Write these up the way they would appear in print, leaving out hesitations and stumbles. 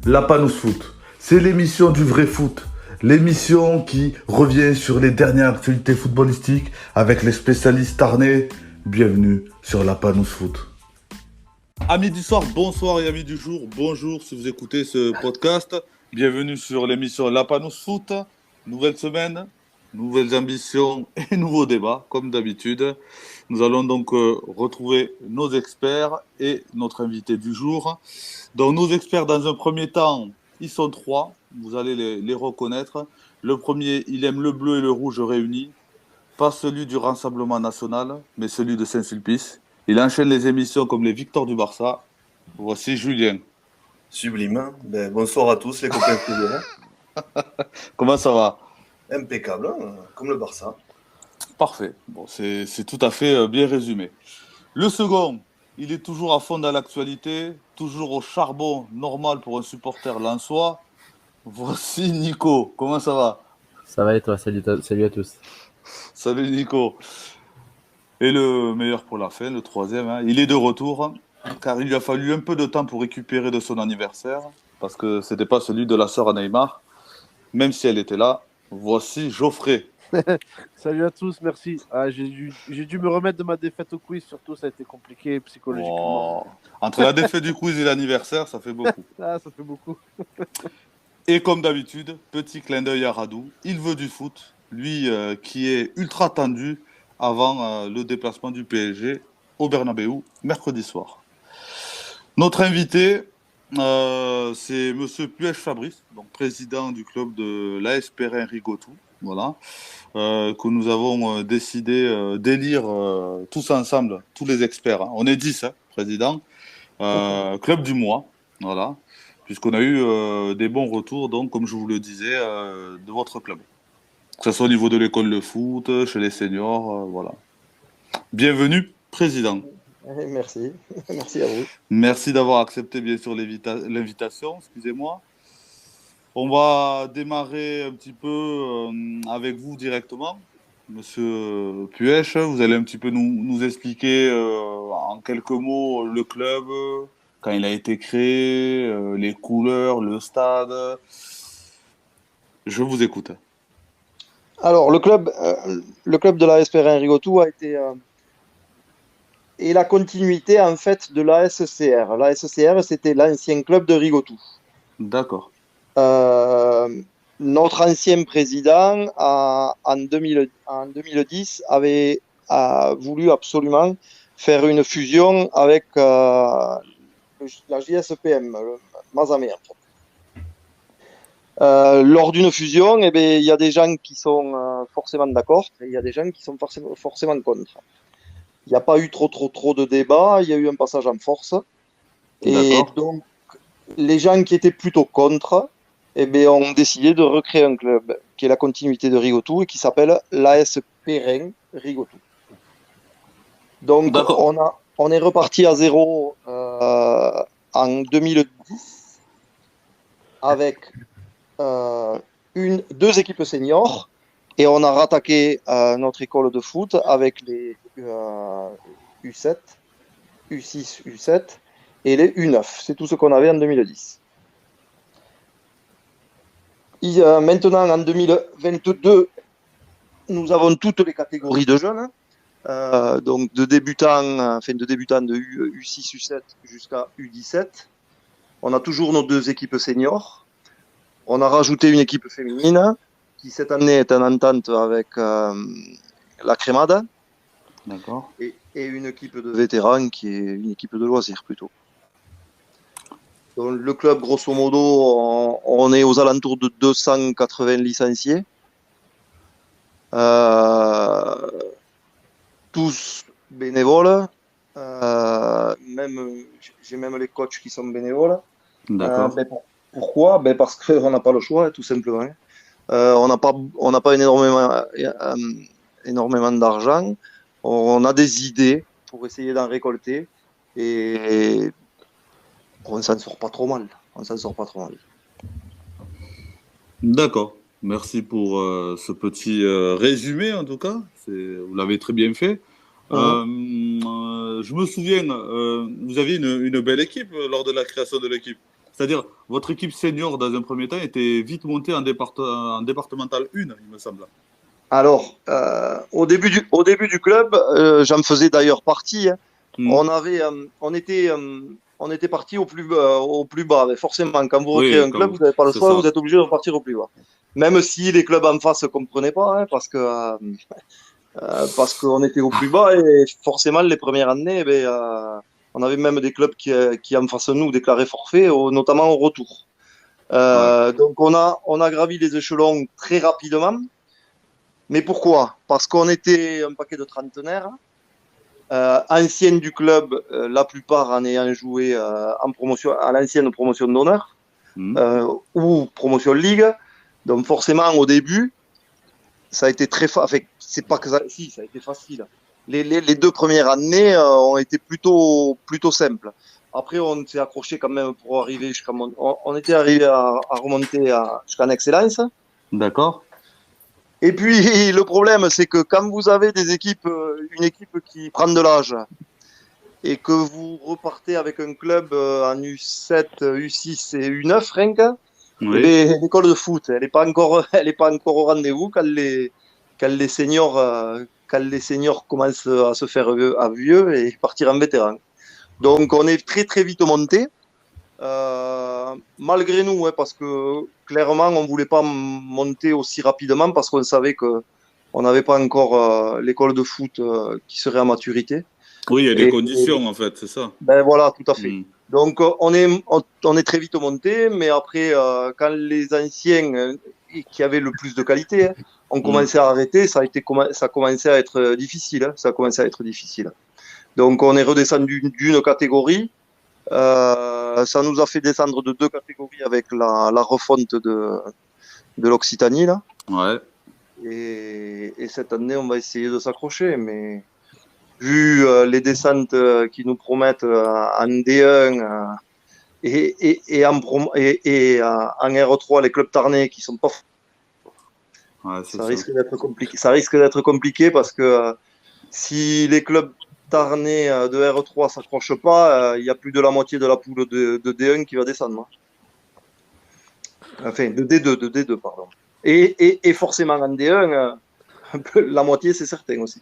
La Panousse Foot, c'est l'émission du vrai foot. L'émission qui revient sur les dernières actualités footballistiques avec les spécialistes tarnais. Bienvenue sur La Panousse Foot. Amis du soir, bonsoir et amis du jour, bonjour si vous écoutez ce podcast. Bienvenue sur l'émission La Panousse Foot. Nouvelle semaine, nouvelles ambitions et nouveaux débats, comme d'habitude. Nous allons donc retrouver nos experts et notre invité du jour. Donc nos experts, dans un premier temps, ils sont trois. Vous allez les reconnaître. Le premier, il aime le bleu et le rouge réunis. Pas celui du Rassemblement National, mais celui de Saint-Sulpice. Il enchaîne les émissions comme les victoires du Barça. Voici Julien. Sublime. Hein. Bonsoir à tous les copains fédéraux. Comment ça va? Impeccable, hein, comme le Barça. Parfait. Bon, c'est tout à fait bien résumé. Le second, il est toujours à fond dans l'actualité, toujours au charbon normal pour un supporter lensois. Voici Nico. Comment ça va? Ça va et toi? Salut à tous. Salut Nico. Et le meilleur pour la fin, le troisième, hein, il est de retour, car il lui a fallu un peu de temps pour récupérer de son anniversaire, parce que c'était pas celui de la sœur à Neymar, même si elle était là. Voici Geoffrey. Salut à tous, merci. J'ai dû me remettre de ma défaite au quiz, surtout ça a été compliqué psychologiquement. Oh. Entre la défaite du quiz et l'anniversaire, ça fait beaucoup. Ça fait beaucoup. Et comme d'habitude, petit clin d'œil à Radou, il veut du foot, lui qui est ultra tendu avant le déplacement du PSG au Bernabéu mercredi soir. Notre invité, c'est Monsieur Puech Fabrice, donc président du club de l'AS Perrin Rigotou, voilà, que nous avons décidé d'élire tous ensemble, tous les experts. Hein. On est 10, hein, président, club du mois, voilà, puisqu'on a eu des bons retours, donc comme je vous le disais, de votre club. Que ce soit au niveau de l'école de foot, chez les seniors, voilà. Bienvenue, président. Merci, merci à vous. Merci d'avoir accepté bien sûr l'invitation, excusez-moi. On va démarrer un petit peu avec vous directement. Monsieur Puech, vous allez un petit peu nous expliquer en quelques mots le club, quand il a été créé, les couleurs, le stade. Je vous écoute. Alors, le club de l'AS Perrin Rigotou a été et la continuité en fait de l'ASCR. L'ASCR, c'était l'ancien club de Rigotou. D'accord. Notre ancien président, en 2010, avait voulu absolument faire une fusion avec la JSPM, le Mazamet, en fait. Lors d'une fusion, eh bien, il y a des gens qui sont forcément d'accord et il y a des gens qui sont forcément contre. Il n'y a pas eu trop de débats, il y a eu un passage en force. Et donc, les gens qui étaient plutôt contre eh bien, ont décidé de recréer un club qui est la continuité de Rigotou et qui s'appelle l'AS Perrin Rigotou. Donc, on est reparti à zéro en 2010 avec deux équipes seniors et on a rattaqué notre école de foot avec les U7, U6, U7 et les U9. C'est tout ce qu'on avait en 2010. Maintenant, en 2022, nous avons toutes les catégories de jeunes, donc de débutants de U6, U7 jusqu'à U17. On a toujours nos deux équipes seniors. On a rajouté une équipe féminine qui cette année est en entente avec la Crémade. D'accord. Et une équipe de vétérans qui est une équipe de loisirs plutôt. Donc, le club, grosso modo, on est aux alentours de 280 licenciés. Tous bénévoles. J'ai même les coachs qui sont bénévoles. D'accord. Pourquoi? Parce qu'on n'a pas le choix, tout simplement. On n'a pas énormément d'argent. On a des idées pour essayer d'en récolter et on s'en sort pas trop mal. D'accord. Merci pour ce petit résumé, en tout cas. Vous l'avez très bien fait. Je me souviens, vous aviez une belle équipe lors de la création de l'équipe. C'est-à-dire, votre équipe senior, dans un premier temps, était vite montée en départemental 1, il me semble. Alors, au début du club, j'en faisais d'ailleurs partie. Hein. On était parti au plus bas. Mais forcément, quand vous recréez un club, vous n'avez pas le choix, vous êtes obligé de repartir au plus bas. Même si les clubs en face ne comprenaient pas, hein, parce qu'on était au plus bas et forcément les premières années, on avait même des clubs qui en face de nous déclaraient forfait, notamment au retour. Donc on a gravi les échelons très rapidement. Mais pourquoi? Parce qu'on était un paquet de trentenaires, anciennes du club, la plupart en ayant joué en promotion, à l'ancienne promotion d'honneur ou promotion ligue. Donc forcément, au début, ça a été très facile. C'est pas que ça, si, ça a été facile. Les 2 premières années ont été plutôt simples. Après, on s'est accroché quand même pour arriver jusqu'à... On était arrivé à remonter jusqu'en excellence. D'accord. Et puis, le problème, c'est que quand vous avez une équipe qui prend de l'âge et que vous repartez avec un club en U7, U6 et U9, rien que, l'école de foot, elle n'est pas encore au rendez-vous quand les seniors commencent à se faire vieux et partir en vétéran. Donc, on est très, très vite monté. Malgré nous, ouais, parce que clairement, on ne voulait pas monter aussi rapidement parce qu'on savait qu'on n'avait pas encore l'école de foot qui serait à maturité. Oui, il y a des conditions, en fait, c'est ça. Ben voilà, tout à fait. Donc, on est très vite monté, mais après, quand les anciens qui avaient le plus de qualité ont commencé à arrêter, ça a commencé à être difficile. Hein, ça a commencé à être difficile. Donc, on est redescendu d'une catégorie. Ça nous a fait descendre de 2 catégories avec la refonte de l'Occitanie là. Ouais. Et cette année, on va essayer de s'accrocher, mais vu les descentes qui nous promettent en D1 et en R3, les clubs tarnais qui sont pas, ça risque d'être compliqué. Ça risque d'être compliqué parce que si les clubs tarnais de R3 s'accrochent pas, il y a plus de la moitié de la poule de D1 qui va descendre. Enfin, de D2, pardon. Et forcément en D1, la moitié, c'est certain aussi.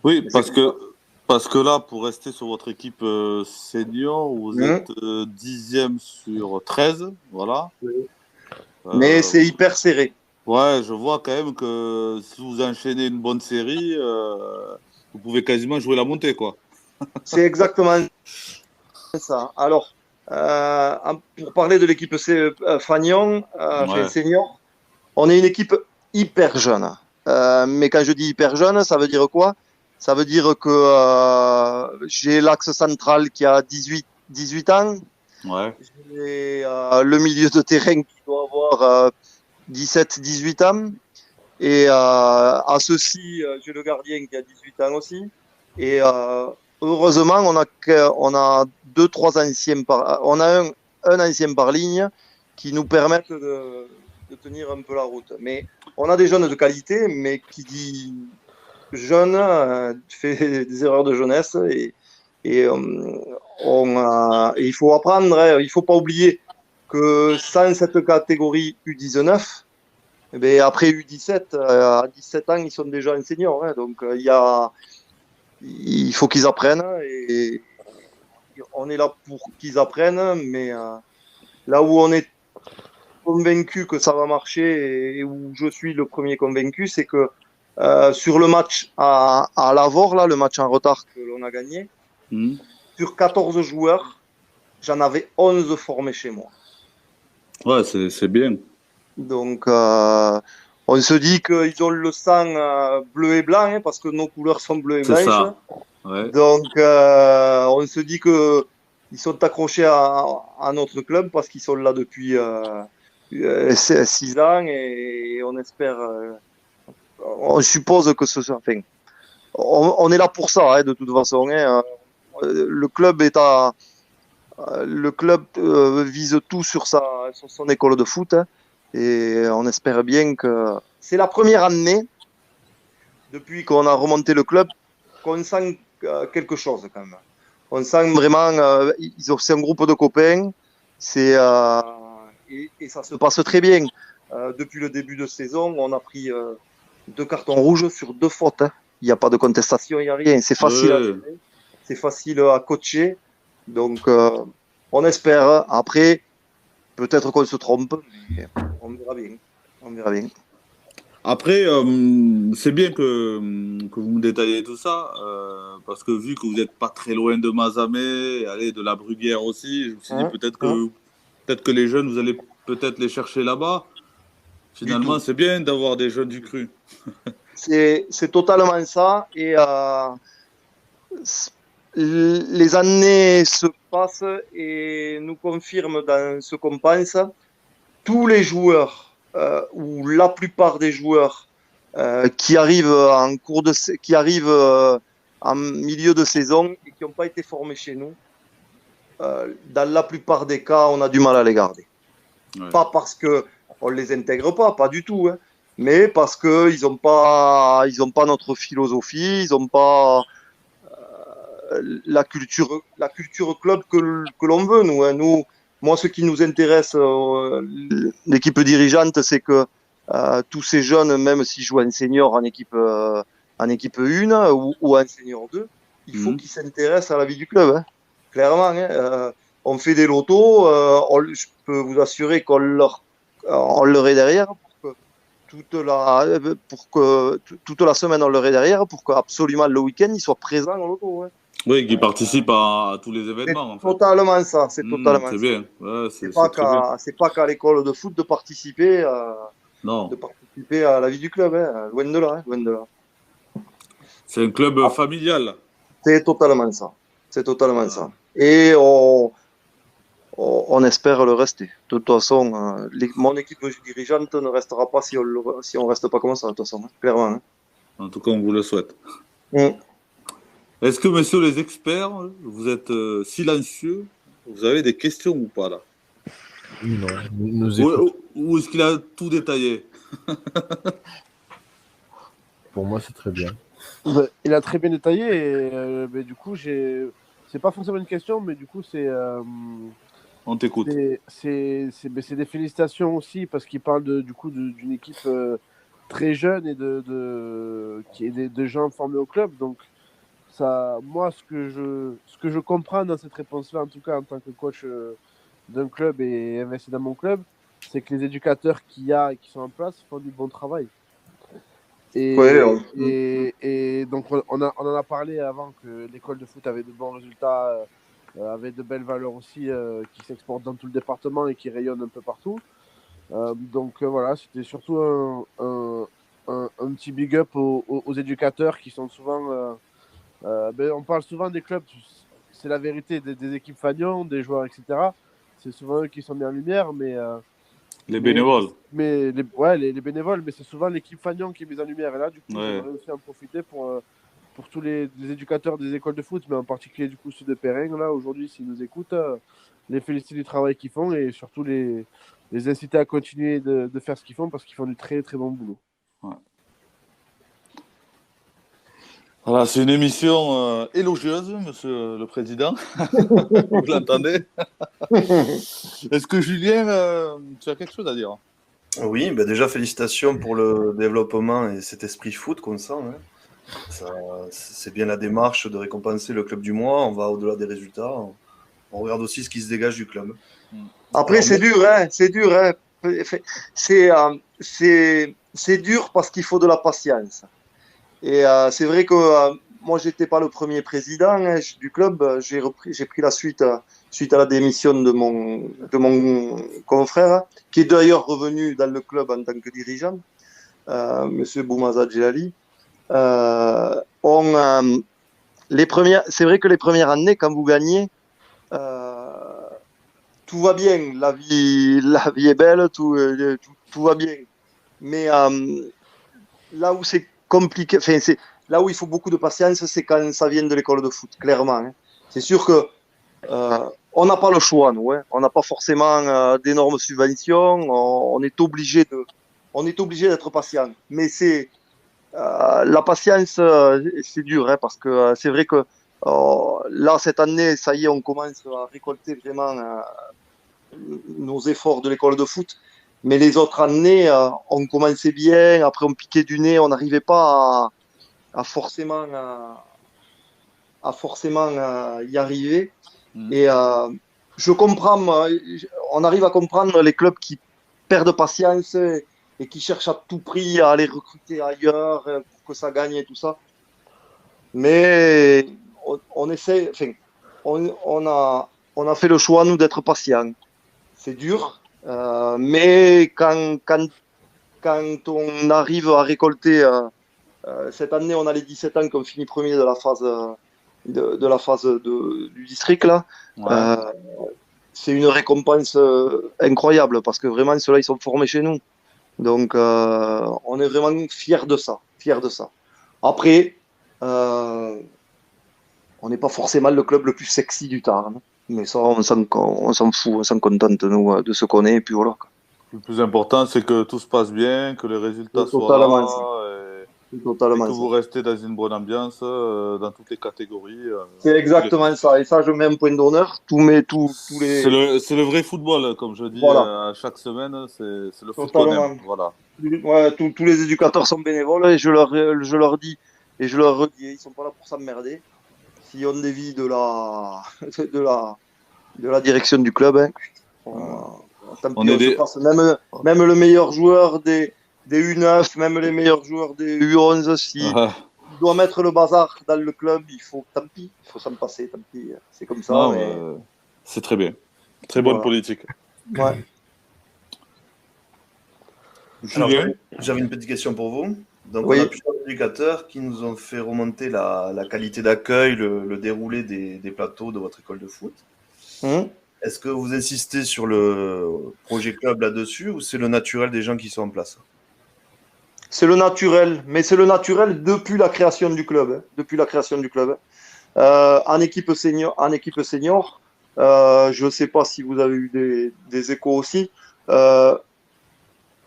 Oui, parce que là, pour rester sur votre équipe senior, vous êtes 10e sur 13, voilà. Mais c'est hyper serré. Ouais, je vois quand même que si vous enchaînez une bonne série, vous pouvez quasiment jouer la montée, quoi. C'est exactement ça. Alors, pour parler de l'équipe Fagnon, senior, on est une équipe hyper jeune. Mais quand je dis hyper jeune, ça veut dire quoi? Ça veut dire que j'ai l'axe central qui a 18 ans. Ouais. J'ai le milieu de terrain qui doit avoir 17-18 ans. Et à ceci, j'ai le gardien qui a 18 ans aussi. Et heureusement, on a 2-3 anciens on a un ancien par ligne qui nous permettent de tenir un peu la route. Mais on a des jeunes de qualité, mais qui dit jeune fait des erreurs de jeunesse et il faut apprendre. Hein, il faut pas oublier que sans cette catégorie U19, après U17, à 17 ans, ils sont déjà enseignants. Hein, donc il faut qu'ils apprennent et on est là pour qu'ils apprennent, mais là où on est convaincu que ça va marcher et où je suis le premier convaincu, c'est que sur le match à Lavore, là, le match en retard que l'on a gagné, sur 14 joueurs, j'en avais 11 formés chez moi. Ouais, c'est bien. Donc, on se dit qu'ils ont le sang bleu et blanc, hein, parce que nos couleurs sont bleues et blanches. C'est ça. Ouais. Donc, on se dit qu'ils sont accrochés à notre club parce qu'ils sont là depuis 6 ans et on espère, on suppose que ce soit. Enfin, on est là pour ça, hein, de toute façon. Hein, le club vise tout sur son école de foot. Hein, et on espère bien que c'est la première année depuis qu'on a remonté le club qu'on sent quelque chose quand même. On sent vraiment, c'est un groupe de copains, C'est et ça se passe très bien. Depuis le début de saison, on a pris 2 cartons rouges sur 2 fautes, hein. Il n'y a pas de contestation, il n'y a rien. C'est facile à gérer, c'est facile à coacher. Donc, on espère. Après, peut-être qu'on se trompe, mais on verra bien. On verra bien. Après, c'est bien que vous me détaillez tout ça, parce que vu que vous n'êtes pas très loin de Mazamet, allez, de la Bruguière aussi, je me suis dit peut-être que les jeunes, vous allez peut-être les chercher là-bas. Finalement, c'est bien d'avoir des jeunes du cru. C'est totalement ça. Et les années se passent et nous confirment dans ce qu'on pense. Tous les joueurs, ou la plupart des joueurs qui arrivent en milieu de saison et qui n'ont pas été formés chez nous, dans la plupart des cas, on a du mal à les garder. Ouais. Pas parce qu'on ne les intègre pas du tout, hein, mais parce qu'ils n'ont pas notre philosophie, ils n'ont pas la culture club que l'on veut, nous, hein. Moi, ce qui nous intéresse, l'équipe dirigeante, c'est que tous ces jeunes, même s'ils jouent en senior en équipe 1 ou en senior 2, il faut qu'ils s'intéressent à la vie du club, hein. Clairement, hein. On fait des lotos, je peux vous assurer qu'on leur est derrière pour que toute la semaine on leur est derrière pour qu'absolument le week-end ils soient présents au loto, hein. Oui, qui participent à tous les événements. C'est totalement ça. C'est totalement c'est ça. Bien. Ouais, c'est pas qu'à l'école de foot de participer, non. de participer à la vie du club, hein. Loin de là, hein. Loin de là. C'est un club familial. C'est totalement ça. C'est totalement ça. Et on espère le rester. De toute façon, mon équipe dirigeante ne restera pas si on reste pas comme ça, de toute façon, hein. Clairement, hein. En tout cas, on vous le souhaite. Est-ce que, messieurs les experts, vous êtes silencieux? Vous avez des questions ou pas, là? Non, ou est-ce qu'il a tout détaillé? Pour moi, c'est très bien. Il a très bien détaillé et mais du coup, c'est pas forcément une question, mais du coup, c'est... On t'écoute. C'est des félicitations aussi parce qu'il parle d'une équipe très jeune et qui est de gens formés au club. Donc, ça, moi, ce que je comprends dans cette réponse-là, en tout cas en tant que coach d'un club et investi dans mon club, c'est que les éducateurs qui sont en place font du bon travail. Et donc, on en a parlé avant que l'école de foot avait de bons résultats, avait de belles valeurs aussi, qui s'exportent dans tout le département et qui rayonnent un peu partout. Donc voilà, c'était surtout un petit big up aux éducateurs qui sont souvent... on parle souvent des clubs, c'est la vérité, des équipes fanions, des joueurs, etc. C'est souvent eux qui sont mis en lumière, mais... les bénévoles. Mais les bénévoles, mais c'est souvent l'équipe fanion qui est mise en lumière. Et là, du coup, j'aimerais aussi en profiter pour tous les éducateurs des écoles de foot, mais en particulier du coup ceux de Perrin, là, aujourd'hui, s'ils nous écoutent, les féliciter du travail qu'ils font et surtout les inciter à continuer de faire ce qu'ils font parce qu'ils font du très très bon boulot. Ouais. Voilà, c'est une émission élogieuse, monsieur le président. Vous l'entendez? Est-ce que Julien, tu as quelque chose à dire? Oui, déjà félicitations pour le développement et cet esprit foot qu'on sent, hein. C'est bien la démarche de récompenser le club du mois. On va au-delà des résultats. On regarde aussi ce qui se dégage du club. Après, c'est dur, hein. C'est dur, hein. C'est dur parce qu'il faut de la patience. Et c'est vrai que moi, j'étais pas le premier président, hein, du club. J'ai pris la suite à la démission de mon confrère, qui est d'ailleurs revenu dans le club en tant que dirigeant, Monsieur Boumaza Djelali. C'est vrai que les premières années, quand vous gagnez, tout va bien, la vie est belle, tout va bien. Mais là où c'est compliqué, c'est là où il faut beaucoup de patience, c'est quand ça vient de l'école de foot, clairement, hein. C'est sûr que on n'a pas le choix, nous, hein. On n'a pas forcément d'énormes subventions, on est obligé d'être patient. Mais c'est la patience, c'est dur, hein, parce que c'est vrai que là, cette année, ça y est, on commence à récolter vraiment nos efforts de l'école de foot. Mais les autres années, on commençait bien, après on piquait du nez, on n'arrivait pas à forcément y arriver. Et je comprends, on arrive à comprendre les clubs qui perdent patience et qui cherchent à tout prix à aller recruter ailleurs pour que ça gagne et tout ça. Mais on essaie, enfin, on a fait le choix, nous, d'être patients. C'est dur, mais quand on arrive à récolter, cette année, on a les 17 ans qu'on finit premier de la phase, du district, là. Ouais. C'est une récompense incroyable parce que vraiment, ceux-là, ils sont formés chez nous. Donc, on est vraiment fiers de ça. Après, on n'est pas forcément le club le plus sexy du Tarn. Mais ça, on s'en fout, on s'en contente, nous, de ce qu'on est, et puis voilà. Le plus important, c'est que tout se passe bien, que les résultats C'est soient totalement là, ça. et C'est que totalement vous ça. restez dans une bonne ambiance dans toutes les catégories. C'est exactement ça. Et ça, je mets un point d'honneur. Tous C'est les. c'est le vrai football, comme je dis Voilà, chaque semaine, c'est le foot qu'on aime. totalement. Voilà. Ouais, tous les éducateurs sont bénévoles et je leur dis et je leur redis, ils sont pas là pour s'emmerder. S'ils ont des vies de la, de la direction du club, hein, tant On pis, est on se des... passe. Même le meilleur joueur des U9, même les meilleurs joueurs des U11, si il doit mettre le bazar dans le club, tant pis, il faut s'en passer, tant pis. C'est comme ça. Non, Mais c'est très bien. Très bonne voilà. politique. Ouais. Alors, Julien, j'avais une petite question pour vous. Donc, Oui. on a plusieurs éducateurs qui nous ont fait remonter la qualité d'accueil, le déroulé des plateaux de votre école de foot. Hum. Est-ce que vous insistez sur le projet club là-dessus ou c'est le naturel des gens qui sont en place? C'est le naturel, mais c'est le naturel depuis la création du club. Depuis la création du club. En équipe senior, je ne sais pas si vous avez eu des échos aussi.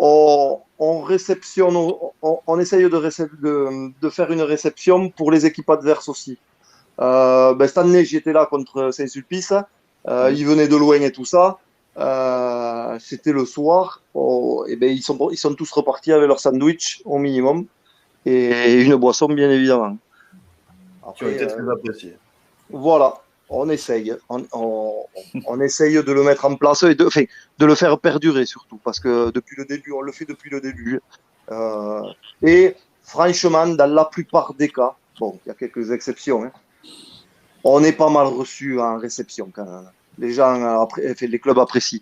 On réceptionne, on essaye de faire une réception pour les équipes adverses aussi. Cette année, j'étais là contre Saint-Sulpice. Ils venaient de loin et tout ça. C'était le soir. Ils sont tous repartis avec leur sandwich au minimum et une boisson, bien évidemment. Qui ont été très appréciés. Voilà, on essaye. On essaye de le mettre en place et de le faire perdurer surtout, parce que depuis le début, on le fait depuis le début. Et franchement, dans la plupart des cas, bon, il y a quelques exceptions, hein, on est pas mal reçu en réception quand même. Les gens, les clubs apprécient.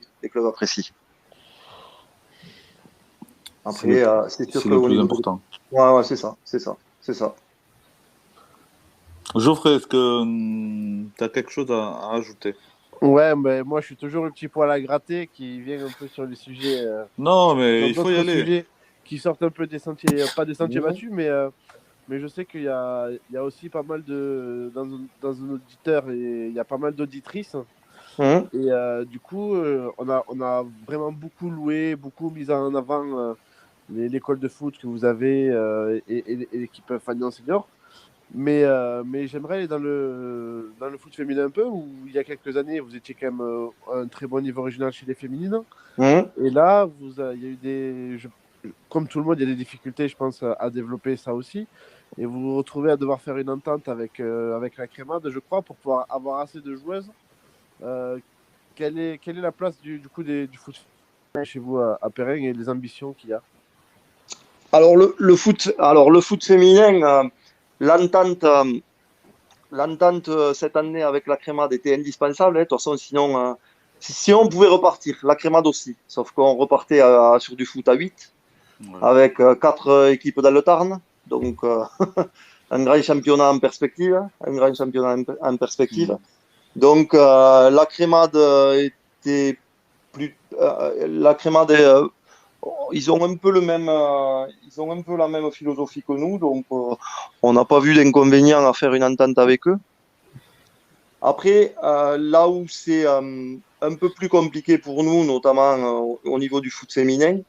Après, c'est sûr c'est que le plus important. Ouais, c'est ça. Geoffrey, est-ce que tu as quelque chose à ajouter? Ouais, mais moi je suis toujours le petit poil à gratter qui vient un peu sur les sujets, Non, mais sur il faut y d'autres aller. sujets qui sortent un peu des sentiers, pas des sentiers battus, mais je sais qu'il y a aussi pas mal dans un auditeur, et il y a pas mal d'auditrices. Et du coup, on a vraiment beaucoup loué, beaucoup mis en avant l'école de foot que vous avez et l'équipe Fagnon Senior. Mais j'aimerais aller dans le foot féminin un peu, où il y a quelques années, vous étiez quand même à un très bon niveau régional chez les féminines. Et là, il y a eu comme tout le monde, il y a des difficultés, je pense, à développer ça aussi. Et vous vous retrouvez à devoir faire une entente avec la Crémade, je crois, pour pouvoir avoir assez de joueuses. Quelle est la place du coup du foot chez vous à Perrin et les ambitions qu'il y a? Alors le foot féminin, l'entente cette année avec la Crémade était indispensable. De toute façon, sinon on pouvait repartir, la Crémade aussi. Sauf qu'on repartait sur du foot à 8 avec 4 équipes dans le Tarn. Donc un grand championnat en perspective. Donc la Crémade était ils ont un peu la même philosophie que nous, donc on n'a pas vu d'inconvénient à faire une entente avec eux. Après, là où c'est un peu plus compliqué pour nous, notamment au niveau du foot féminin,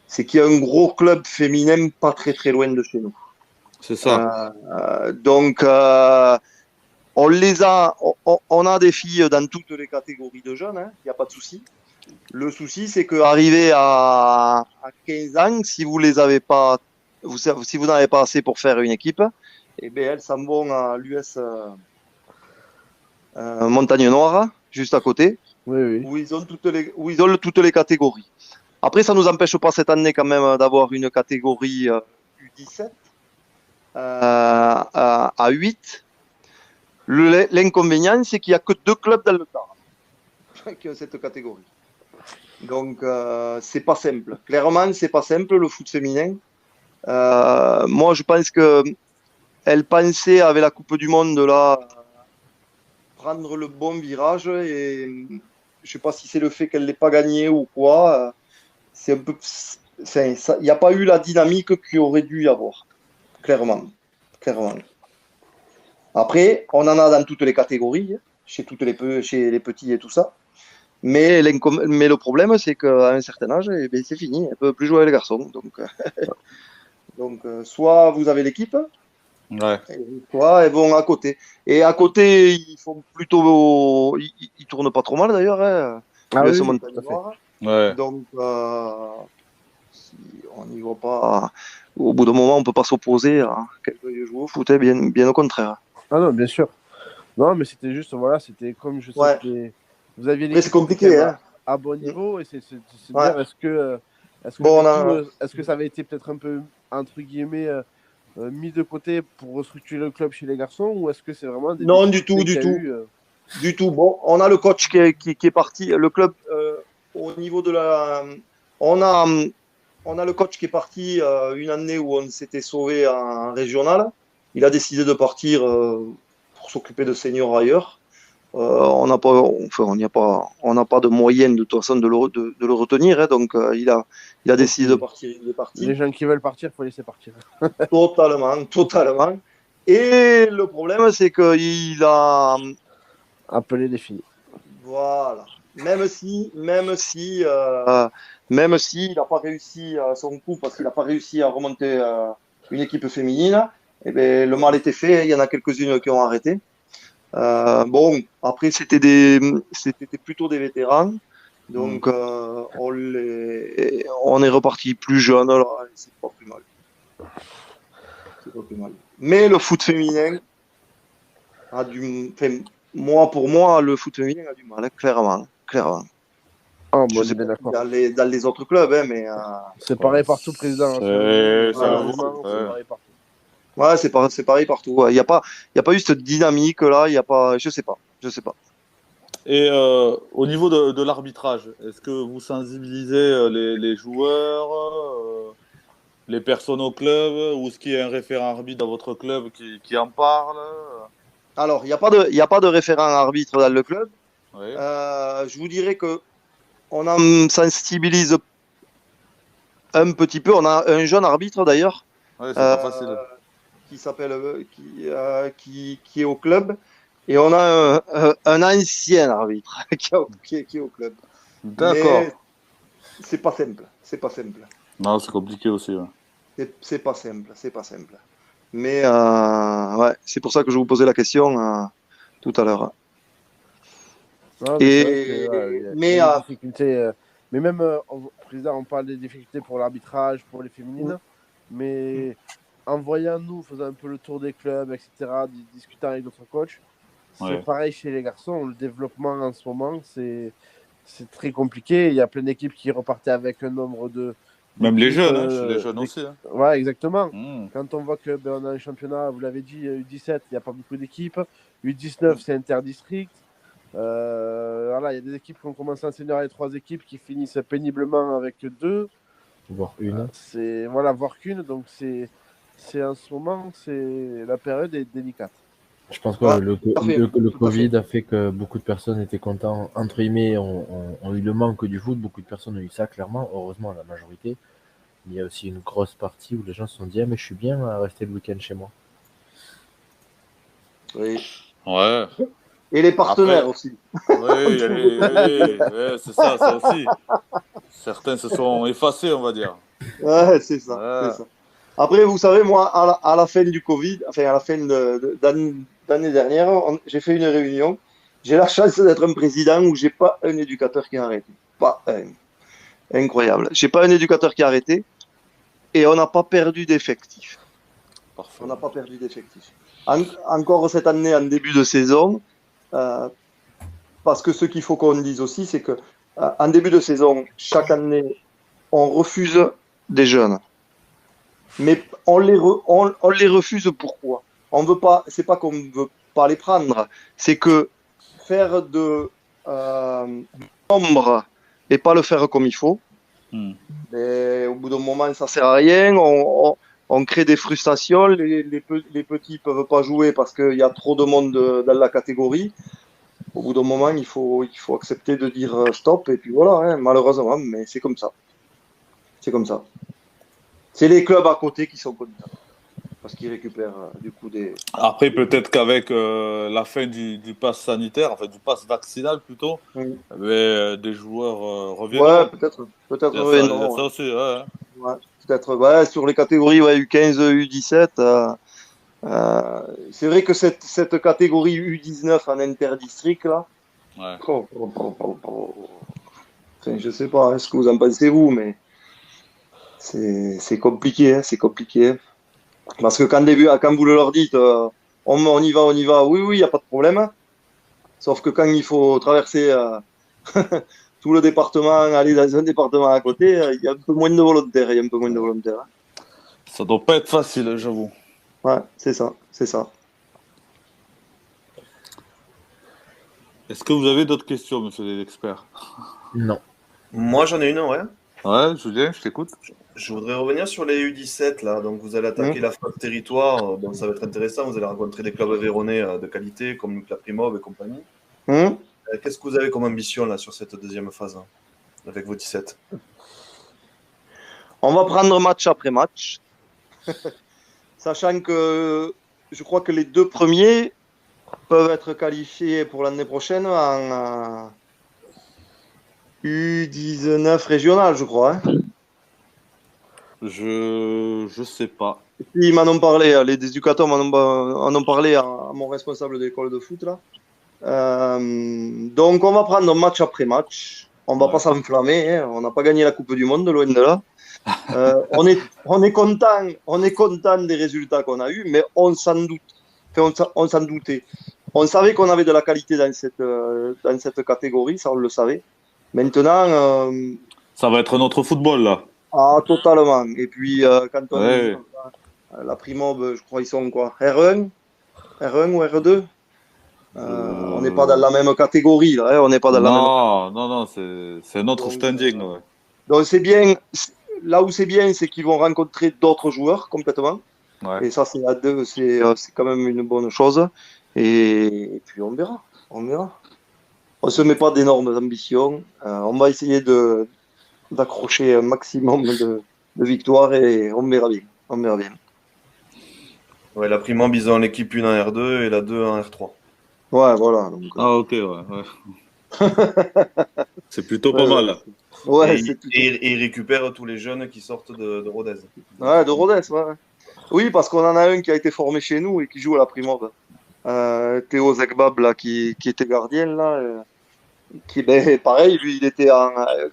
c'est qu'il y a un gros club féminin pas très très loin de chez nous. C'est ça. Donc on a des filles dans toutes les catégories de jeunes, il n'y a pas de souci. Le souci, c'est qu'arrivé à 15 ans, si vous les avez pas, si vous n'avez pas assez pour faire une équipe, eh bien, elles s'en vont à l'US Montagne Noire, juste à côté, Oui, oui. où ils ont toutes les catégories. Après, ça ne nous empêche pas cette année quand même d'avoir une catégorie U17 à 8. L'inconvénient, c'est qu'il n'y a que 2 clubs dans le Tarn qui ont cette catégorie. Donc, c'est pas simple. Clairement, c'est pas simple le foot féminin. Moi, je pense que elle pensait avec la Coupe du Monde là prendre le bon virage et je sais pas si c'est le fait qu'elle l'ait pas gagné ou quoi. C'est un peu, il n'y a pas eu la dynamique qu'il aurait dû y avoir. Clairement. Après, on en a dans toutes les catégories, chez les petits et tout ça. Mais le problème, c'est qu'à un certain âge, eh ben, c'est fini. Elle ne peut plus jouer avec les garçons. Donc, soit vous avez l'équipe, Ouais. soit elles vont à côté. Et à côté, ils font plutôt. Ils tournent pas trop mal d'ailleurs. Hein, Ah l'US oui, Montagne tout à fait. Noire. Ouais. Donc, si on n'y va pas. Au bout d'un moment, on ne peut pas s'opposer à quelqu'un qui joue au foot, hein, bien au contraire. Ah non, bien sûr. Non, mais c'était juste, voilà, c'était comme je sais Ouais. que vous aviez Mais c'est l'équipe compliqué, hein. à bon niveau et c'est Ouais. dire, est-ce que Bon, du on a- coup, est-ce que ça avait été peut-être un peu, entre guillemets, mis de côté pour restructurer le club chez les garçons ou est-ce que c'est vraiment des Non, du difficultés tout, du qu'il y a tout. eu, Du tout. Bon, on a le coach qui est parti. Le club, au niveau de la. On a le coach qui est parti une année où on s'était sauvé en régional. Il a décidé de partir pour s'occuper de seniors ailleurs. On n'a pas, enfin, on n'a pas de moyens de toute façon de le retenir. Hein, donc, il a décidé de partir. Il est parti. les gens qui veulent partir, il faut laisser partir. Totalement. Et le problème, c'est qu'il a. Appeler les filles. Voilà. Même si il n'a pas réussi son coup parce qu'il n'a pas réussi à remonter une équipe féminine, eh ben, le mal était fait. Il y en a quelques-unes qui ont arrêté. Bon, après c'était plutôt des vétérans, donc on est reparti plus jeune. Là, c'est pas plus mal. Mais le foot féminin a pour moi, le foot féminin a du mal, hein, clairement. Ah, Je moi, sais bien pas d'accord. dans les autres clubs, hein, mais C'est pareil partout, président. C'est Pareil partout. ouais, c'est pareil partout. Il n'y a pas eu cette dynamique là. Il y a pas, je sais pas. Et au niveau de l'arbitrage, est-ce que vous sensibilisez les joueurs, les personnes au club, ou est-ce qu'il y a un référent arbitre dans votre club qui en parle? Alors, il n'y a pas de référent arbitre dans le club. Oui. Je vous dirais que on en sensibilise un petit peu. On a un jeune arbitre d'ailleurs. Ouais, c'est pas facile. Qui s'appelle qui est au club et on a un ancien arbitre qui est au club. D'accord. Mais c'est pas simple. Non, c'est compliqué aussi. Ouais. C'est pas simple. Mais ouais, c'est pour ça que je vous posais la question tout à l'heure. Non, Et mais il y a des difficultés. Mais même, président, on parle des difficultés pour l'arbitrage, pour les féminines. Mais en voyant nous, faisant un peu le tour des clubs, etc., discutant avec d'autres coachs, c'est pareil chez les garçons. Le développement en ce moment, c'est très compliqué. Il y a plein d'équipes qui repartaient avec un nombre de. Même les jeunes, chez les jeunes aussi. Hein. Ouais, exactement. Quand on voit que on a un championnat, vous l'avez dit, U17, il n'y a pas beaucoup d'équipes. U19, c'est interdistrict. Voilà, il y a des équipes qui ont commencé en senior et 3 équipes qui finissent péniblement avec 2. Voire une. Voire qu'une. Donc c'est en ce moment, la période est délicate. Je pense que le Covid a fait que beaucoup de personnes étaient contents, entre guillemets, ont eu le manque du foot. Beaucoup de personnes ont eu ça, clairement. Heureusement, la majorité. Il y a aussi une grosse partie où les gens se sont dit mais je suis bien à rester le week-end chez moi. Oui. Ouais. Et les partenaires aussi. Oui, c'est ça aussi. Certains se sont effacés, on va dire. Ouais, c'est ça. Après, vous savez, moi, à la fin du Covid, enfin à la fin d'année dernière, j'ai fait une réunion. J'ai la chance d'être un président où j'ai pas un éducateur qui a arrêté. pas incroyable. J'ai pas un éducateur qui a arrêté et on n'a pas perdu d'effectifs. Parfait. On n'a pas perdu d'effectifs. Encore cette année, en début de saison, parce que ce qu'il faut qu'on dise aussi, c'est que en début de saison, chaque année, on refuse des jeunes. Mais on les refuse pourquoi? On veut pas, c'est pas qu'on veut pas les prendre, c'est que faire de nombre et pas le faire comme il faut. Et au bout d'un moment, ça sert à rien. On crée des frustrations. Les petits peuvent pas jouer parce qu'il y a trop de monde dans la catégorie. Au bout d'un moment, il faut accepter de dire stop. Et puis voilà, hein, malheureusement, mais c'est comme ça. C'est comme ça. C'est les clubs à côté qui sont contents parce qu'ils récupèrent du coup des. Après, peut-être qu'avec la fin du pass sanitaire, enfin du pass vaccinal plutôt, des joueurs reviennent. Ouais, peut-être. Il y a ça aussi, ouais. Ouais, peut-être. Ouais, sur les catégories U15, U17. C'est vrai que cette catégorie U19 en interdistrict là. Ouais. Enfin, je sais pas ce que vous en pensez vous, mais c'est compliqué, hein, c'est compliqué. Parce que quand vous leur dites on y va, oui, il n'y a pas de problème. Sauf que quand il faut traverser tout le département, aller dans un département à côté, il y a un peu moins de volontaires. Ça doit pas être facile, j'avoue. Ouais, c'est ça. Est-ce que vous avez d'autres questions, monsieur l'expert? Non. Moi, j'en ai une, ouais. Ouais, Julien, je t'écoute. Je voudrais revenir sur les U17, là. Donc, vous allez attaquer la phase territoire. Donc, ça va être intéressant. Vous allez rencontrer des clubs aveyronnais de qualité, comme la Primov et compagnie. Qu'est-ce que vous avez comme ambition, là, sur cette deuxième phase, hein, avec vos 17? On va prendre match après match. Sachant que je crois que les deux premiers peuvent être qualifiés pour l'année prochaine en U19 régional, je crois. Hein. Je sais pas. Et puis, ils m'en ont parlé, les éducateurs en ont parlé à mon responsable d'école de foot. Là. Donc, on va prendre match après match. On va pas s'enflammer. Hein. On n'a pas gagné la Coupe du Monde, loin de là. On est content des résultats qu'on a eus, mais on s'en doute. Enfin, on s'en doutait. On savait qu'on avait de la qualité dans cette catégorie, ça on le savait. Maintenant, ça va être notre football là. Ah, totalement. Et puis quand on dit, la Primov, je crois ils sont quoi, R1 ou R2. On n'est pas dans la même catégorie là. Hein, on n'est pas dans la même. Non, c'est notre standing. Ouais. Donc c'est bien. Là où c'est bien, c'est qu'ils vont rencontrer d'autres joueurs complètement. Ouais. Et ça, c'est à deux, c'est quand même une bonne chose. Et puis on verra. On se met pas d'énormes ambitions. On va essayer d'accrocher un maximum de victoires et on verra bien. Ouais, la Primov, ils ont l'équipe 1 en R2 et la 2 en R3. Ouais, voilà. Donc, ok, ouais. C'est plutôt pas mal. Ouais, et ils récupèrent tous les jeunes qui sortent de Rodez. Ouais, de Rodez, ouais. Oui, parce qu'on en a un qui a été formé chez nous et qui joue à la Primov. Théo Zekbab, là, qui était gardien, là. Pareil, lui, il était en.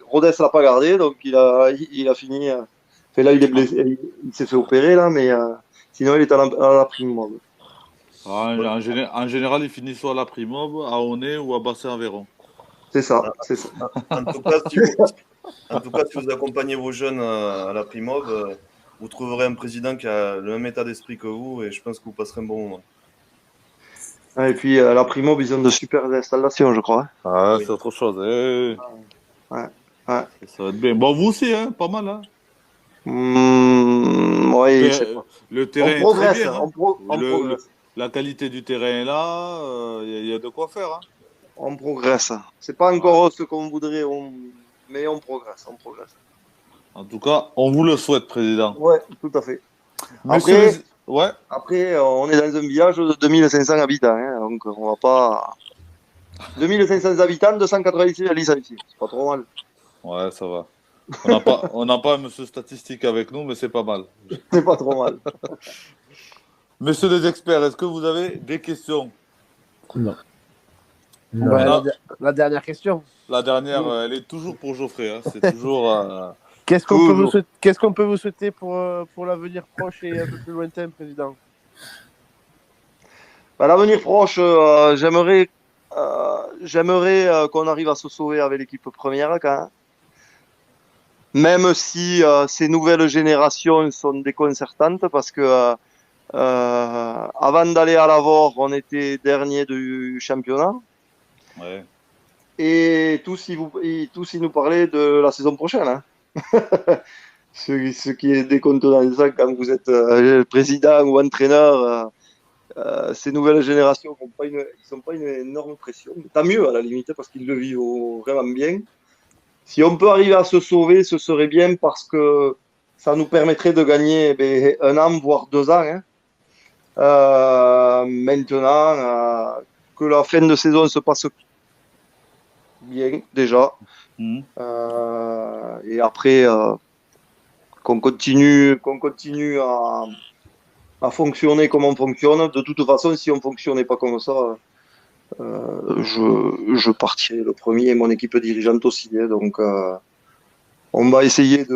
Rodez l'a pas gardé, donc il a fini. Là, il est blessé, il s'est fait opérer, là, mais sinon, il était à la Primov. En général, il finit soit à la Primov, à Aulnay ou à Bassin-Aveyron. C'est ça. En tout cas, si vous accompagnez vos jeunes à la Primov, vous trouverez un président qui a le même état d'esprit que vous et je pense que vous passerez un bon moment. Et puis, la Primov, ils ont de super installations, je crois. Ah, oui. C'est autre chose. Ouais. Ça va être bien. Bon, vous aussi, hein, pas mal. Hein. Oui, le terrain on progresse, est très bien. on progresse. La qualité du terrain est là, il y a de quoi faire. Hein. On progresse. C'est pas encore ce qu'on voudrait, mais on progresse. En tout cas, on vous le souhaite, président. Ouais, tout à fait. Après, on est dans un village de 2500 habitants, hein, donc on va pas. 2500 habitants, 286 licenciés. C'est pas trop mal. Ouais, ça va. On n'a pas un monsieur statistique avec nous, mais c'est pas mal. C'est pas trop mal. Messieurs les experts, est-ce que vous avez des questions? Non. Non. La dernière question. La dernière, elle est toujours pour Geoffrey. Hein. C'est toujours. Qu'est-ce qu'on peut vous souhaiter pour l'avenir proche et un peu plus lointain, président? À l'avenir proche, j'aimerais qu'on arrive à se sauver avec l'équipe première quand même. Même si ces nouvelles générations sont déconcertantes parce que avant d'aller à l'Avor, on était dernier du championnat. Ouais. Et tous ils nous parlaient de la saison prochaine. Hein. Ce qui est décontenant, quand vous êtes président ou entraîneur, ces nouvelles générations ils n'ont pas une énorme pression. Tant mieux à la limite parce qu'ils le vivent vraiment bien. Si on peut arriver à se sauver, ce serait bien parce que ça nous permettrait de gagner 1 an, voire 2 ans. Hein. Maintenant, que la fin de saison se passe bien déjà. Et après, qu'on continue à fonctionner comme on fonctionne. De toute façon, si on ne fonctionnait pas comme ça, je partirai le premier et mon équipe dirigeante aussi. Hein, donc, on va essayer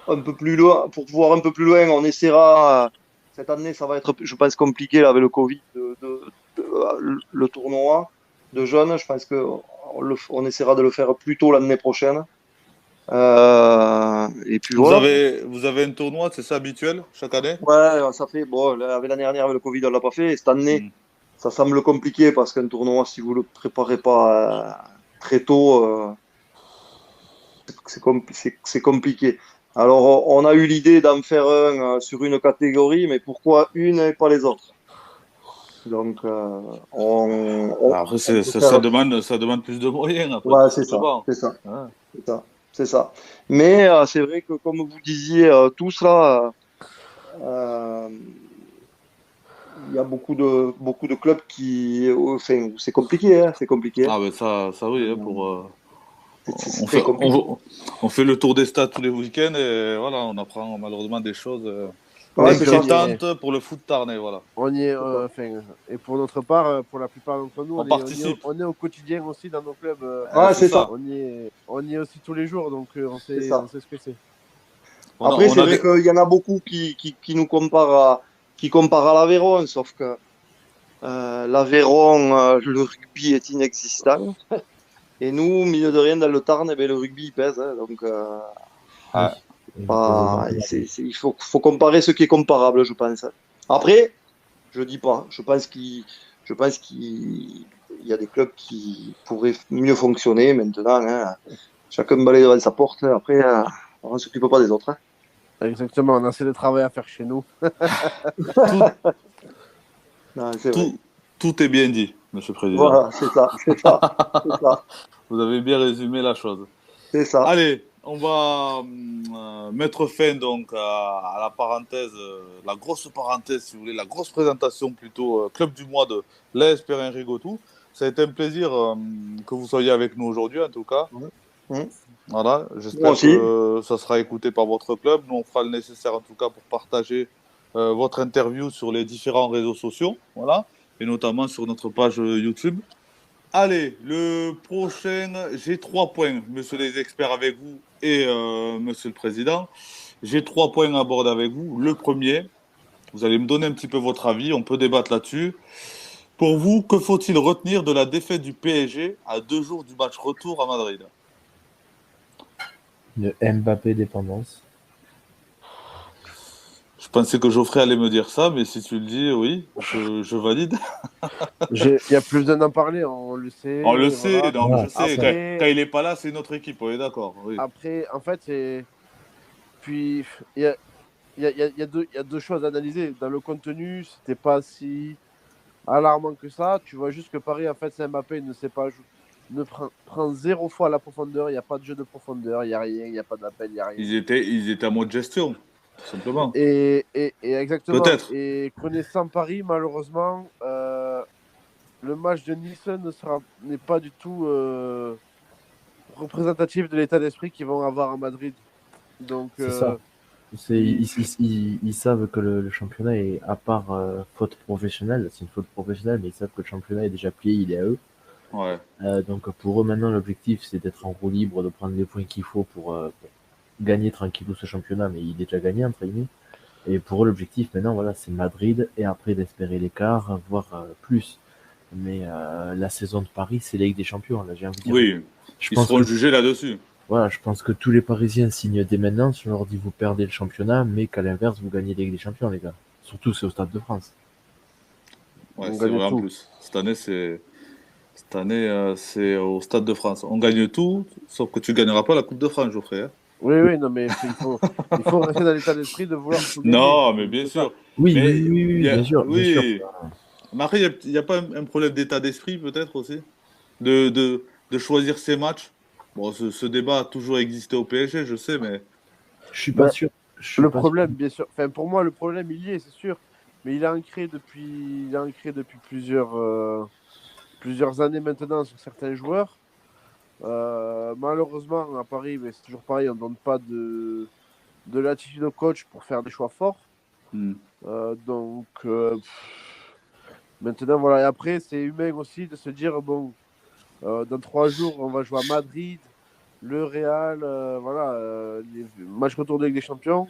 un peu plus loin. Pour pouvoir un peu plus loin, on essaiera. Cette année, ça va être, je pense, compliqué là, avec le Covid, le tournoi de jeunes. Je pense qu'on essaiera de le faire plus tôt l'année prochaine. Et puis vous, voilà. vous avez un tournoi, c'est ça habituel chaque année? Ouais, ça fait. Bon, avec l'année dernière, avec le Covid, on l'a pas fait. Et cette année, ça semble compliqué parce qu'un tournoi, si vous le préparez pas très tôt, c'est compliqué. Alors, on a eu l'idée d'en faire un sur une catégorie, mais pourquoi une et pas les autres? Donc, après, ça demande plus de moyens. Après, ouais, c'est ça. Mais c'est vrai que, comme vous disiez tous là, il y a beaucoup de clubs enfin, c'est compliqué, hein, c'est compliqué. Ah ben ça oui, hein, C'est compliqué. on fait le tour des stades tous les week-ends et voilà, on apprend malheureusement des choses inquiétantes pour le foot tarnais, voilà. On y est, et pour notre part, pour la plupart d'entre nous, on est au quotidien aussi dans nos clubs. C'est ça. On y est aussi tous les jours, donc on sait ce que c'est. Après, c'est vrai qu'il y en a beaucoup qui nous comparent à l'Aveyron, sauf que l'Aveyron, le rugby est inexistant. Et nous, milieu de rien, dans le Tarn, le rugby il pèse. Hein, donc, il faut comparer ce qui est comparable, je pense. Après, je dis pas. Je pense qu'il y a des clubs qui pourraient mieux fonctionner maintenant. Hein. Chacun balaye devant sa porte. Après, on ne s'occupe pas des autres. Hein. Exactement, on a assez de travail à faire chez nous. Tout est bien dit, Monsieur le Président. Voilà, c'est ça. Vous avez bien résumé la chose. C'est ça. Allez, on va mettre fin donc à la parenthèse, la grosse parenthèse, si vous voulez, la grosse présentation plutôt Club du mois de l'AS Perrin-Rigotou. Ça a été un plaisir que vous soyez avec nous aujourd'hui, en tout cas. Voilà, j'espère que ça sera écouté par votre club. Nous, on fera le nécessaire, en tout cas, pour partager votre interview sur les différents réseaux sociaux, voilà, et notamment sur notre page YouTube. Allez, le prochain, j'ai 3 points, monsieur les experts, avec vous et monsieur le président. J'ai 3 points à aborder avec vous. Le premier, vous allez me donner un petit peu votre avis, on peut débattre là-dessus. Pour vous, que faut-il retenir de la défaite du PSG à 2 jours du match retour à Madrid? De Mbappé dépendance. Je pensais que Geoffrey allait me dire ça, mais si tu le dis, oui, je valide. Il y a plus besoin d'en parler, on le sait. On le sait, voilà. donc je sais. Après, quand il n'est pas là, c'est notre équipe, on est d'accord. Oui. Après, en fait, c'est. Puis, il y a deux choses à analyser. Dans le contenu, c'était pas si alarmant que ça. Tu vois juste que Paris, en fait, c'est Mbappé, il ne sait pas jouer. Prend 0 fois la profondeur, il n'y a pas de jeu de profondeur, il n'y a rien, il n'y a pas d'appel, il n'y a rien. Ils étaient en mode gestion, tout simplement. Et exactement. Peut-être. Et connaissant Paris, malheureusement, le match de Nice n'est pas du tout représentatif de l'état d'esprit qu'ils vont avoir à Madrid. Donc, Ils savent que le championnat est, à part faute professionnelle, c'est une faute professionnelle, mais ils savent que le championnat est déjà plié, il est à eux. Ouais. Donc pour eux maintenant, l'objectif c'est d'être en roue libre, de prendre les points qu'il faut pour gagner tranquillou ce championnat, mais il est déjà gagné entre guillemets. Et pour eux, l'objectif maintenant, voilà, c'est Madrid et après d'espérer l'écart, voire plus. Mais la saison de Paris, c'est la Ligue des Champions. Là, j'ai envie de dire. Oui, Je ils pense seront que jugés là-dessus. voilà, je pense que tous les Parisiens signent dès maintenant. Si on leur dit vous perdez le championnat, mais qu'à l'inverse vous gagnez la Ligue des Champions, les gars. Surtout c'est au Stade de France. Ouais, On c'est gagne vrai en tout. plus. Cette année, c'est au Stade de France. On gagne tout, sauf que tu gagneras pas la Coupe de France, Geoffrey, hein. Oui, non, mais il faut rester dans l'état d'esprit de vouloir tout gagner. Non, mais bien C'est ça. sûr. Oui, Mais bien sûr, bien sûr. oui. Mais après, il y a pas un problème d'état d'esprit, peut-être aussi, de choisir ses matchs. Bon, ce débat a toujours existé au PSG, je sais, mais Je suis pas Bah, sûr. Je suis Le pas sûr. problème, bien sûr, enfin, pour moi, le problème, il y est, c'est sûr. Mais il est ancré depuis plusieurs années maintenant sur certains joueurs. Malheureusement, à Paris, mais c'est toujours pareil, on ne donne pas de l'attitude au coach pour faire des choix forts. hmm. Maintenant, voilà. Et après, c'est humain aussi de se dire, bon, dans 3 jours, on va jouer à Madrid, le Real, voilà, les matchs retour de Ligue des Champions.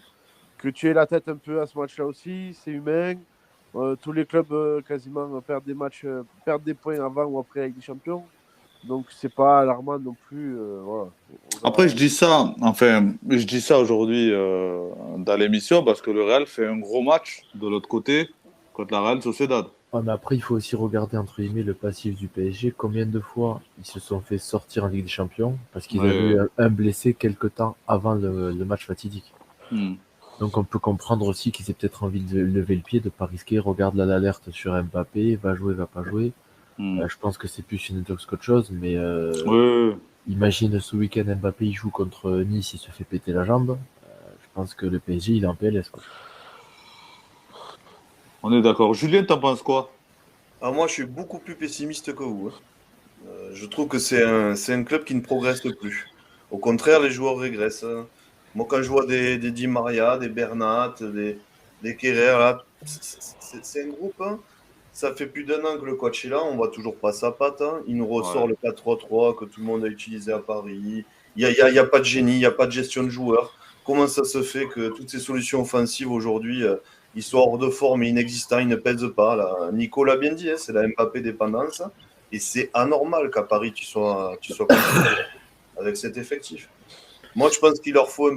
Que tu aies la tête un peu à ce match-là aussi, c'est humain. Tous les clubs quasiment perdent des points avant ou après avec des champions. Donc c'est pas alarmant non plus. Voilà. Après, je dis ça aujourd'hui dans l'émission parce que le Real fait un gros match de l'autre côté contre la Real Sociedad. Ouais, mais après, il faut aussi regarder entre guillemets le passif du PSG. Combien de fois ils se sont fait sortir en Ligue des Champions parce qu'ils avaient Ouais. eu un blessé quelque temps avant le match fatidique. Hmm. Donc on peut comprendre aussi qu'ils aient peut-être envie de lever le pied, de pas risquer. Regarde là l'alerte sur Mbappé, va jouer, va pas jouer. Hmm. Je pense que c'est plus une intox qu'autre chose, mais Ouais. imagine ce week-end Mbappé il joue contre Nice, il se fait péter la jambe. Je pense que le PSG il est en PLS quoi. On est d'accord. Julien, t'en penses quoi? Ah, moi, je suis beaucoup plus pessimiste que vous, hein. Je trouve que c'est un club qui ne progresse plus. Au contraire, les joueurs régressent, hein. Moi, quand je vois des Di Maria, des Bernat, des Kerrer, là, c'est un groupe, hein. Ça fait plus d'1 an que le coach est là, on voit toujours pas sa patte, hein. Il nous ressort Ouais. le 4-3-3 que tout le monde a utilisé à Paris. Il y a pas de génie, il n'y a pas de gestion de joueurs. Comment ça se fait que toutes ces solutions offensives aujourd'hui, ils soient hors de forme et inexistants, ils ne pèsent pas là. Nico l'a bien dit, hein, c'est la Mbappé dépendance. Et c'est anormal qu'à Paris, tu sois comme ça avec cet effectif. Moi, je pense qu'il leur faut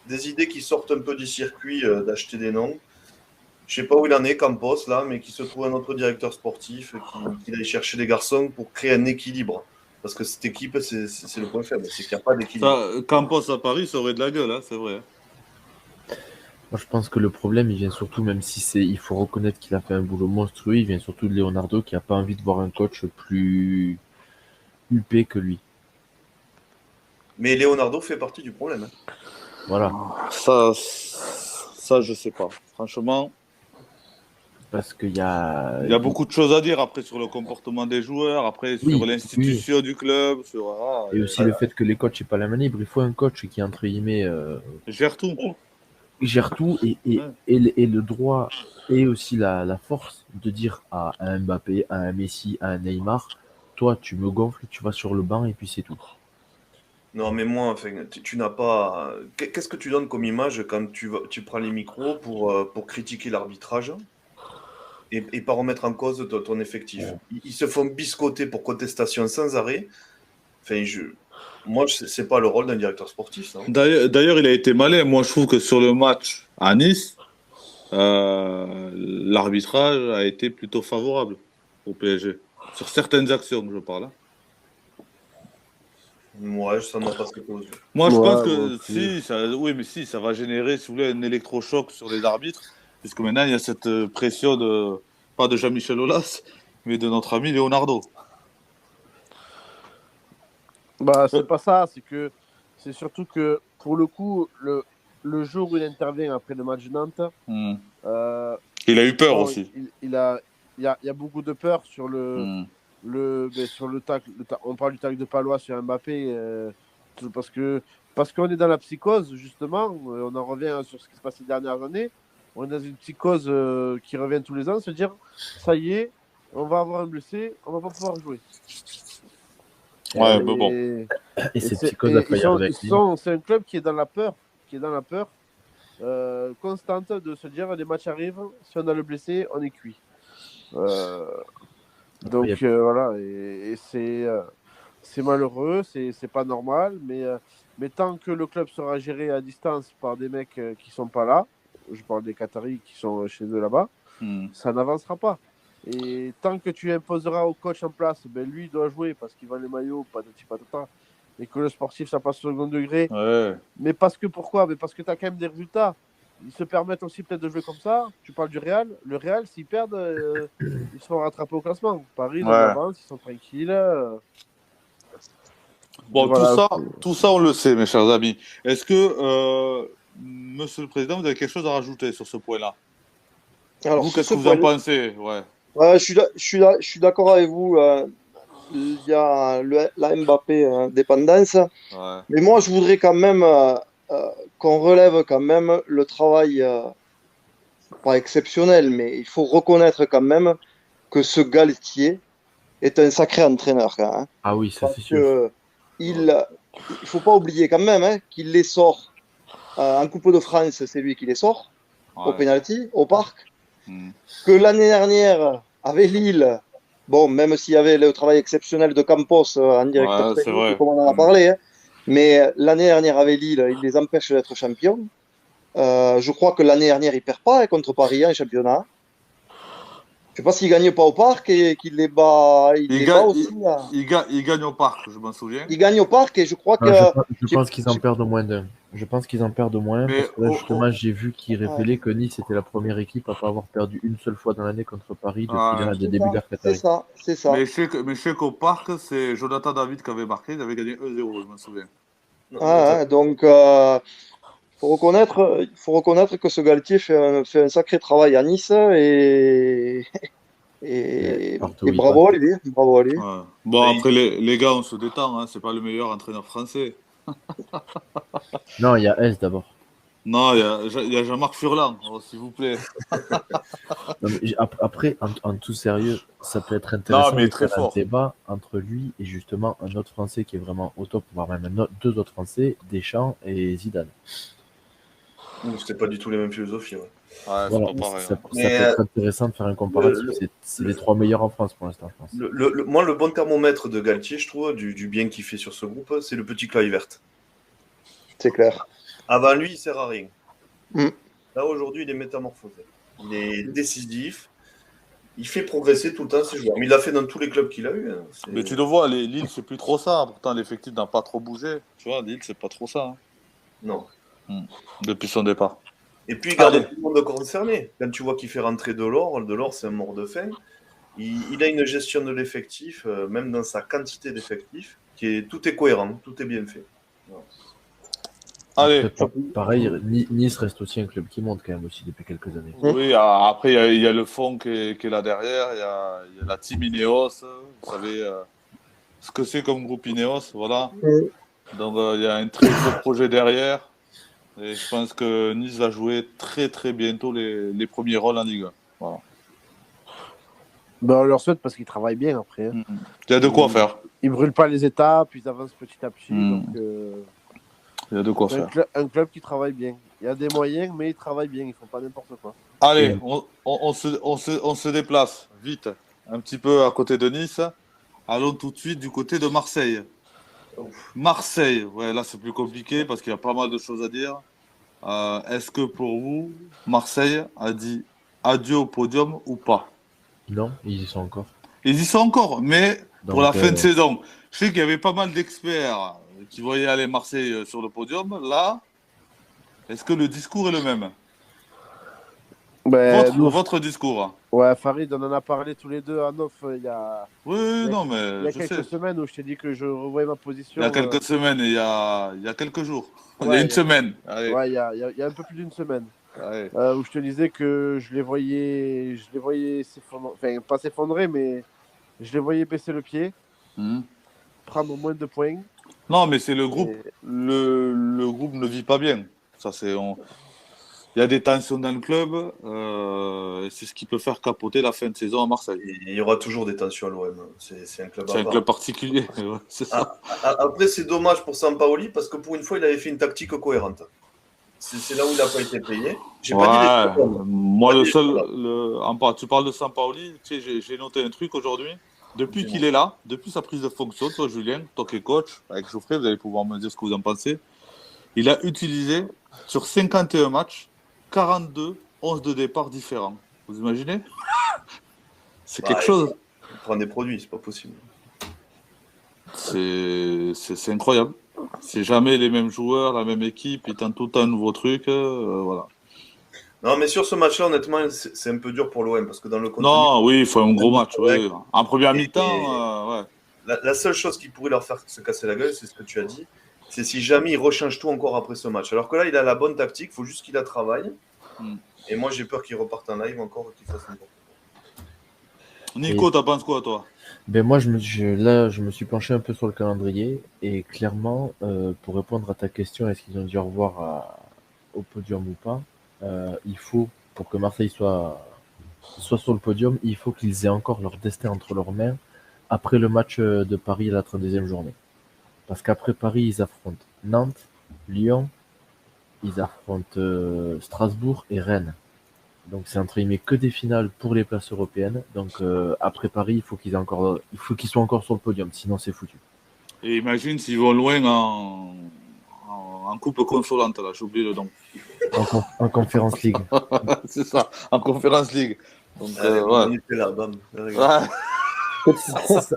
des idées qui sortent un peu du circuit d'acheter des noms. Je sais pas où il en est, Campos, là, mais qui se trouve un autre directeur sportif, qui aille chercher des garçons pour créer un équilibre. Parce que cette équipe, c'est le point faible, c'est qu'il n'y a pas d'équilibre. Ça, Campos à Paris, ça aurait de la gueule, hein, c'est vrai. Moi je pense que le problème il vient surtout, même si il faut reconnaître qu'il a fait un boulot monstrueux, il vient surtout de Leonardo qui a pas envie de voir un coach plus huppé que lui. Mais Leonardo fait partie du problème, hein. Voilà. Ça, je sais pas. Franchement, Parce qu'il il y a beaucoup de choses à dire après sur le comportement des joueurs, après sur oui, l'institution du club, et aussi le fait que les coachs n'aient pas la main libre. Il faut un coach qui, entre guillemets, gère tout. gère tout Ouais. et le droit et aussi la force de dire à un Mbappé, à un Messi, à un Neymar, toi, tu me gonfles, tu vas sur le banc et puis c'est tout. Non, mais moi, enfin, tu n'as pas. Qu'est-ce que tu donnes comme image quand tu prends les micros pour critiquer l'arbitrage et pas remettre en cause ton effectif? Ils se font biscotter pour contestation sans arrêt. Enfin, moi, c'est pas le rôle d'un directeur sportif, ça, hein. D'ailleurs, il a été malin. Moi, je trouve que sur le match à Nice, l'arbitrage a été plutôt favorable au PSG. Sur certaines actions, je parle, hein. Ouais, ça m'a pas sauté aux yeux. Moi, je Ouais, pense moi que aussi. oui, mais si, ça va générer, si vous voulez, un électrochoc sur les arbitres, puisque maintenant, il y a cette pression pas de Jean-Michel Aulas, mais de notre ami Leonardo. Bah, c'est pas ça, c'est surtout que pour le coup, le jour où il intervient après le match de Nantes, Hmm. euh, Il a eu peur bon, aussi. il y a beaucoup de peur sur Hmm. sur le tacle. On parle du tacle de Palois sur Mbappé, parce que parce qu'on est dans la psychose, justement. On en revient sur ce qui se passe ces dernières années. On est dans une psychose qui revient tous les ans, se dire, ça y est, on va avoir un blessé, on va pas pouvoir jouer. Ouais, Et- mais bon. Et cette c'est- psychose et a failli arriver avec Lille. c'est un club qui est dans la peur, constante de se dire, les matchs arrivent, si on a le blessé, on est cuit. Donc Après, voilà, et c'est malheureux, c'est pas normal, mais tant que le club sera géré à distance par des mecs qui sont pas là, je parle des Qataris qui sont chez eux là-bas, ça n'avancera pas. Et tant que tu imposeras au coach en place, ben lui il doit jouer parce qu'il vend les maillots, patati patata, et que le sportif ça passe au second degré. Ouais. Mais parce que pourquoi? Mais parce que tu as quand même des résultats. Ils se permettent aussi peut-être de jouer comme ça. Tu parles du Real. Le Real, s'ils perdent, ils se font rattraper au classement. Paris, ils Ouais. avancent, ils sont tranquilles. Bon, Voilà. tout ça, on le sait, mes chers amis. Est-ce que, Monsieur le Président, vous avez quelque chose à rajouter sur ce point-là? Alors, Vous, sur qu'est-ce ce que vous en point-là, pensez? Ouais. je suis d'accord avec vous. Il y a la Mbappé dépendance. Ouais. Mais moi, je voudrais quand même qu'on relève quand même le travail, pas exceptionnel, mais il faut reconnaître quand même que ce Galtier est un sacré entraîneur, quand même, hein. Ah oui, ça Parce c'est sûr. que il faut pas oublier quand même hein, qu'il les sort en Coupe de France, c'est lui qui les sort au Ouais. penalty, au parc. Hmm. Que l'année dernière, avec Lille, bon, même s'il y avait le travail exceptionnel de Campos en directeur Ouais, c'est technique, vrai. comme on en a parlé, hein, mais l'année dernière avec Lille, il les empêche d'être champions. Je crois que l'année dernière, il perd pas hein, contre Paris en championnat. Je sais pas s'il gagne pas au parc et qu'il les bat, il les bat aussi. Là. Il gagne au parc, je m'en souviens. Il gagne au parc et je crois que. Je pense qu'ils en perdent au moins d'un. Je pense qu'ils en perdent au moins Mais parce que là, justement, j'ai vu qu'ils révélaient que Nice était la première équipe à pas avoir perdu une seule fois dans l'année contre Paris depuis Ouais. le début de l'ère C'est Qatari. ça, c'est ça. Mais je sais qu'au parc, c'est Jonathan David qui avait marqué, il avait gagné 1-0, je m'en souviens. Non, Ah, donc, faut reconnaître que ce Galtier fait un sacré travail à Nice et Partout où il bravo à passe. lui, bravo à lui. Ouais. Bon, Mais après, les gars, on se détend, hein, c'est pas le meilleur entraîneur français. Non, il y a S d'abord. Non, il y a Jean-Marc Furlan, oh, s'il vous plaît. Non, mais après, en tout sérieux, ça peut être intéressant Non, mais de très faire un fort. débat entre lui et justement un autre Français qui est vraiment au top, voire même deux autres Français, Deschamps et Zidane. c'était pas du tout les mêmes philosophies. Ouais. Ouais, c'est Voilà, pas pareil. ça hein. peut Mais, être intéressant de faire un comparatif. le- C'est les trois meilleurs en France pour l'instant, je pense. Moi, le bon thermomètre de Galtier, je trouve, du bien qu'il fait sur ce groupe, c'est le petit Kluivert. C'est clair. Avant lui, il sert à rien. Mm. Là, aujourd'hui, il est métamorphosé. Il est décisif. Il fait progresser tout le temps ses joueurs. Mais il l'a fait dans tous les clubs qu'il a eu. Hein. Mais tu le vois, Lille, c'est plus trop ça. Pourtant, l'effectif n'a pas trop bougé. Tu vois, Lille, c'est pas trop ça. Hein, Non. depuis son départ. Et puis, garder tout le monde concerné. Quand tu vois qu'il fait rentrer Delors, c'est un mort de faim. Il a une gestion de l'effectif, même dans sa quantité d'effectifs, tout est cohérent, tout est bien fait. Voilà. Allez. Après, pareil, Nice reste aussi un club qui monte quand même aussi depuis quelques années. Oui, après, il y a le fond qui est là derrière. Il y a la team Ineos. Vous savez ce que c'est comme groupe Ineos. Voilà. Donc, il y a un très gros projet derrière. Et je pense que Nice va jouer très, très bientôt les premiers rôles en Ligue 1. Voilà. Ben, on leur souhaite parce qu'ils travaillent bien après. Hein. Il y a de quoi faire. Ils brûlent pas les étapes, ils avancent petit à petit. Donc, Il y a de quoi c'est faire. un club qui travaille bien. Il y a des moyens, mais ils travaillent bien. Ils font pas n'importe quoi. Allez, on se déplace vite, un petit peu à côté de Nice. Allons tout de suite du côté de Marseille. Marseille, ouais, là c'est plus compliqué parce qu'il y a pas mal de choses à dire. Est-ce que pour vous, Marseille a dit adieu au podium ou pas? Non, ils y sont encore. Ils y sont encore, mais pour Donc, la fin de saison. Je sais qu'il y avait pas mal d'experts qui voyaient aller Marseille sur le podium. Là, est-ce que le discours est le même? Ben, Votre discours. Ouais, Farid, on en a parlé tous les deux en off il y a, Oui, non, il y mais a je quelques sais. semaines où je t'ai dit que je revoyais ma position. Il y a quelques semaines et il y a quelques jours. Il y a Ouais, une semaine. Allez. Ouais, il y a un peu plus d'une semaine. Allez. Où je te disais que je les voyais s'effondrer, enfin pas s'effondrer, mais je les voyais baisser le pied, prendre moins de points. Non, mais c'est le groupe. Et- Le groupe ne vit pas bien. Ça, il y a des tensions dans le club. Et c'est ce qui peut faire capoter la fin de saison à Marseille. Et il y aura toujours des tensions à l'OM. C'est un club C'est à un part. club particulier. Ouais, c'est ça. Après, c'est dommage pour Sampaoli parce que pour une fois, il avait fait une tactique cohérente. C'est là où il n'a pas été payé. J'ai pas dit les Ouais. choses. Moi, Pas le dit- seul. voilà. Tu parles de Sampaoli. Tu sais, j'ai noté un truc aujourd'hui. Depuis qu'il est là, depuis sa prise de fonction, toi, Julien, toi qui es coach, avec Geoffrey, vous allez pouvoir me dire ce que vous en pensez. Il a utilisé, sur 51 matchs, 42 11 de départ différents. Vous imaginez? C'est quelque chose. Il prend des produits, c'est pas possible. C'est incroyable. C'est jamais les mêmes joueurs, la même équipe, ils tentent tout un nouveau truc. Voilà. Non, mais sur ce match-là, honnêtement, c'est un peu dur pour l'OM parce que dans le contenu. Non, oui, il faut un gros match. Oui. En première Et- mi-temps, ouais. La seule chose qui pourrait leur faire se casser la gueule, c'est ce que tu as dit, c'est si jamais il rechange tout encore après ce match. Alors que là, il a la bonne tactique, il faut juste qu'il la travaille. Mm. Et moi, j'ai peur qu'il reparte en live encore et qu'il fasse n'importe quoi. Nico, t'en penses quoi, toi? Ben moi, je me suis penché un peu sur le calendrier et clairement, pour répondre à ta question, est-ce qu'ils ont dû revoir au podium ou pas, il faut, pour que Marseille soit sur le podium, il faut qu'ils aient encore leur destin entre leurs mains après le match de Paris à la 32e journée. Parce qu'après Paris, ils affrontent Nantes, Lyon, ils affrontent Strasbourg et Rennes. Donc c'est entre guillemets que des finales pour les places européennes. Donc après Paris, il faut qu'ils soient encore sur le podium, sinon c'est foutu. Et imagine s'ils vont loin en coupe consolante, là, j'ai oublié le nom. En Conference League. C'est ça, en Conference League. Donc, Allez, ouais. on était là, bam. Ouais.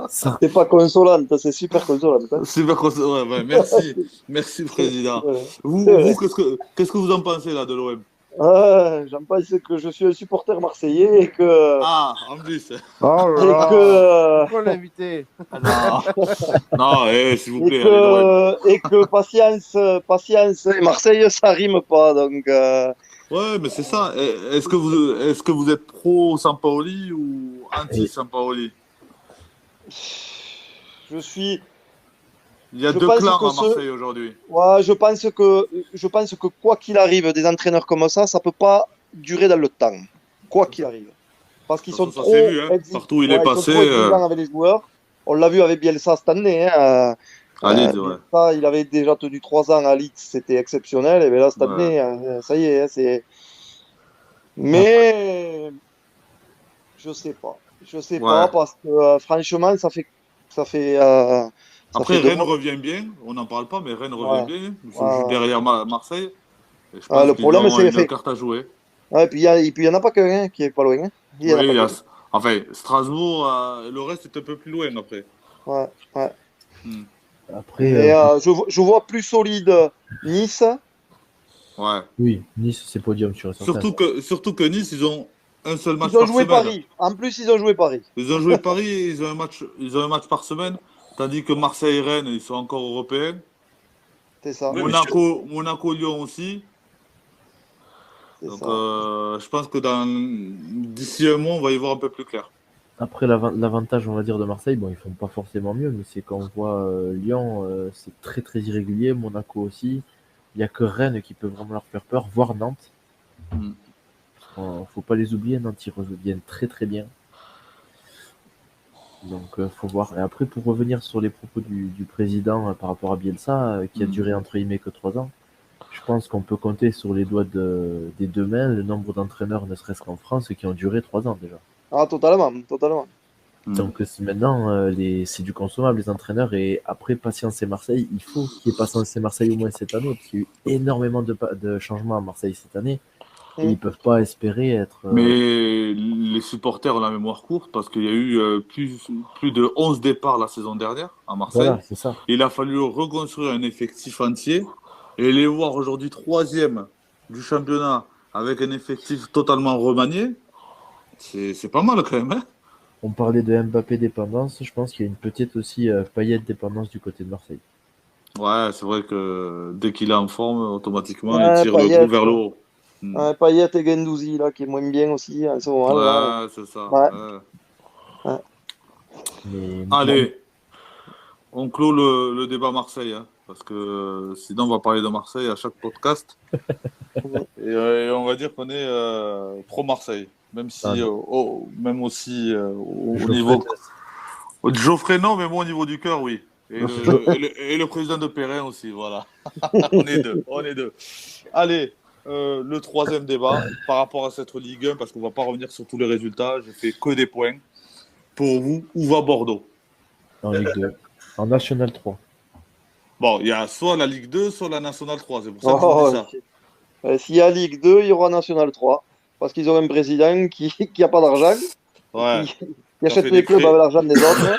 C'est pas consolante, c'est super consolante. Hein. Super ouais, merci. Merci, président. Vous, qu'est-ce que vous en pensez là de l'OM? J'en pense que je suis un supporter marseillais et que. Ah, en plus. Oh là Et là. que, Pourquoi l'inviter? Non, s'il vous plaît, allez, l'OM. et que patience et Marseille, ça rime pas. Donc, Ouais, mais c'est ça. Est-ce que vous êtes pro Sampaoli ou anti Sampaoli? je suis. Il y a Je deux pense clans que à Marseille aujourd'hui. Ouais, je pense que quoi qu'il arrive, des entraîneurs comme ça peut pas durer dans le temps. Quoi qu'il arrive. Parce qu'ils sont Ça trop s'est vu, hein. exigeants. Partout où il est Ils sont passé. trop exigeants avec les joueurs. On l'a vu avec Bielsa cette année. Hein. À Leeds, ouais. Bielsa, il avait déjà tenu 3 ans à Leeds, c'était exceptionnel. Et bien là, cette année, ça y est, hein, c'est. Mais je sais pas. Je sais pas parce que franchement, ça fait. Après, deux Rennes mois. revient bien. On n'en parle pas, mais Rennes revient bien. Ils sont Ouais. juste derrière Marseille. Et je pense Le qu'ils problème, ont c'est une carte à jouer. Ouais, et puis il y en a pas qu'un hein, qui est pas loin. Hein. Il y en a Oui, pas qu'un. enfin, Strasbourg, le reste est un peu plus loin après. Ouais, ouais. Après, Et je vois plus solide Nice. Ouais. oui, Nice, c'est podium sur certain. Surtout que Nice, ils ont un seul match Ils ont par joué semaine. Paris. En plus, ils ont joué Paris. Ils ont joué Paris, ils ont un match par semaine. Tandis que Marseille et Rennes, ils sont encore européens. C'est ça. Oui, Monaco, Lyon aussi. C'est Donc, ça. je pense que d'ici un mois, on va y voir un peu plus clair. Après, l'avantage, on va dire, de Marseille, bon, ils font pas forcément mieux, mais c'est quand on voit Lyon, c'est très très irrégulier, Monaco aussi. Il n'y a que Rennes qui peut vraiment leur faire peur, voire Nantes. Faut pas les oublier, Nantes, ils reviennent très très bien. Donc, faut voir. Et après, pour revenir sur les propos du président par rapport à Bielsa, qui a duré entre guillemets que 3 ans, je pense qu'on peut compter sur les doigts des deux mains le nombre d'entraîneurs, ne serait-ce qu'en France, qui ont duré 3 ans déjà. Ah, totalement, totalement. Donc maintenant, c'est du consommable, les entraîneurs. Et après, Patience et Marseille, il faut qu'il y ait Patience et Marseille au moins cette année, parce qu'il y a eu énormément de changements à Marseille cette année. Et ils ne peuvent pas espérer être... Mais les supporters ont la mémoire courte, parce qu'il y a eu plus de 11 départs la saison dernière à Marseille. Voilà, c'est ça. Il a fallu reconstruire un effectif entier. Et les voir aujourd'hui 3e du championnat avec un effectif totalement remanié, c'est pas mal quand même. Hein. On parlait de Mbappé dépendance, je pense qu'il y a une petite aussi Payet dépendance du côté de Marseille. Ouais, c'est vrai que dès qu'il est en forme, automatiquement, Ouais, il tire Payet, le groupe vers le haut. Ouais, Payet et Guendouzi, là, qui est moins bien aussi en ce moment. Ouais, c'est ça. Ouais. Ouais. Ouais. Mais Allez, On clôt le débat Marseille, hein, parce que sinon on va parler de Marseille à chaque podcast. Et on va dire qu'on est pro Marseille, même si, même aussi au niveau. Geoffrey, non, mais moi au niveau du cœur, oui. Et le président de Perrin aussi, voilà. On est deux. Allez, le troisième débat par rapport à cette Ligue 1, parce qu'on ne va pas revenir sur tous les résultats. Je fais que des points. Pour vous, où va Bordeaux? En Ligue 2. En National 3. Bon, il y a soit la Ligue 2, soit la National 3. C'est pour ça que je vous dis ça. S'il y a Ligue 2, il y aura National 3. Parce qu'ils ont un président qui n'a pas d'argent. Ouais. Qui achète les clubs avec l'argent des autres.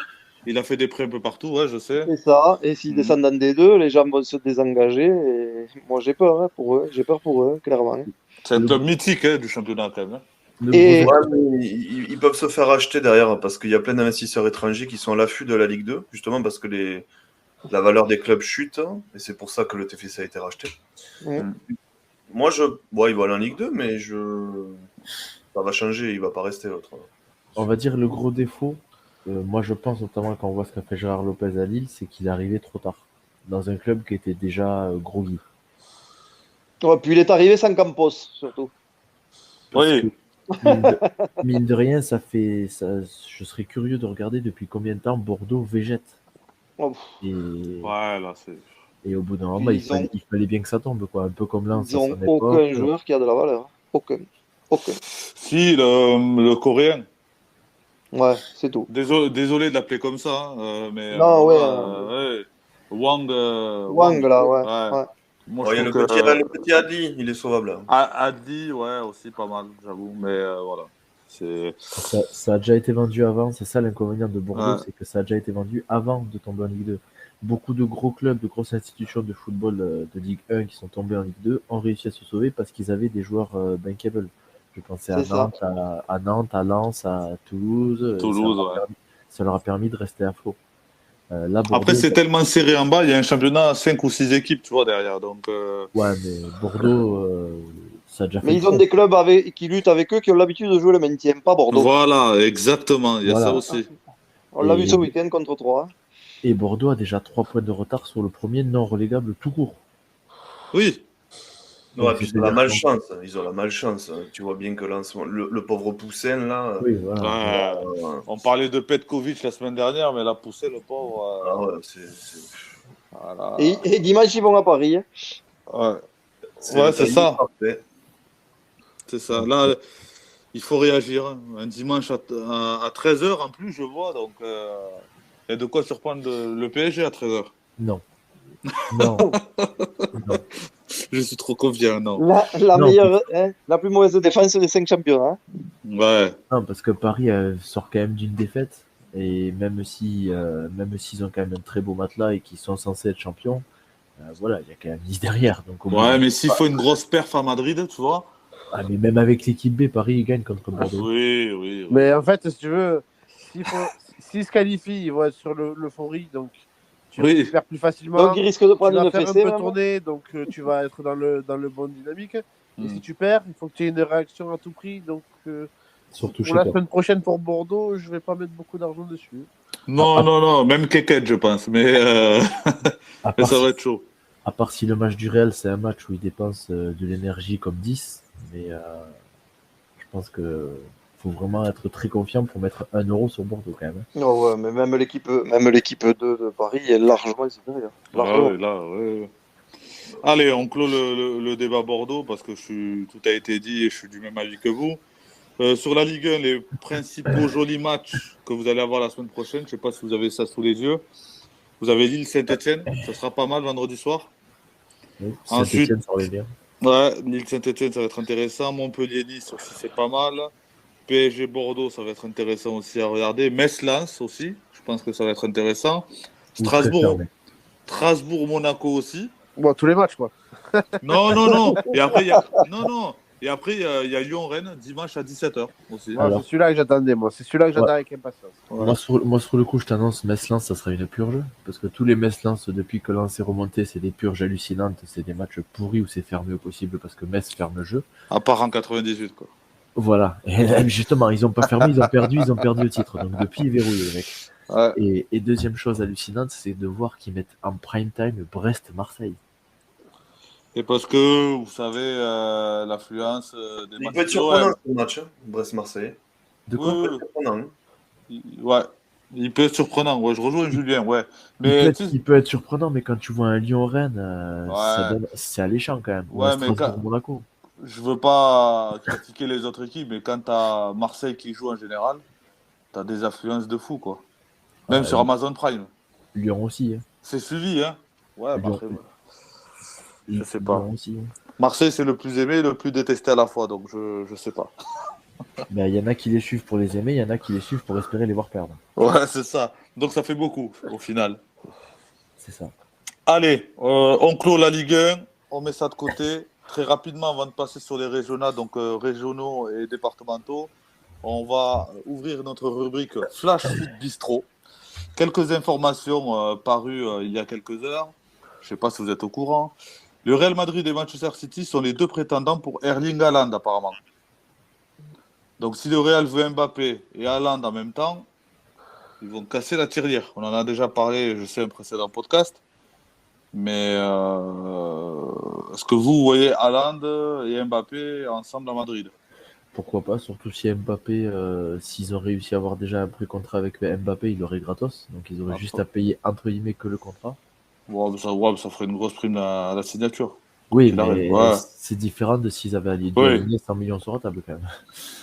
Il a fait des prêts un peu partout, ouais, je sais. C'est ça. Et s'ils descendent dans des deux, les gens vont se désengager. Et moi, j'ai peur pour eux. J'ai peur pour eux, clairement. C'est un club mythique du championnat, quand même. Et... Ouais, mais ils peuvent se faire acheter derrière parce qu'il y a plein d'investisseurs étrangers qui sont à l'affût de la Ligue 2, justement parce que la valeur des clubs chute. Et c'est pour ça que le TFC a été racheté. Moi, il va aller en Ligue 2, mais ça va changer. Il ne va pas rester l'autre. On va dire le gros défaut. Moi, je pense notamment quand on voit ce qu'a fait Gérard Lopez à Lille, c'est qu'il est arrivé trop tard, dans un club qui était déjà groggy. Ouais, puis il est arrivé sans Campos, surtout. Oui. Mine de rien, je serais curieux de regarder depuis combien de temps Bordeaux végète. Et au bout d'un moment, il fallait bien que ça tombe, quoi. Un peu comme Lens. Ils n'ont aucun joueur qui a de la valeur. Aucun. Si, le Coréen. Ouais, c'est tout. Désolé de l'appeler comme ça, mais Wang, là, ouais. Moi, il y a le petit Adli, il est sauvable. Adli, ouais, aussi pas mal, j'avoue, mais voilà. Ça a déjà été vendu avant, c'est ça l'inconvénient de Bordeaux, c'est que ça a déjà été vendu avant de tomber en Ligue 2. Beaucoup de gros clubs, de grosses institutions de football de Ligue 1 qui sont tombés en Ligue 2 ont réussi à se sauver parce qu'ils avaient des joueurs bankable. Je pensais à Nantes, à Lens, à Toulouse. Ça leur a permis de rester à flot. Bordeaux, après, c'est tellement serré en bas, il y a un championnat à 5 ou 6 équipes, tu vois, derrière. Donc, ouais, mais Bordeaux, ça a déjà fait. Mais ils ont des clubs qui luttent avec eux qui ont l'habitude de jouer le maintien, pas Bordeaux. Voilà, exactement, il y a ça aussi. On l'a vu ce week-end contre 3. Et Bordeaux a déjà 3 points de retard sur le premier non relégable tout court. Oui. Ouais, puis ils ont la malchance. Tu vois bien que le pauvre Poussin, là. Oui, voilà. On parlait de Petkovic la semaine dernière, mais là, Poussin, le pauvre. Voilà. Et dimanche, ils vont à Paris. Ouais, c'est ça. Parfait. C'est ça. Là, il faut réagir. Un dimanche à 13h en plus, je vois. Donc, il y a de quoi surprendre le PSG à 13h. Non. Je suis trop confiant, non. La plus mauvaise défense des 5 champions. Hein. Ouais. Non, parce que Paris sort quand même d'une défaite. Et même s'ils ont quand même un très beau matelas et qu'ils sont censés être champions, voilà, il y a quand même Nice derrière. Donc, mais s'il faut une grosse perf à Madrid, tu vois. Ah, mais même avec l'équipe B, Paris il gagne contre Bordeaux. Oui. Mais en fait, si tu veux, s'ils se qualifient, ils vont être sur l'euphorie, donc tu récupères plus facilement. Donc ils risquent de prendre une fessée. Tu vas faire un peu tourner, donc tu vas être dans le bon dynamique. Et si tu perds, il faut que tu aies une réaction à tout prix. Donc surtout pour la semaine prochaine pour Bordeaux, je vais pas mettre beaucoup d'argent dessus. Non, même Keket, je pense, mais ça va être chaud. À part si le match du Real, c'est un match où il dépense de l'énergie comme 10, mais je pense que faut vraiment être très confiant pour mettre 1 euro sur Bordeaux quand même. Non, ouais, mais même l'équipe 2 de Paris est largement supérieure. Ouais. Allez, on clôt le débat Bordeaux parce que tout a été dit et je suis du même avis que vous. Sur la Ligue 1, les principaux jolis matchs que vous allez avoir la semaine prochaine, je ne sais pas si vous avez ça sous les yeux. Vous avez Lille-Saint-Etienne, ça sera pas mal vendredi soir. Oui, Saint-Etienne, ça revient bien. Ouais, Lille-Saint-Etienne, ça va être intéressant. Montpellier-Nice aussi, c'est pas mal. PSG-Bordeaux, ça va être intéressant aussi à regarder. Metz-Lens aussi, je pense que ça va être intéressant. Strasbourg-Monaco aussi. Bon, tous les matchs, quoi. Non. Et après, il y a Lyon-Rennes, dimanche à 17h aussi. C'est celui-là que j'attendais, moi. C'est celui-là que j'attends avec impatience. Moi, sur le coup, je t'annonce Metz-Lens, ça sera une purge. Parce que tous les Metz-Lens, depuis que Lens est remonté, c'est des purges hallucinantes. C'est des matchs pourris où c'est fermé au possible parce que Metz ferme le jeu. À part en 98, quoi. Voilà. Et justement, ils n'ont pas fermé, ils ont perdu le titre. Donc depuis, ils verrouillent, les mecs. Ouais. Et deuxième chose hallucinante, c'est de voir qu'ils mettent en prime time Brest-Marseille. Et parce que, vous savez, l'affluence des Il matchs peut être de surprenant l'OM. ce match, hein, Brest-Marseille. De quoi? Oui, Surprenant, hein. ouais. Il peut être surprenant. Ouais, je rejoins Julien, ouais. Mais tu sais, Il peut être surprenant, mais quand tu vois un Lyon-Rennes, ouais, c'est alléchant quand même. Ou un ouais, mais Strasbourg-Monaco. je veux pas critiquer les autres équipes, mais quand t'as Marseille qui joue en général, t'as des affluences de fou, quoi. Même Ah, sur Amazon Prime. Lyon aussi. Hein. C'est suivi, hein. Ouais, bah Lyon, après, je sais pas. Lyon aussi. Hein. Marseille, c'est le plus aimé et le plus détesté à la fois, donc je sais pas. Ben, y en a qui les suivent pour les aimer, il y en a qui les suivent pour espérer les voir perdre. Ouais, c'est ça. Donc ça fait beaucoup, au final. C'est ça. Allez, on clôt la Ligue 1, on met ça de côté. Très rapidement, avant de passer sur les régionaux, donc régionaux et départementaux, on va ouvrir notre rubrique Flash Foot Bistro. Quelques informations parues il y a quelques heures. Je ne sais pas si vous êtes au courant. Le Real Madrid et Manchester City sont les deux prétendants pour Erling Haaland, apparemment. Donc si le Real veut Mbappé et Haaland en même temps, ils vont casser la tirelire. On en a déjà parlé, je sais, un précédent podcast. Mais est-ce que vous voyez Haaland et Mbappé ensemble à Madrid? Pourquoi pas, surtout si Mbappé, s'ils ont réussi à avoir déjà un pré-contrat avec Mbappé, il aurait gratos. Donc ils auraient juste à payer entre guillemets que le contrat. Ouais, ça ferait une grosse prime à la signature. Oui, Il arrive, mais ouais. c'est différent de s'ils avaient dû Oui. aligner 100 millions sur la table quand même.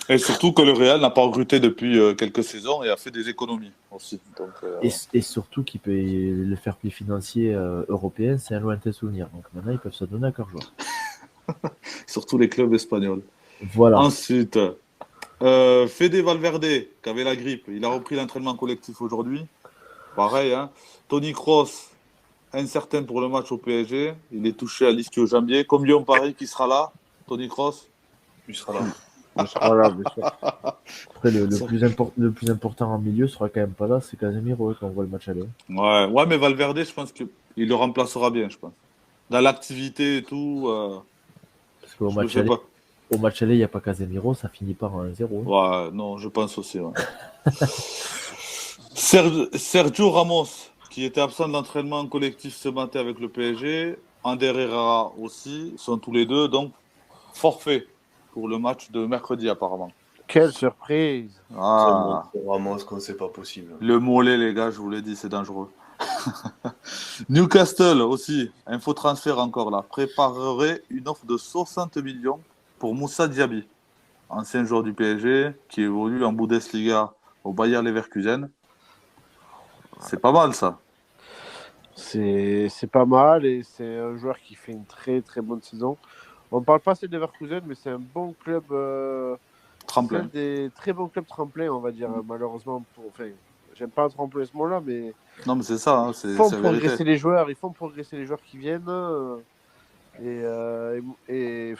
Et surtout que le Real n'a pas recruté depuis quelques saisons et a fait des économies aussi. Donc, Et surtout qu'il peut le fair play financier européen, c'est un lointain souvenir. Donc maintenant, ils peuvent se donner à cœur joie. surtout les clubs espagnols. Voilà. Ensuite, Fede Valverde, qui avait la grippe, il a repris l'entraînement collectif aujourd'hui. Pareil, hein. Toni Kroos, incertain pour le match au PSG. Il est touché à l'ischio-jambier. Comme Lyon-Paris qui sera là, Toni Kroos. Il sera là. On sera là, bien sûr. Après, le plus important en milieu sera quand même pas là, c'est Casemiro quand on voit le match aller. Ouais, mais Valverde, je pense qu'il le remplacera bien, je pense. Dans l'activité et tout, Parce qu'au je match sais aller, pas. au match aller, il n'y a pas Casemiro, ça finit par 1-0. Ouais, non, je pense aussi. Ouais. Sergio Ramos, qui était absent de l'entraînement collectif ce matin avec le PSG, Ander Herrera aussi, sont tous les deux donc forfaits pour le match de mercredi apparemment. Quelle surprise! Ah, Ramos, c'est pas possible. le mollet, les gars, je vous l'ai dit, c'est dangereux. Newcastle aussi, info transfert encore là, préparerait une offre de 60 millions pour Moussa Diaby, ancien joueur du PSG qui évolue en Bundesliga au Bayer Leverkusen. C'est pas mal ça. C'est pas mal et c'est un joueur qui fait une très très bonne saison. On ne parle pas assez de Leverkusen, mais c'est un bon club. Tremplin. Des très bons clubs tremplins, on va dire, malheureusement. Enfin, j'aime pas tremplin ce mot-là, mais Non, mais c'est ça, hein, c'est ils font la vérité. progresser les joueurs. Ils font progresser les joueurs qui viennent. Et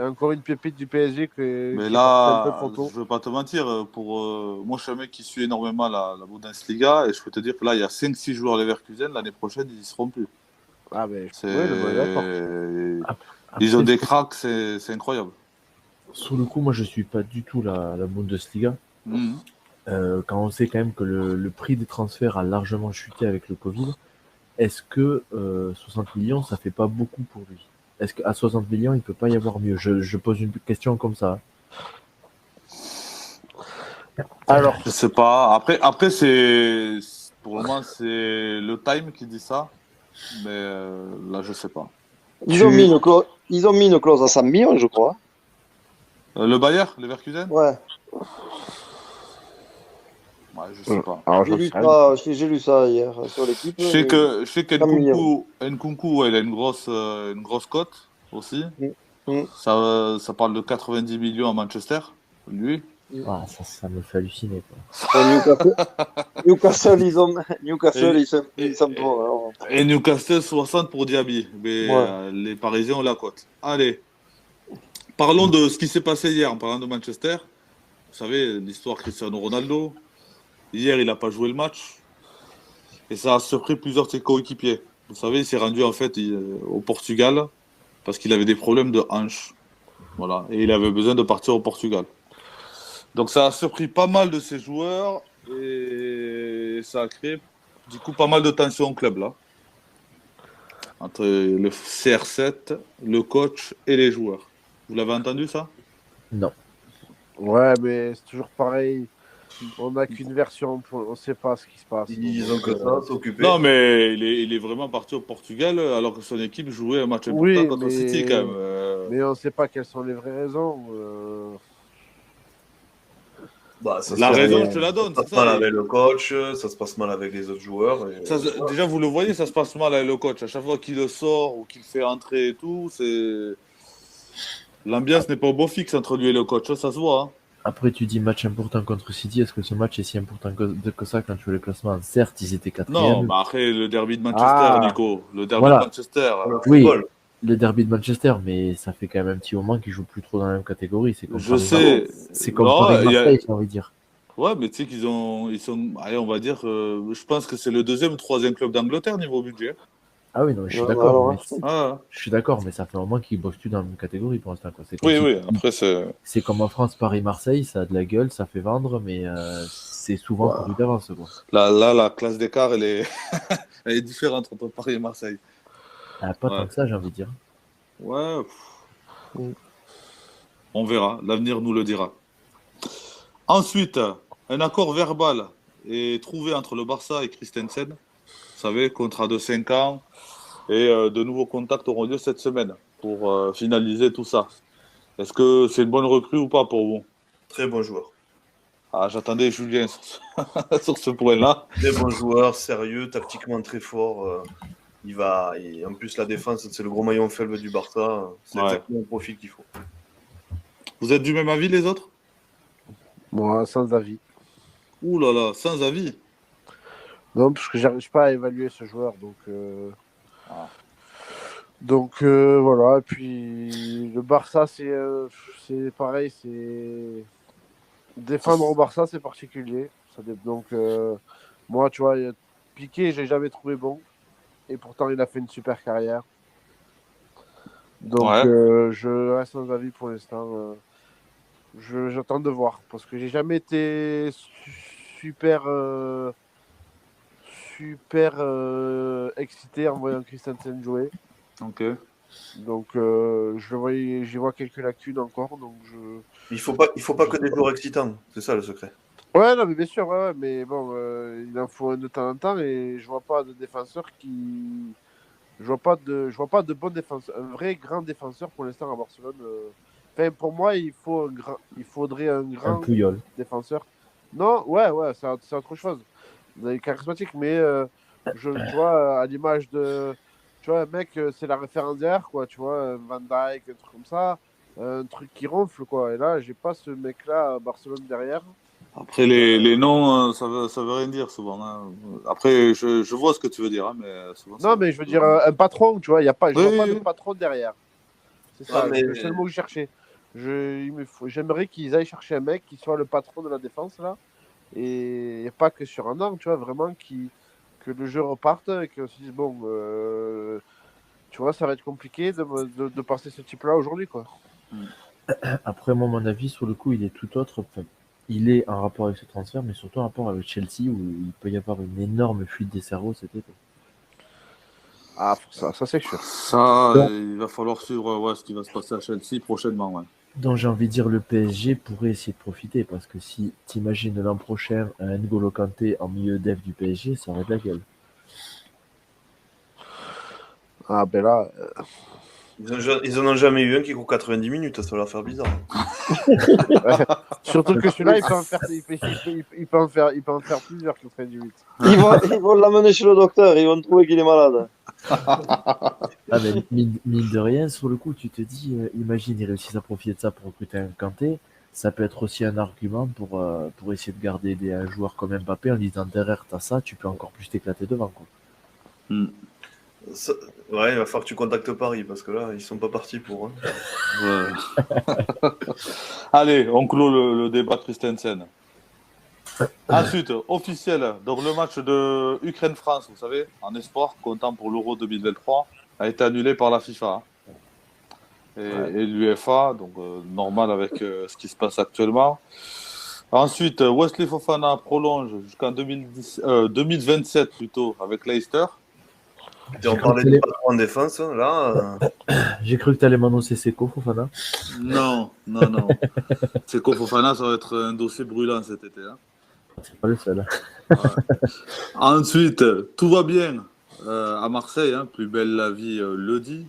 encore une pépite du PSG Mais qui est là, partie un peu trop tôt. je veux pas te mentir, moi je suis un mec qui suit énormément la Bundesliga et je peux te dire que là, il y a 5-6 joueurs Leverkusen, l'année prochaine, ils y seront plus. Ah ben, C'est... ouais, d'accord. Ils ont Après, des cracks, c'est incroyable. sur le coup, moi, je suis pas du tout la Bundesliga. Mhm. Quand on sait quand même que le prix des transferts a largement chuté avec le Covid, est-ce que 60 millions, ça fait pas beaucoup pour lui? Est-ce qu'à 60 millions, il peut pas y avoir mieux? Je pose une question comme ça. Alors, Je sais pas. Après c'est pour le moment, c'est le Time qui dit ça. Mais là, je sais pas. Ils ont mis une clause à 100 millions, je crois. Le Bayer, Leverkusen? Ouais. Ouais, je sais pas. alors, J'ai lu ça hier sur l'équipe. Je sais millions. qu'Nkunku, ouais, il a une grosse cote aussi. Mm. Ça parle de 90 millions à Manchester, lui. Ah, ça me fait halluciner, quoi. Newcastle, ils sont forts. Alors. Et Newcastle 60 pour Diaby. Mais Ouais. les Parisiens ont la cote. Allez. Parlons de ce qui s'est passé hier en parlant de Manchester. Vous savez, l'histoire Cristiano Ronaldo. Hier, il n'a pas joué le match. Et ça a surpris plusieurs de ses coéquipiers. Vous savez, il s'est rendu en fait au Portugal parce qu'il avait des problèmes de hanche. Voilà. Et il avait besoin de partir au Portugal. Donc ça a surpris pas mal de ses joueurs. Et ça a créé du coup pas mal de tensions au club là. Entre le CR7, le coach et les joueurs. Vous l'avez entendu ça? Non. Ouais, mais c'est toujours pareil. On n'a qu'une version, on ne sait pas ce qui se passe. Ils ont que ça à s'occuper. Non, mais il est vraiment parti au Portugal alors que son équipe jouait un match important Oui, contre mais... City quand même. mais on ne sait pas quelles sont les vraies raisons. Bah, ça La se raison, passe- je te la donne. Ça se c'est passe mal ça. avec le coach, ça se passe mal avec les autres joueurs. Et... Déjà, vous le voyez, ça se passe mal avec le coach. À chaque fois qu'il le sort ou qu'il fait entrer et tout, l'ambiance n'est pas au beau fixe entre lui et le coach. Ça se voit. Hein. Après, tu dis match important contre City. Est-ce que ce match est si important que ça quand tu vois le classement? Certes, ils étaient Non, quatrième. bah après, le derby de Manchester, Nico. Le derby Voilà. de Manchester. Oui, Football. le derby de Manchester, mais ça fait quand même un petit moment qu'ils jouent plus trop dans la même catégorie. C'est comme Je sais. C'est comme Non, Paris-Marseille, j'ai envie de dire. Ouais, mais tu sais ils sont, allez, on va dire, je pense que c'est le deuxième ou troisième club d'Angleterre niveau budget. Ah oui, non, je suis Ouais, d'accord. alors, Mais... Ah, Je suis d'accord, mais ça fait un moment qu'ils bossent plus dans la même catégorie pour l'instant. Quoi. C'est comme oui, si- oui. Après, C'est comme en France, Paris-Marseille, ça a de la gueule, ça fait vendre, mais c'est souvent Ouais. couru d'avance. Quoi. là, la classe d'écart, elle est, elle est différente entre Paris et Marseille. Ah, pas Ouais. tant que ça, j'ai envie de dire. Ouais. On verra. L'avenir nous le dira. Ensuite, un accord verbal est trouvé entre le Barça et Christensen. Vous savez, contrat de 5 ans. Et de nouveaux contacts auront lieu cette semaine pour finaliser tout ça. Est-ce que c'est une bonne recrue ou pas pour vous? Très bon joueur. Ah, j'attendais Julien sur ce point-là. Très bon joueur, sérieux, tactiquement très fort. Et en plus, la défense, c'est le gros maillon faible du Barça. C'est Ouais. exactement le profil qu'il faut. Vous êtes du même avis, les autres? Moi, sans avis. Ouh là là, sans avis. Non, parce que j'arrive pas à évaluer ce joueur, donc. Ah. Donc voilà. Et puis le Barça, c'est pareil, c'est défendre au Barça, c'est particulier. Donc moi, tu vois, Piqué, j'ai jamais trouvé bon, et pourtant il a fait une super carrière. Donc Ouais. je reste sans avis pour l'instant. J'attends de voir parce que j'ai jamais été super excité en voyant Christensen jouer. Ok. Donc j'y vois quelques lacunes encore. Donc Il faut pas que des joueurs excitants. C'est ça le secret. ouais, non, mais bien sûr, ouais, mais bon, il en faut un de temps en temps et je vois pas de défenseur je vois pas de bon défenseur, un vrai grand défenseur pour l'instant à Barcelone. Enfin, pour moi, il faudrait un Un grand Puyol. défenseur. Non, ouais, c'est autre chose. Il est charismatique, mais tu vois, à l'image de. Tu vois, un mec, c'est la référence derrière, quoi. Tu vois, un Van Dijk, un truc comme ça. Un truc qui ronfle, quoi. Et là, j'ai pas ce mec-là à Barcelone derrière. Après, les noms, ça veut rien dire souvent. Hein. Après, je vois ce que tu veux dire, hein, mais souvent. Non, mais je veux dire, un patron, tu vois, je vois pas de patron derrière. C'est ça, Ah, mais- c'est le mot que je cherchais. J'aimerais qu'ils aillent chercher un mec qui soit le patron de la défense, là. Et pas que sur un an, tu vois, vraiment que le jeu reparte et qu'on se dise, bon, tu vois, ça va être compliqué de passer ce type-là aujourd'hui, quoi. Après, moi, mon avis, sur le coup, il est tout autre. Enfin, il est en rapport avec ce transfert, mais surtout en rapport avec Chelsea, où il peut y avoir une énorme fuite des cerveaux cet été. Ah, ça c'est sûr. Ça, Donc- il va falloir suivre ce qui va se passer à Chelsea prochainement. Ouais. Donc, j'ai envie de dire, le PSG pourrait essayer de profiter, parce que si t'imagines l'an prochain un N'Golo Kanté en milieu def du PSG, ça aurait de la gueule. Ah, ben là, Ils en ont jamais eu un qui court 90 minutes. Ça va leur faire bizarre. surtout que celui-là, il peut en faire plusieurs qui font du 8. Ils vont l'amener chez le docteur, ils vont trouver qu'il est malade. Ah, mais mine de rien, sur le coup, tu te dis, imagine, ils réussissent à profiter de ça pour recruter un Kanté. Ça peut être aussi un argument pour essayer de garder un joueur comme Mbappé en disant derrière, t'as ça, tu peux encore plus t'éclater devant. Quoi. Ouais, il va falloir que tu contactes Paris parce que là, ils sont pas partis pour. Ouais. Allez, on clôt le débat Christensen. Ensuite, officiel, donc le match de Ukraine-France, vous savez, en espoir, comptant pour l'Euro 2023, a été annulé par la FIFA et l'UEFA, donc normal avec ce qui se passe actuellement. Ensuite, Wesley Fofana prolonge jusqu'en 2027 plutôt avec Leicester. Et on parlait du patron en défense, là. J'ai cru que tu allais m'annoncer Seko, Fofana. Non. Seko Fofana, ça va être un dossier brûlant cet été. Hein. C'est pas le seul. Ouais. Ensuite, tout va bien à Marseille, hein, plus belle la vie le dit.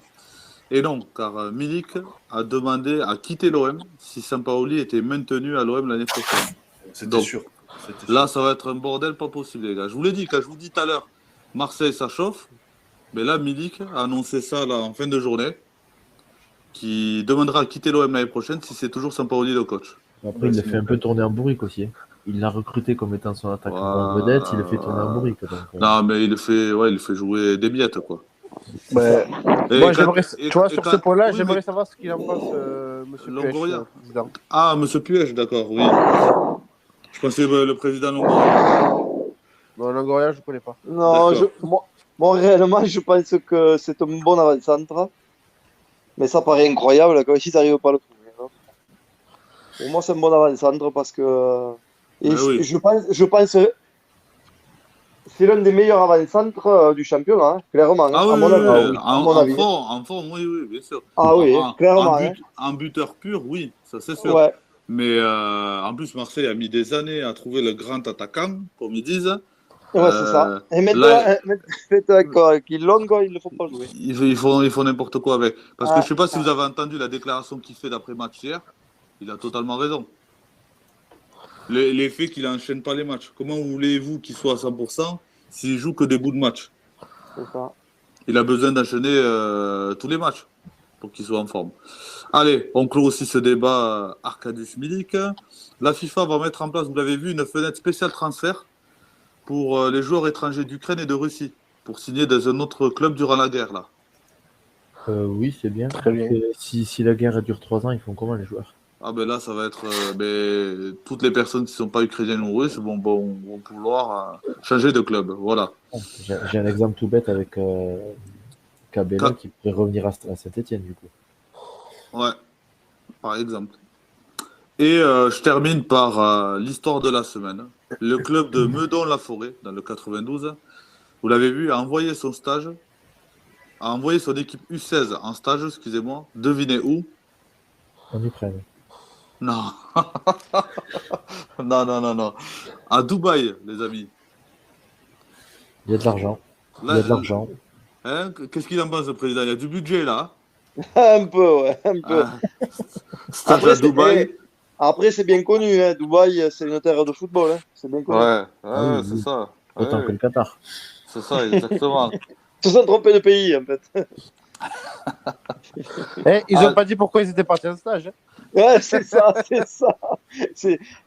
Et non, car Milik a demandé à quitter l'OM si Sampaoli était maintenu à l'OM l'année prochaine. C'était sûr. Là, ça va être un bordel pas possible, les gars. Je vous l'ai dit, quand je vous dis tout à l'heure, Marseille, ça chauffe. Mais là, Milik a annoncé ça là, en fin de journée, qui demandera à quitter l'OM l'année prochaine si c'est toujours Sampaoli le coach. Après, il l'a fait un peu tourner en bourrique aussi. Il l'a recruté comme étant son attaquant en vedette, il le fait tourner en bourrique. Donc, Non, mais il le fait jouer des miettes, quoi. Ouais. Moi, j'aimerais, tu vois, sur ce point-là, oui, j'aimerais mais... savoir ce qu'il en pense, monsieur Longoria. président. Ah, monsieur Puech, d'accord, oui. Je pensais le président Longoria. Non, Longoria, je ne connais pas. Non, moi, réellement, je pense que c'est un bon avant-centre. Mais ça paraît incroyable quand ils n'arrivent pas à le trouver. Hein. Pour moi, c'est un bon avant-centre parce que. Et oui. je pense c'est l'un des meilleurs avant-centres du championnat, hein, clairement. Ah à oui, mon avis. En forme, oui, bien sûr. Ah oui, clairement. En buteur pur, oui, ça c'est sûr. Ouais. Mais en plus, Marseille a mis des années à trouver le grand attaquant, comme ils disent. Ouais, c'est ça. Et maintenant, avec Longo, ils ne le font pas jouer. Ils font n'importe quoi avec. Parce que je ne sais pas si vous avez entendu la déclaration qu'il fait d'après-match hier. Il a totalement raison. L'effet qu'il n'enchaîne pas les matchs. Comment voulez-vous qu'il soit à 100% s'il joue que des bouts de match? C'est ça. Il a besoin d'enchaîner tous les matchs pour qu'il soit en forme. Allez, on clôt aussi ce débat Arkadiusz Milik. La FIFA va mettre en place, vous l'avez vu, une fenêtre spéciale transfert pour les joueurs étrangers d'Ukraine et de Russie pour signer dans un autre club durant la guerre. Là. Oui, c'est bien. Très bien. Si la guerre dure 3 ans, ils font comment les joueurs? Ah ben là, ça va être toutes les personnes qui ne sont pas ukrainiennes ou russes vont pouvoir changer de club. Voilà. J'ai un exemple tout bête avec Cabella qui pourrait revenir à Saint-Etienne du coup. Ouais, par exemple. Et je termine par l'histoire de la semaine. Le club de Meudon-la-Forêt, dans le 92, vous l'avez vu, a envoyé son équipe U16 en stage, excusez-moi. Devinez où? En Ukraine. Non. non. À Dubaï, les amis. Il y a de l'argent. Hein, qu'est-ce qu'il en pense, le président? Il y a du budget, là. Un peu, ouais. Un peu. Stage à Dubaï. Après, c'est bien connu. Hein. Dubaï, c'est une terre de football. Hein. C'est bien connu. Ouais, c'est ça. Autant que le Qatar. C'est ça, exactement. Ils se sont trompés de pays, en fait. Ils n'ont pas dit pourquoi ils étaient partis en stage. Hein. Ouais, c'est ça.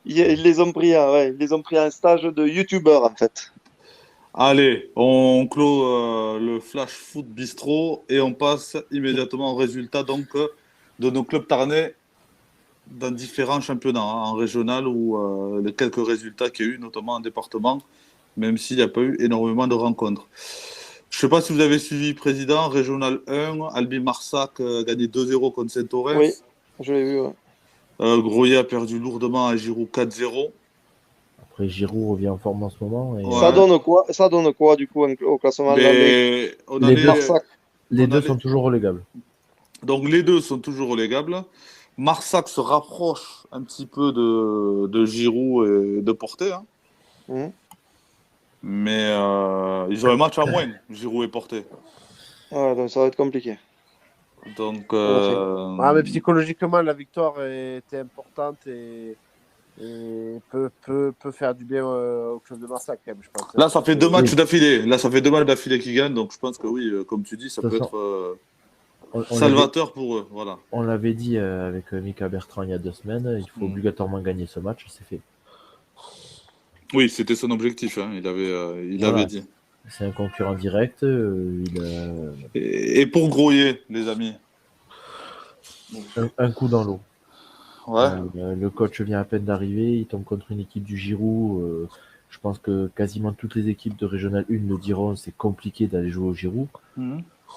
Ils les ont pris, ils les ont pris en stage de youtubeurs, en fait. Allez, on clôt le Flash Foot Bistro et on passe immédiatement aux résultats donc, de nos clubs tarnais dans différents championnats, hein, en régional ou les quelques résultats qu'il y a eu, notamment en département, même s'il n'y a pas eu énormément de rencontres. Je ne sais pas si vous avez suivi, Président, Régional 1, Albi Marsac a gagné 2-0 contre Saint-Orens. Oui, je l'ai vu. Ouais. Groyer a perdu lourdement à Giroud 4-0. Après, Giroud revient en forme en ce moment. Et... Ouais. Ça donne quoi, du coup, au classement de les deux sont toujours relégables. Donc, les deux sont toujours relégables. Marsac se rapproche un petit peu de Giroud et de Portet. Hein. Mmh. Mais ils ont un match à moins, Giroud et Portet. Ouais, donc ça va être compliqué. Donc, mais psychologiquement, la victoire était importante et peut faire du bien au club de Marsac, quand même, je pense. Là, ça fait 2 matchs d'affilée. Là, ça fait 2 matchs d'affilée qu'ils gagnent. Donc, je pense que oui, comme tu dis, ça peut être salvateur pour eux. Voilà. On l'avait dit avec Mika Bertrand il y a 2 semaines. Il faut obligatoirement gagner ce match. C'est fait. Oui, c'était son objectif. Hein. Il avait dit. C'est un concurrent direct. Et pour Groyer, les amis. Un coup dans l'eau. Ouais. Le coach vient à peine d'arriver. Il tombe contre une équipe du Giroud. Je pense que quasiment toutes les équipes de Régional 1 le diront. C'est compliqué d'aller jouer au Giroud.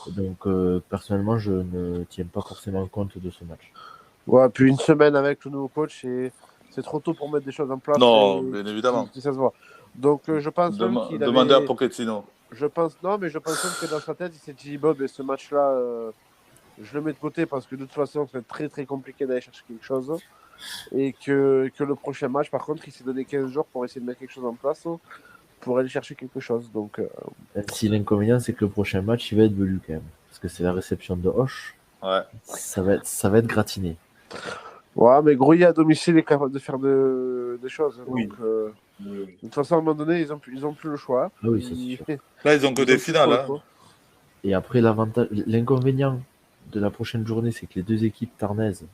Donc, personnellement, je ne tiens pas forcément compte de ce match. Ouais, puis une semaine avec le nouveau coach et c'est trop tôt pour mettre des choses en place. Non, bien évidemment. Ça se voit. Donc, je pense même qu'il Demandez à Pochettino. Je pense même que dans sa tête, il s'est dit, Bob, et ce match-là, je le mets de côté parce que de toute façon, c'est très très compliqué d'aller chercher quelque chose. Et que le prochain match, par contre, il s'est donné 15 jours pour essayer de mettre quelque chose en place pour aller chercher quelque chose. Donc, Si l'inconvénient, c'est que le prochain match, il va être velu quand même. Parce que c'est la réception de Hoche. Ouais. Ça va être gratiné. Ouais, mais Grouillet à domicile est capable de faire des choses. Oui. Donc, de toute façon, à un moment donné, ils ont plus le choix. Ah oui, ça, c'est sûr. Là, ils ont que des finales. Hein. Et après, l'inconvénient de la prochaine journée, c'est que les deux équipes tarnaises,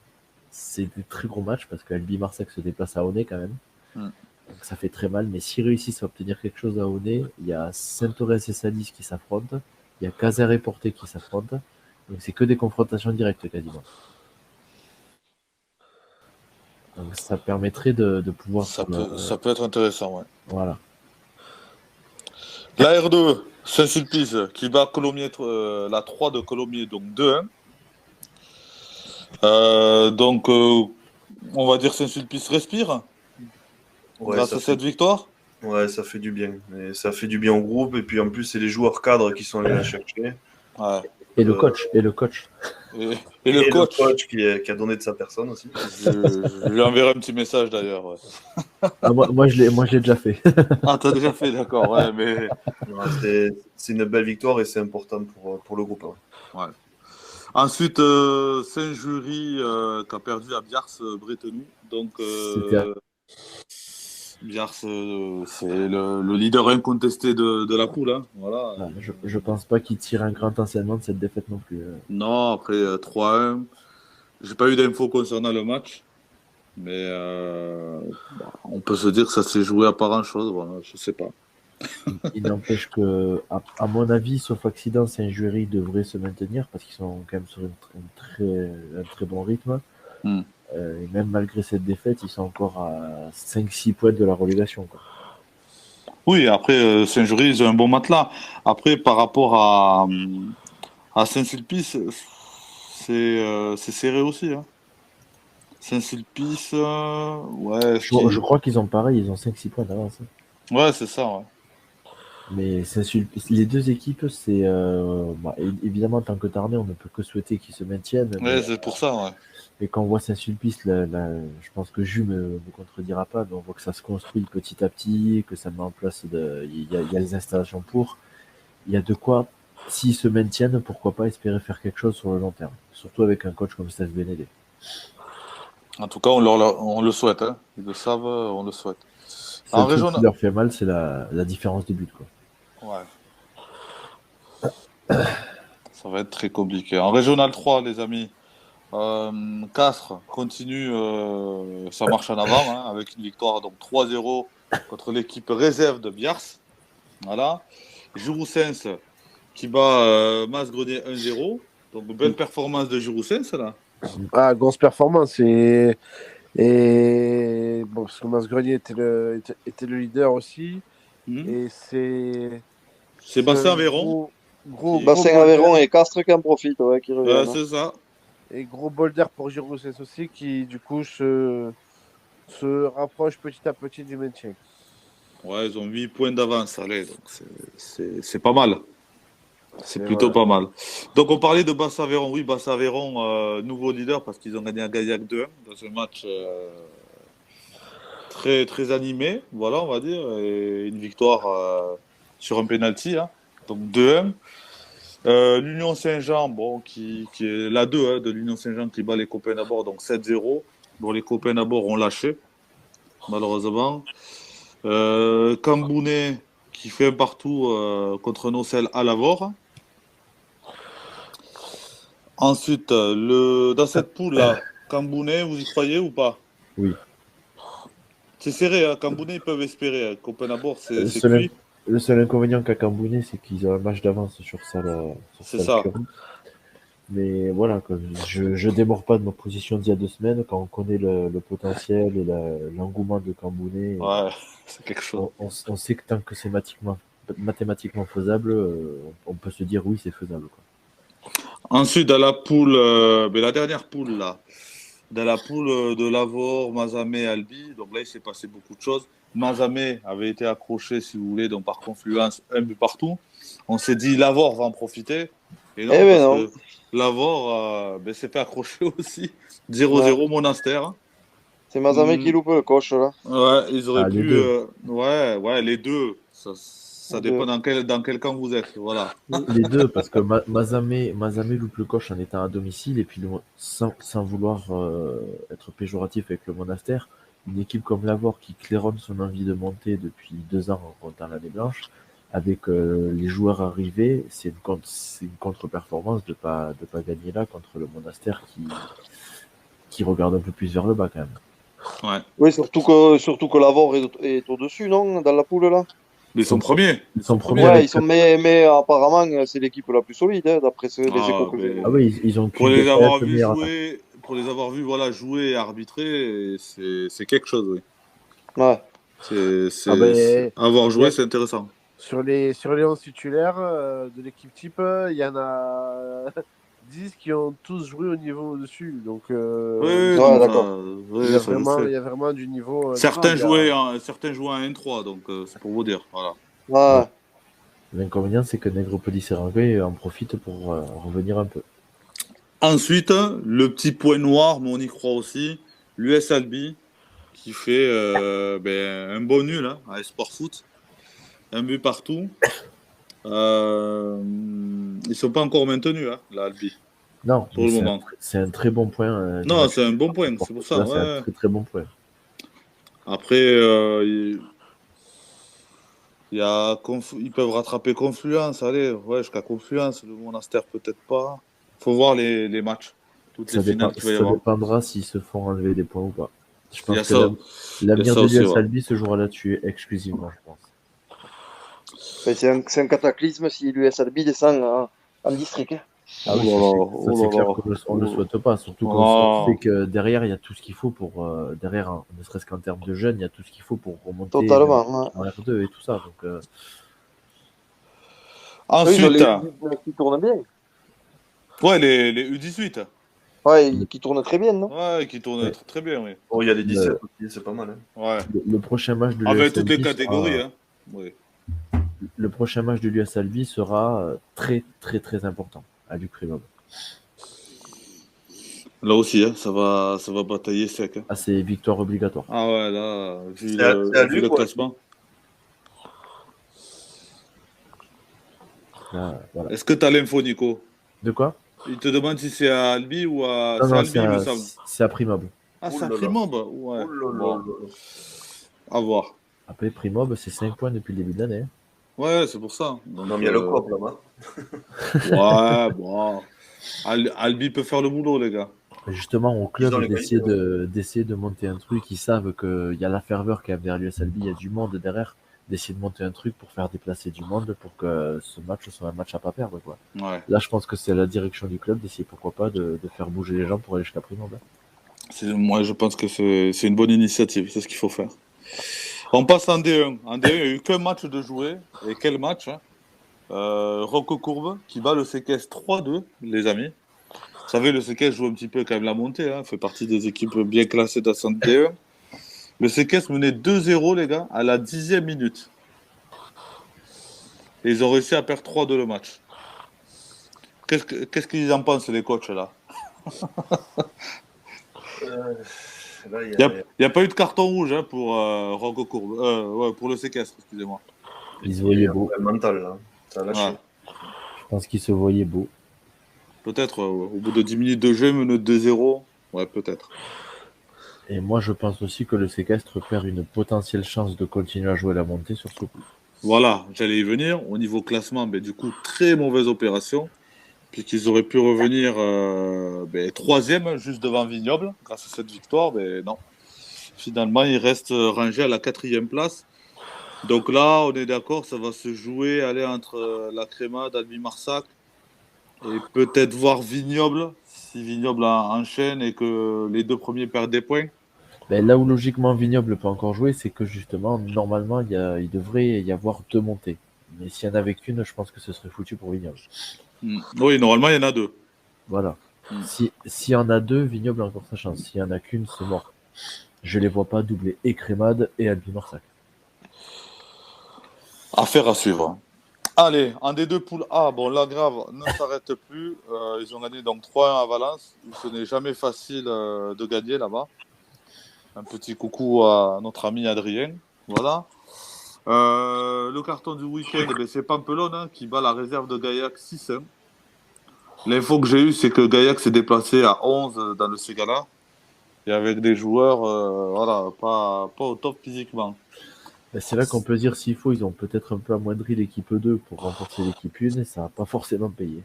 c'est des très gros matchs parce qu'Albi Marseille se déplace à Aunay quand même. Donc ça fait très mal, mais s'ils réussissent à obtenir quelque chose à Aunay, il y a Saint-Orens et Salis qui s'affrontent, il y a Caser et Portet qui s'affrontent, donc c'est que des confrontations directes quasiment. Donc ça permettrait de pouvoir... Ça peut être intéressant, ouais. Voilà. La R2, Saint-Sulpice qui bat Colomiers, la 3 de Colomiers, donc 2-1. On va dire Saint-Sulpice respire grâce à cette victoire. Ouais, ça fait du bien. Et ça fait du bien au groupe. Et puis en plus, c'est les joueurs cadres qui sont allés la chercher. Ouais. Et le coach. Et le coach qui a donné de sa personne aussi. Je lui enverrai un petit message d'ailleurs. Ouais. Ah, moi, je l'ai déjà fait. Ah, t'as déjà fait, d'accord. Ouais, mais... c'est une belle victoire et c'est important pour le groupe. Ouais. Ensuite, Saint-Jury qui a perdu à Biars-Bretenoux. Donc, Biars, c'est le leader incontesté de la poule. Hein. Voilà. Ah, je pense pas qu'il tire un grand enseignement de cette défaite non plus. Non, après 3-1. J'ai pas eu d'infos concernant le match. Mais on peut se dire que ça s'est joué à pas grand-chose. Voilà, je sais pas. Il n'empêche que, à mon avis, sauf accident, Saint-Jury devrait se maintenir parce qu'ils sont quand même sur un très bon rythme. Et même malgré cette défaite, ils sont encore à 5-6 points de la relégation. Quoi. Oui, après, Saint-Jury, ils ont un bon matelas. Après, par rapport à Saint-Sulpice, c'est serré aussi. Hein. Saint-Sulpice, ouais. Je crois qu'ils ont pareil, ils ont 5-6 points d'avance. Ouais, c'est ça, ouais. Mais Saint-Sulpice, les deux équipes, c'est évidemment, en tant que Tarnais, on ne peut que souhaiter qu'ils se maintiennent. Ouais, c'est pour ça, ouais. Mais quand on voit Saint-Sulpice, je pense que Jus me contredira pas, mais on voit que ça se construit petit à petit, que ça met en place, il y a les installations pour. Il y a de quoi, s'ils se maintiennent, pourquoi pas espérer faire quelque chose sur le long terme. Surtout avec un coach comme Steph Benedé. En tout cas, on le souhaite. Hein. Ils le savent, on le souhaite. En région, ce qui leur fait mal, c'est la différence de but. Quoi. Ouais. Ça va être très compliqué. En Régional 3, les amis, Castres continue sa marche en avant hein, avec une victoire donc 3-0 contre l'équipe réserve de Biars. Voilà. Giroussens qui bat Mas-Grenier 1-0. Donc belle performance de Giroussens là. Ah, grosse performance et bon, parce que Mas-Grenier était le leader aussi. Et c'est Bassin-Aveyron. Bassin-Aveyron et Castres qui en profitent, ouais, qui reviennent. C'est ça. Et gros bol d'air pour Giroussens aussi, qui du coup se rapproche petit à petit du maintien. Ouais, ils ont 8 points d'avance, allez, donc c'est pas mal. C'est plutôt pas mal. Donc on parlait de Bassin-Aveyron. Oui, Bassin-Aveyron, nouveau leader parce qu'ils ont gagné à Gaillac 2-1 dans un match très, très animé, voilà, on va dire. Et une victoire sur un penalty, hein, donc 2-1. L'Union Saint-Jean, bon, qui est la 2 hein, de l'Union Saint-Jean qui bat les copains d'abord, donc 7-0. Bon, les copains d'abord ont lâché, malheureusement. Cambounet qui fait un partout contre Nocel à Lavore. Ensuite, dans cette poule-là, Cambounet, vous y croyez ou pas? Oui. C'est serré, hein. Cambounet, ils peuvent espérer. Hein. Copain d'abord, c'est cuit. Le seul inconvénient qu'a Cambounet, c'est qu'ils ont un match d'avance sur ça. C'est ça. Mais voilà, je démords pas de ma position d'il y a 2 semaines quand on connaît le potentiel et l'engouement de Cambounet. Ouais, c'est quelque chose. On sait que tant que c'est mathématiquement faisable, on peut se dire oui, c'est faisable. Quoi. Ensuite, dans la poule, la dernière poule, là, dans la poule de Lavore, Mazamet, Albi. Donc là, il s'est passé beaucoup de choses. Mazamet avait été accroché, si vous voulez, donc par confluence, un but partout. On s'est dit, Lavore va en profiter. Et non, parce que Lavore s'est fait accrocher aussi. 0-0 Monastère. C'est Mazamet qui loupe le coche, là. Ouais, ils auraient pu. Les Les deux. Ça dépend dans quel camp vous êtes. Voilà. Les deux, parce que Mazamet loupe le coche en étant à domicile, et puis sans vouloir être péjoratif avec le Monastère, une équipe comme Lavore qui claironne son envie de monter depuis 2 ans en comptant l'année blanche, avec les joueurs arrivés, c'est une contre-performance de pas gagner là contre le Monastère qui regarde un peu plus vers le bas quand même. Ouais. Oui, surtout que Lavore est au-dessus, non, dans la poule, là. Ils sont premiers. Ils sont premiers. Ouais, mais apparemment, c'est l'équipe la plus solide, hein, d'après les échos que j'ai. Ah oui, ils ont pour les avoir vus jouer, jouer et arbitrer, c'est quelque chose, oui. Ouais. Avoir joué, c'est intéressant. Sur les 11 titulaires de l'équipe type, il y en a 10 qui ont tous joué au niveau au-dessus. Donc, d'accord. Il y a vraiment du niveau. Certains jouaient en 1-3, donc c'est pour vous dire. Voilà. Ouais. L'inconvénient, c'est que Nègrepelisse et Rangueil en profitent pour revenir un peu. Ensuite, le petit point noir, mais on y croit aussi, l'US Albi, qui fait un bon nul hein, à Esport Foot. Un but partout. Ils ne sont pas encore maintenus, hein, la Albi. Non, pour le moment. C'est un très bon point. Non, c'est un bon point, c'est pour ça. Là, c'est un très très bon point. Après, ils peuvent rattraper Confluence, allez, jusqu'à Confluence, le Monastère peut-être pas. Faut voir les matchs, toutes les finales qu'il va y avoir. Ça dépendra s'ils se font enlever des points ou pas. Je pense que ça l'avenir de l'US aussi, Albi se jouera là-dessus exclusivement, je pense. C'est un cataclysme si l'US Albi descend en district. Hein. Ah oui, c'est clair qu'on ne le souhaite pas, surtout qu'on sait que derrière, il y a tout ce qu'il faut pour, ne serait-ce qu'en termes de jeunes, il y a tout ce qu'il faut pour remonter Totalement, en R2 et tout ça. Donc, Ensuite, qui tournent bien. Ouais, les U18. Ouais, qui tournent très bien, non? Ouais, qui tournent très bien, oui. Oh, il y a les 17 aussi, c'est pas mal. Hein. Ouais. Le prochain match de l'US avec toutes Albi les catégories, hein. Oui. Le prochain match de l'US Albi sera très très très important à Luc-Primob. Là aussi, hein, ça va batailler sec. Hein. Ah, c'est victoire obligatoire. Ah ouais, là, vu Luc, le classement. Là, voilà. Est-ce que tu as l'info, Nico? De quoi? Il te demande si c'est à Albi ou à... Non, c'est Albi, il me semble. C'est à Primob. Ah, c'est à Primob? Ouais. Bon. À voir. Après, Primob, c'est 5 points depuis le début de l'année. Ouais, c'est pour ça. Donc, non, mais il y a le COP là-bas. Ouais, bon. Albi peut faire le boulot, les gars. Justement, au club, d'essayer de monter un truc, ils savent qu'il y a la ferveur qu'il y a derrière l'US Albi, il y a du monde derrière, d'essayer de monter un truc pour faire déplacer du monde, pour que ce match soit un match à pas perdre. Quoi. Ouais. Là, je pense que c'est la direction du club d'essayer, pourquoi pas, de faire bouger les gens pour aller jusqu'à Primob. Moi, je pense que c'est une bonne initiative, c'est ce qu'il faut faire. On passe en D1. En D1, il n'y a eu qu'un match de jouer. Et quel match hein Rocco Courbe qui bat le CKS 3-2, les amis. Vous savez, le CKS joue un petit peu quand même la montée. Hein, fait partie des équipes bien classées d'ascendant D1. Le CKS menait 2-0, les gars, à la 10e minute. Et ils ont réussi à perdre 3-2 le match. Qu'est-ce qu'ils en pensent, les coachs, là? Il n'y a pas eu de carton rouge hein, pour Rocco Courbe. Pour le CKS, excusez-moi. Ils se voyaient beau. Mental, là. Ça a lâché. Ouais. Je pense qu'ils se voyaient beau. Peut-être, au bout de 10 minutes de jeu, menait 2-0. Ouais, peut-être. Et moi, je pense aussi que le séquestre perd une potentielle chance de continuer à jouer la montée sur ce coup. Voilà, j'allais y venir. Au niveau classement, du coup, très mauvaise opération. Puisqu'ils auraient pu revenir 3e, juste devant Vignoble, grâce à cette victoire. Mais non. Finalement, ils restent rangés à la 4e place. Donc là, on est d'accord, ça va se jouer entre la Crémade, Albi Marsac, et peut-être voir Vignoble, si Vignoble enchaîne et que les 2 premiers perdent des points. Là où logiquement Vignoble peut encore jouer, c'est que justement, normalement, il devrait y avoir 2 montées. Mais s'il n'y en avait qu'une, je pense que ce serait foutu pour Vignoble. Oui, normalement, il y en a 2. Voilà. S'il y en a deux, Vignoble a encore sa chance. S'il y en a qu'une, c'est mort. Je les vois pas doubler et Crémade et Albi Marsac. Affaire à suivre. Allez, en des deux poules A, bon, la Grave ne s'arrête plus. Ils ont gagné donc 3-1 à Valence. Ce n'est jamais facile de gagner là-bas. Un petit coucou à notre ami Adrien. Voilà. Le carton du week-end, c'est Pampelone qui bat la réserve de Gaillac 6-1. L'info que j'ai eue, c'est que Gaillac s'est déplacé à 11 dans le Ségala. Et avec des joueurs voilà, pas au top physiquement. C'est là qu'on peut dire, s'il faut, ils ont peut-être un peu amoindri l'équipe 2 pour renforcer l'équipe 1 et ça n'a pas forcément payé.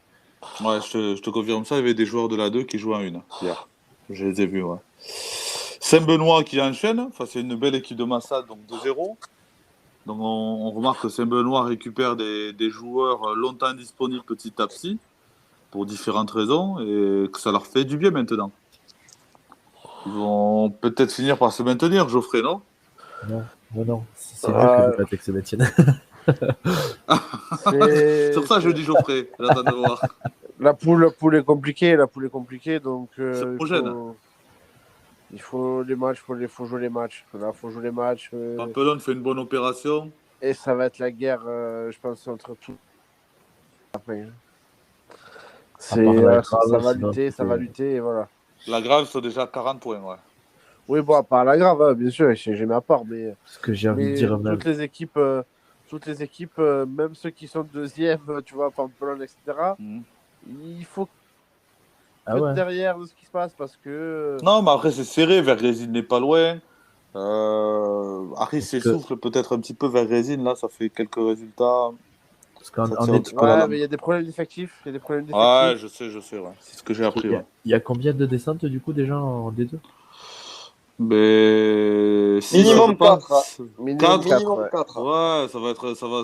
Ouais, je te confirme ça. Il y avait des joueurs de la 2 qui jouaient en 1 hier. Je les ai vus, ouais. Saint-Benoît qui enchaîne. Enfin, c'est une belle équipe de Massad, donc 2-0. Donc on remarque que Saint-Benoît récupère des joueurs longtemps disponibles petit à petit pour différentes raisons et que ça leur fait du bien maintenant. Ils vont peut-être finir par se maintenir, Geoffrey, non? Non. C'est mieux que le Patek Sébastien. Sur ça, je dis Geoffrey. J'attends de voir. La poule est compliquée. Donc C'est prochaine. il faut les matchs, faut jouer les matchs. Là, faut jouer les matchs. Pampelone fait une bonne opération. Et ça va être la guerre, je pense, entre tout. Après. Ça va lutter, et voilà. La Grave sont déjà à 40 points, ouais. Oui, bon, à part la Grave, hein, bien sûr, j'ai ma part, mais. Ce que j'ai envie de dire même. Toutes les équipes, même ceux qui sont deuxième, tu vois, Pampelone, etc. Il faut derrière de ce qui se passe parce que. Non, mais après c'est serré. Vergésine n'est pas loin. Harry s'essouffle peut-être un petit peu. Vergésine, là, ça fait quelques résultats. Parce mais il y a des problèmes d'effectifs. Ouais, je sais, ouais. C'est ce que j'ai appris. Il y a combien de descentes du coup déjà en D2? Minimum 4. Minimum 4. Ouais, ça va.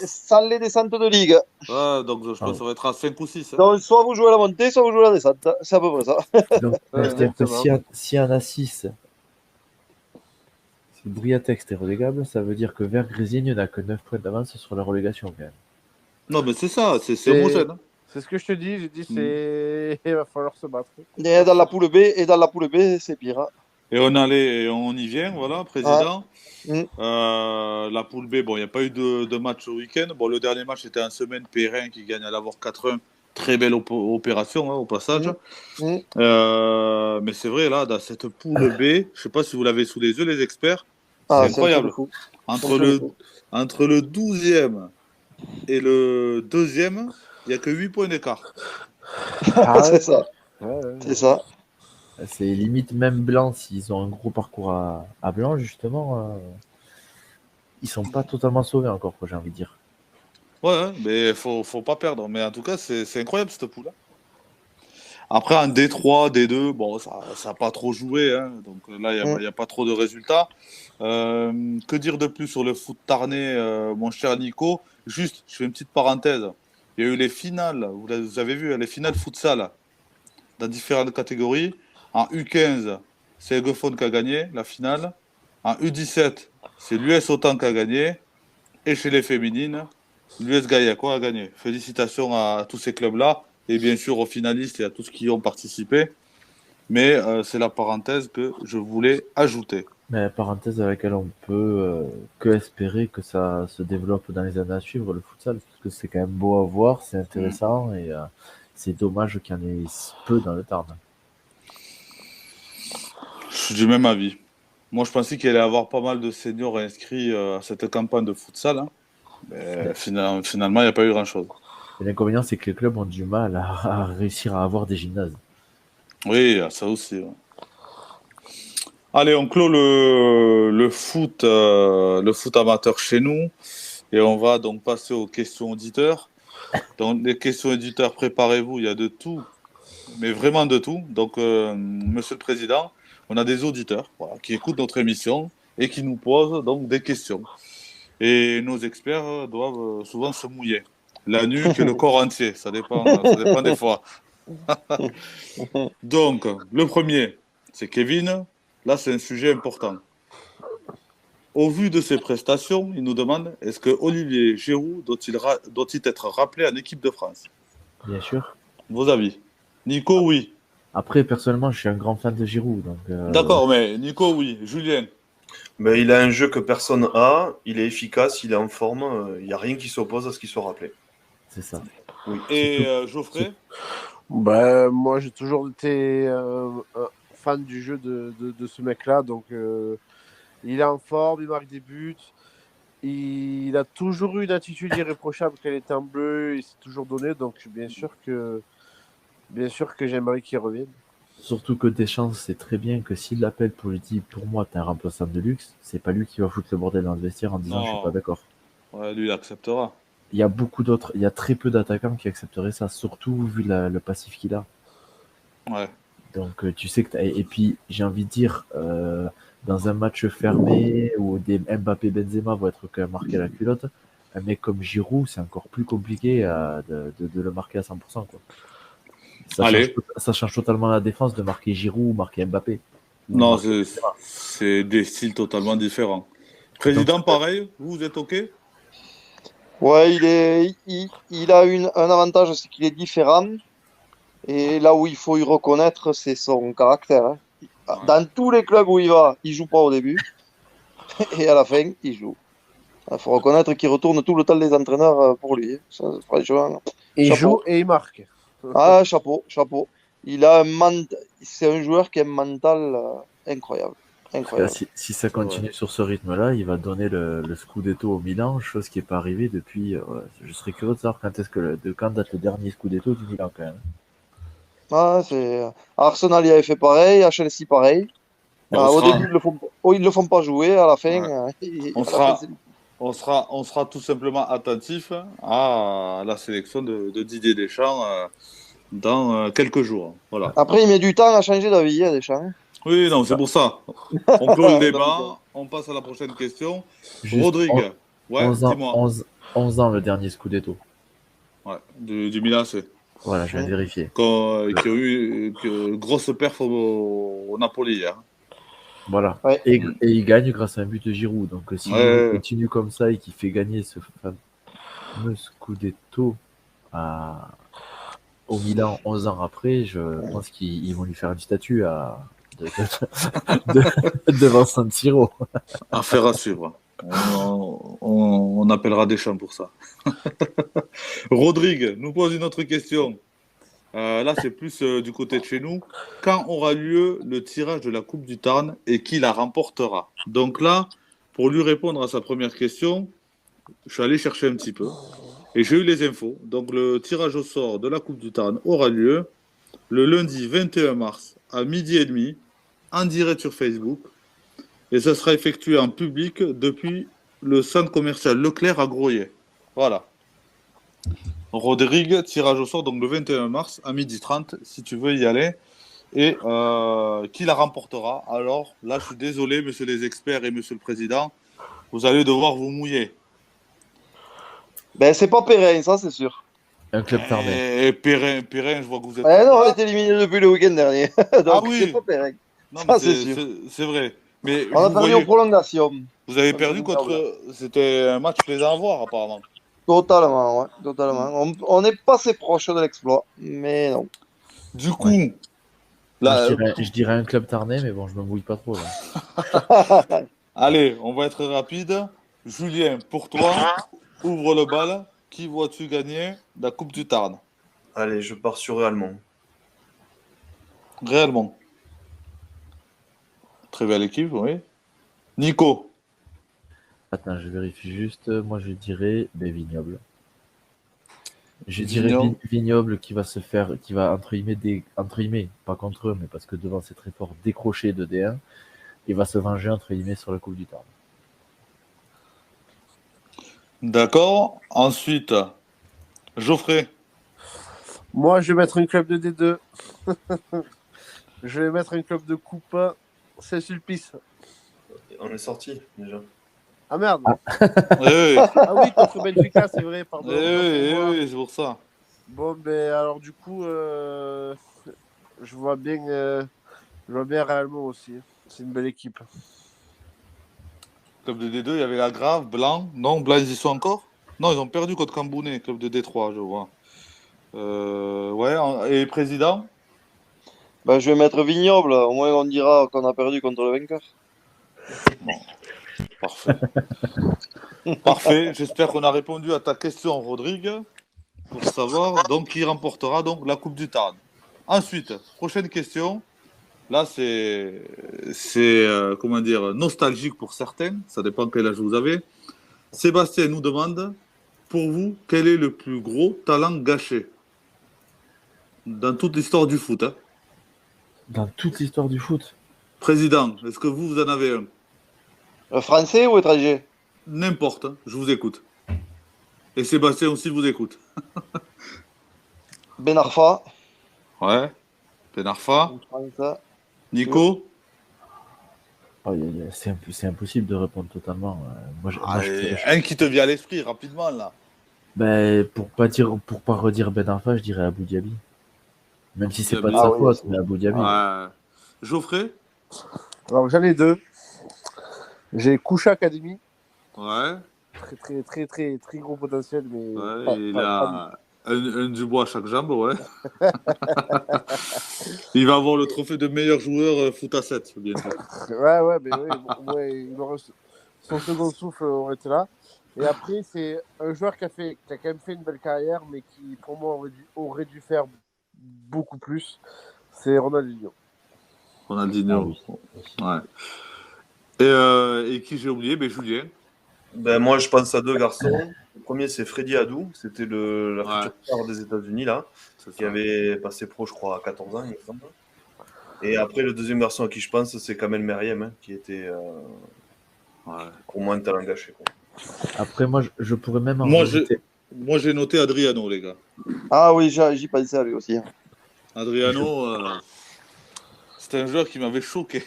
Sans les descentes de ligue. Ouais, donc je pense que ça va être à 5 ou 6. Donc, soit vous jouez la montée, soit vous jouez la descente. C'est à peu près ça. Donc, c'est-à-dire que s'il y en a 6, si Briatex est relégable, ça veut dire que Vergrésigne n'a que 9 points d'avance sur la relégation quand même. Non, mais c'est ça, c'est homogène. C'est ce que je te dis, il va falloir se battre. Et dans la poule B, c'est pire. Hein. Et on y vient, voilà, président. La poule B, bon, il n'y a pas eu de match au week-end. Bon, le dernier match était en semaine, Perrin qui gagne à l'avoir 4-1. Très belle opération, hein, au passage. Mais c'est vrai, là, dans cette poule B, je ne sais pas si vous l'avez sous les yeux, les experts, c'est incroyable. Entre le 12e et le 2e, il n'y a que 8 points d'écart. C'est ça. C'est ça. C'est limite même Blanc, s'ils ont un gros parcours à Blanc, justement, ils sont pas totalement sauvés encore, quoi, j'ai envie de dire. Ouais, mais faut pas perdre. Mais en tout cas, c'est incroyable cette poule. Après, en D3, D2, bon, ça n'a pas trop joué. Hein, donc là, il n'y a pas trop de résultats. Que dire de plus sur le foot tarnais, mon cher Nico? Juste, je fais une petite parenthèse. Il y a eu les finales, vous avez vu, les finales futsal dans différentes catégories. En U15, c'est Egophone qui a gagné la finale. En U17, c'est l'US Autant qui a gagné. Et chez les féminines, l'US Gaillacois a gagné. Félicitations à tous ces clubs-là. Et bien sûr aux finalistes et à tous ceux qui y ont participé. Mais c'est la parenthèse que je voulais ajouter. Mais parenthèse à laquelle on peut que espérer que ça se développe dans les années à suivre, le futsal, parce que c'est quand même beau à voir, c'est intéressant et c'est dommage qu'il y en ait peu dans le Tarn. Je suis du même avis. Moi, je pensais qu'il allait y avoir pas mal de seniors inscrits à cette campagne de futsal. Hein. Mais finalement, il n'y a pas eu grand-chose. Et l'inconvénient, c'est que les clubs ont du mal à réussir à avoir des gymnases. Oui, ça aussi. Ouais. Allez, on clôt le foot amateur chez nous. Et on va donc passer aux questions auditeurs. Dans les questions auditeurs, préparez-vous, il y a de tout. Mais vraiment de tout. Donc, Monsieur le Président, on a des auditeurs qui écoutent notre émission et qui nous posent donc des questions. Et nos experts doivent souvent se mouiller. La nuque et le corps entier, ça dépend des fois. Donc, le premier, c'est Kevin. Là, c'est un sujet important. Au vu de ses prestations, il nous demande, est-ce que Olivier Giroud doit-il être rappelé en équipe de France? Bien sûr. Vos avis? Nico, oui. Après, personnellement, je suis un grand fan de Giroud. Donc, D'accord, mais Nico, oui. Julien. Mais il a un jeu que personne a, il est efficace, il est en forme, il n'y a rien qui s'oppose à ce qu'il soit rappelé. c'est ça. Oui. Et Geoffrey? Ben, moi, j'ai toujours été fan du jeu de ce mec-là. Donc, il est en forme, il marque des buts. Il a toujours eu une attitude irréprochable quand il était en bleu. Il s'est toujours donné. Donc, bien sûr que j'aimerais qu'il revienne. Surtout que Deschamps sait très bien que s'il l'appelle pour lui dire pour moi t'es un remplaçant de luxe, c'est pas lui qui va foutre le bordel dans le vestiaire en disant je suis Non. pas d'accord. Ouais, lui, il acceptera. Il y a beaucoup d'autres, il y a très peu d'attaquants qui accepteraient ça, surtout vu le passif qu'il a. Ouais. Donc tu sais que et puis j'ai envie de dire dans un match fermé où des Mbappé Benzema vont être quand même marqués à la culotte, un mec comme Giroud c'est encore plus compliqué de le marquer à 100% quoi. Allez. Ça change totalement la défense de marquer Giroud ou marquer Mbappé. Ou Non, marquer- c'est des styles totalement différents. Président, pareil, vous êtes OK? Ouais, il a un avantage, c'est qu'il est différent. Et là où il faut y reconnaître, c'est son caractère. Hein. Dans tous les clubs où il va, il joue pas au début. Et à la fin, il joue. Il faut reconnaître qu'il retourne tout le temps des entraîneurs pour lui. Ça, franchement, Il chapeau. joue et il marque. Ah, chapeau, chapeau. C'est un joueur qui a un mental incroyable. Incroyable. Si ça continue sur ce rythme-là, il va donner le Scudetto au Milan, chose qui n'est pas arrivée depuis. Je serais curieux de savoir quand date le dernier Scudetto du Milan quand même. Ah, Arsenal y avait fait pareil, à Chelsea pareil. Au début, ils le font pas jouer, à la fin, On sera tout simplement attentif à la sélection de Didier Deschamps dans quelques jours. Voilà. Après, il met du temps à changer d'avis, Deschamps. Oui, non, c'est pour ça. On clôt le débat, on passe à la prochaine question. Juste Rodrigue, ouais, 11 ans, dis-moi. 11 ans le dernier Scudetto. Ouais, du Milan, c'est. Voilà, je viens de vérifier. Qui a eu grosse perf au Napoli hier. Voilà. Ouais. Et il gagne grâce à un but de Giroud. Donc si il continue comme ça et qu'il fait gagner ce fameux Scudetto au Milan 11 ans après, je pense qu'ils vont lui faire une statue devant San Siro. Affaire à suivre. On appellera Deschamps pour ça. Rodrigue nous pose une autre question. Là, c'est plus du côté de chez nous. Quand aura lieu le tirage de la Coupe du Tarn et qui la remportera? Donc là, pour lui répondre à sa première question, je suis allé chercher un petit peu et j'ai eu les infos. Donc le tirage au sort de la Coupe du Tarn aura lieu le lundi 21 mars à 12h30 en direct sur Facebook et ça sera effectué en public depuis le centre commercial Leclerc à Groyer. Voilà. Rodrigue, tirage au sort donc le 21 mars à 12h30 si tu veux y aller. Et qui la remportera? Alors là, je suis désolé, monsieur les experts et monsieur le président, vous allez devoir vous mouiller. Ben, c'est pas Perrin, ça, c'est sûr. Un club tarnais. Et Perrin, je vois que vous êtes. Non, on est éliminé depuis le week-end dernier. Donc, oui. c'est pas Perrin. Non, ça, mais c'est sûr. c'est vrai. Mais On a perdu aux prolongations. Vous avez perdu contre. C'était un match plaisant à voir, apparemment. Totalement, ouais. Totalement. On est passé proche de l'exploit, mais non. Du coup, là, je dirais un club tarnais, mais bon, je me mouille pas trop là. Allez, on va être rapide. Julien, pour toi, ouvre le bal. Qui vois-tu gagner la Coupe du Tarn? Allez, je pars sur Réalmont. Réellement. Très belle équipe, oui. Nico. Attends, je vérifie juste. Moi, je dirais Vignoble. Je dirais Vignoble qui va entre guillemets, pas contre eux, mais parce que devant c'est très fort, décrocher de D1 et va se venger entre guillemets sur la Coupe du Tarn. D'accord. Ensuite, Geoffrey. Moi, je vais mettre un club de D2. Je vais mettre un club de Coupe Saint-Sulpice. On est sorti déjà. Ah merde. Oui. Ah oui, contre Benfica, c'est vrai, pardon. Oui, c'est pour ça. Bon, ben alors du coup, je vois bien réellement aussi. C'est une belle équipe. Club de D2, il y avait la Grave, Blanc. Non, Blanc, ils y sont encore? Non, ils ont perdu contre Cambounet, club de D3, je vois. Ouais, et président? Ben, je vais mettre Vignoble. Au moins, on dira qu'on a perdu contre le vainqueur. Parfait. Parfait. J'espère qu'on a répondu à ta question, Rodrigue, pour savoir donc qui remportera donc la Coupe du Tarn. Ensuite, prochaine question. Là, c'est comment dire, nostalgique pour certains. Ça dépend quel âge vous avez. Sébastien nous demande, pour vous, quel est le plus gros talent gâché dans toute l'histoire du foot, hein? Dans toute l'histoire du foot. Président, est-ce que vous en avez un? Français ou étranger? N'importe, hein, je vous écoute. Et Sébastien aussi vous écoute. Ben Arfa. Ouais. Penarfa. France. Nico. Oh, c'est impossible de répondre totalement. Un qui te vient à l'esprit rapidement là. Ben, pour pas redire Ben Arfa, je dirais Abu Dhabi. Même si c'est pas de Ah sa oui, faute, mais Abu Dhabi. Ouais. Geoffrey. Alors, j'en ai deux. J'ai Koucha Academy. Ouais. Très gros potentiel, mais Ouais, il a un Dubois à chaque jambe, ouais. Il va avoir le trophée de meilleur joueur foot à 7 bientôt. Ouais, mais oui, son second souffle aurait été là. Et après, c'est un joueur qui a quand même fait une belle carrière, mais qui, pour moi, aurait dû faire beaucoup plus. C'est Ronaldinho. Ronaldinho. Ouais. Et qui j'ai oublié? Ben, Julien. Ben, moi, je pense à deux garçons. Le premier, c'est Freddy Adu. C'était la future star des États-Unis, là, qui avait passé pro, je crois, à 14 ans, il me semble. Et après, le deuxième garçon à qui je pense, c'est Kamel Meriem, hein, qui était au moins un talent gâché, quoi. Après, moi, je pourrais même en Moi, rajouter. Moi, j'ai noté Adriano, les gars. Ah oui, j'y pensais à lui aussi. Adriano, c'était un joueur qui m'avait choqué.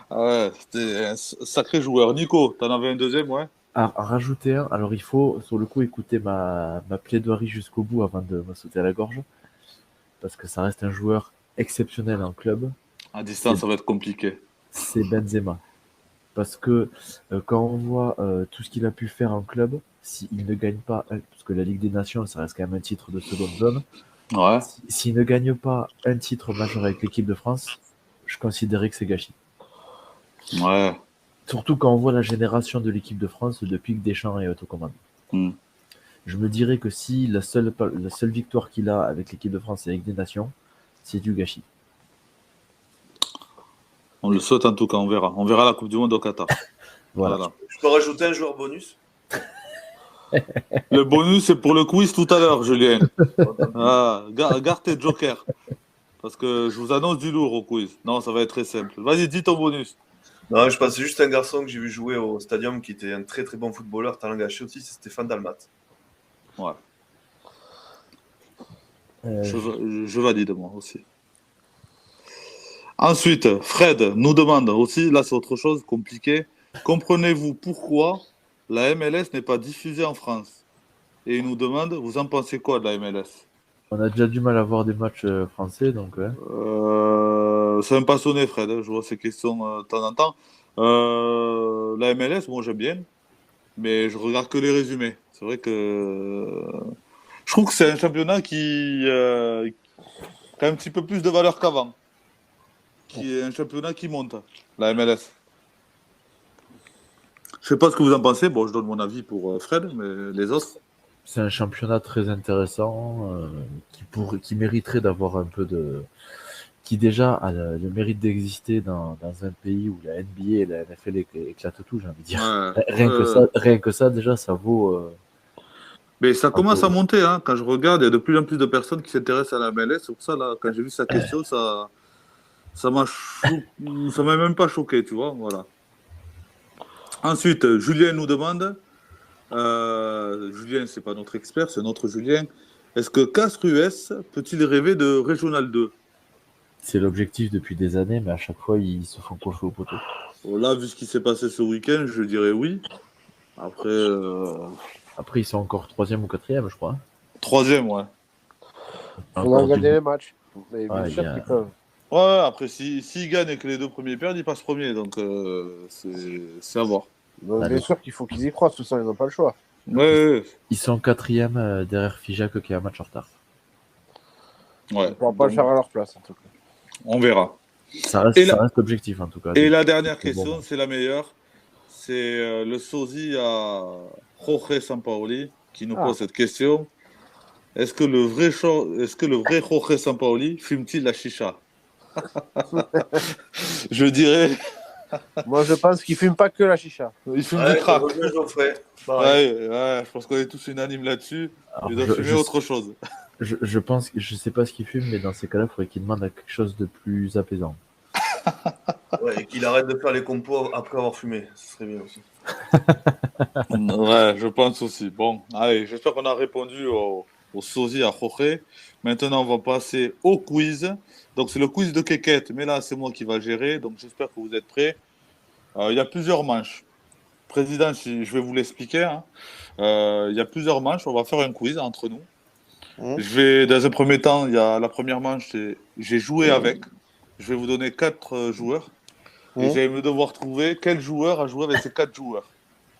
Ah ouais, c'était un sacré joueur. Nico, t'en avais un deuxième, ouais? À rajouter un, alors il faut sur le coup écouter ma plaidoirie jusqu'au bout avant de me sauter à la gorge, parce que ça reste un joueur exceptionnel en club. À distance, ça va être compliqué. C'est Benzema. Parce que quand on voit tout ce qu'il a pu faire en club, s'il ne gagne pas, parce que la Ligue des Nations, ça reste quand même un titre de seconde zone, Ouais. s'il ne gagne pas un titre majeur avec l'équipe de France, je considérais que c'est gâchis. Ouais. Surtout quand on voit la génération de l'équipe de France depuis que Deschamps est au commande. Je me dirais que si la seule victoire qu'il a avec l'équipe de France et avec des nations, c'est du gâchis. On le saute en tout cas, on verra. On verra la Coupe du Monde au Qatar. Voilà. Je peux rajouter un joueur bonus? Le bonus, c'est pour le quiz tout à l'heure, Julien. Garde tes jokers. Parce que je vous annonce du lourd au quiz. Non, ça va être très simple. Vas-y, dis ton bonus. Non, je pensais juste à un garçon que j'ai vu jouer au Stadium qui était un très très bon footballeur, talent gâché aussi, c'est Stéphane Dalmat. Ouais. Je valide moi aussi. Ensuite, Fred nous demande aussi, là c'est autre chose, compliqué. Comprenez-vous pourquoi la MLS n'est pas diffusée en France? Et il nous demande, vous en pensez quoi de la MLS? On a déjà du mal à voir des matchs français, donc ouais. C'est un passionné, Fred, hein, je vois ces questions de temps en temps. La MLS, moi j'aime bien, mais je regarde que les résumés. C'est vrai que je trouve que c'est un championnat qui a un petit peu plus de valeur qu'avant. Qui est un championnat qui monte, la MLS. Je sais pas ce que vous en pensez. Bon, je donne mon avis pour Fred, mais les autres. C'est un championnat très intéressant qui mériterait d'avoir un peu de... qui déjà a le mérite d'exister dans un pays où la NBA et la NFL éclatent tout, j'ai envie de dire. Rien que ça, déjà, ça vaut... Mais ça commence à monter. Hein. Quand je regarde, il y a de plus en plus de personnes qui s'intéressent à la MLS. C'est pour ça, là, quand j'ai vu sa question, ça m'a même pas choqué, tu vois. Voilà. Ensuite, Julien nous demande... Julien, c'est pas notre expert, c'est notre Julien. Est-ce que Castres-US peut-il rêver de Régional 2? C'est l'objectif depuis des années, mais à chaque fois, ils se font coiffer au poteau. Là, vu ce qui s'est passé ce week-end, je dirais oui. Après, ils sont encore 3e ou 4e, je crois. 3e, ouais. On a regardé les matchs. Mais bien sûr qu'ils peuvent. Ouais, après, s'ils gagnent et que les deux premiers perdent, ils passent premier. Donc, c'est à voir. Donc, bien sûr qu'il faut qu'ils y croient, tout ça, ils n'ont pas le choix. Ouais. Ils sont 4e derrière Figeac qui a un match en retard. Ouais. On ne pourra pas le faire à leur place, en tout cas. On verra. Ça reste objectif en tout cas. Et la dernière C'est question, bon. c'est la meilleure. C'est le sosie à Jorge Sampaoli qui nous pose cette question. Est-ce que le vrai Jorge Sampaoli fume-t-il la chicha? Je dirais, Moi, je pense qu'il fume pas que la chicha. il fume du crack. Pareil. Je pense qu'on est tous unanimes là-dessus. Alors, Il doit fumer autre chose. Je pense que je sais pas ce qu'il fume, mais dans ces cas-là, il faudrait qu'il demande à quelque chose de plus apaisant. Ouais, et qu'il arrête de faire les compos après avoir fumé. Ce serait bien aussi. Ouais, je pense aussi. Bon, allez, j'espère qu'on a répondu au sosie à Jorge. Maintenant, on va passer au quiz. Donc, c'est le quiz de Keket, mais là, c'est moi qui va gérer. Donc, j'espère que vous êtes prêts. Il y a plusieurs manches. Président, je vais vous l'expliquer. Hein. Il y a plusieurs manches. On va faire un quiz entre nous. Dans un premier temps, il y a la première manche, c'est j'ai joué avec. Je vais vous donner 4 joueurs. Et vous allez me devoir trouver quel joueur a joué avec ces 4 joueurs.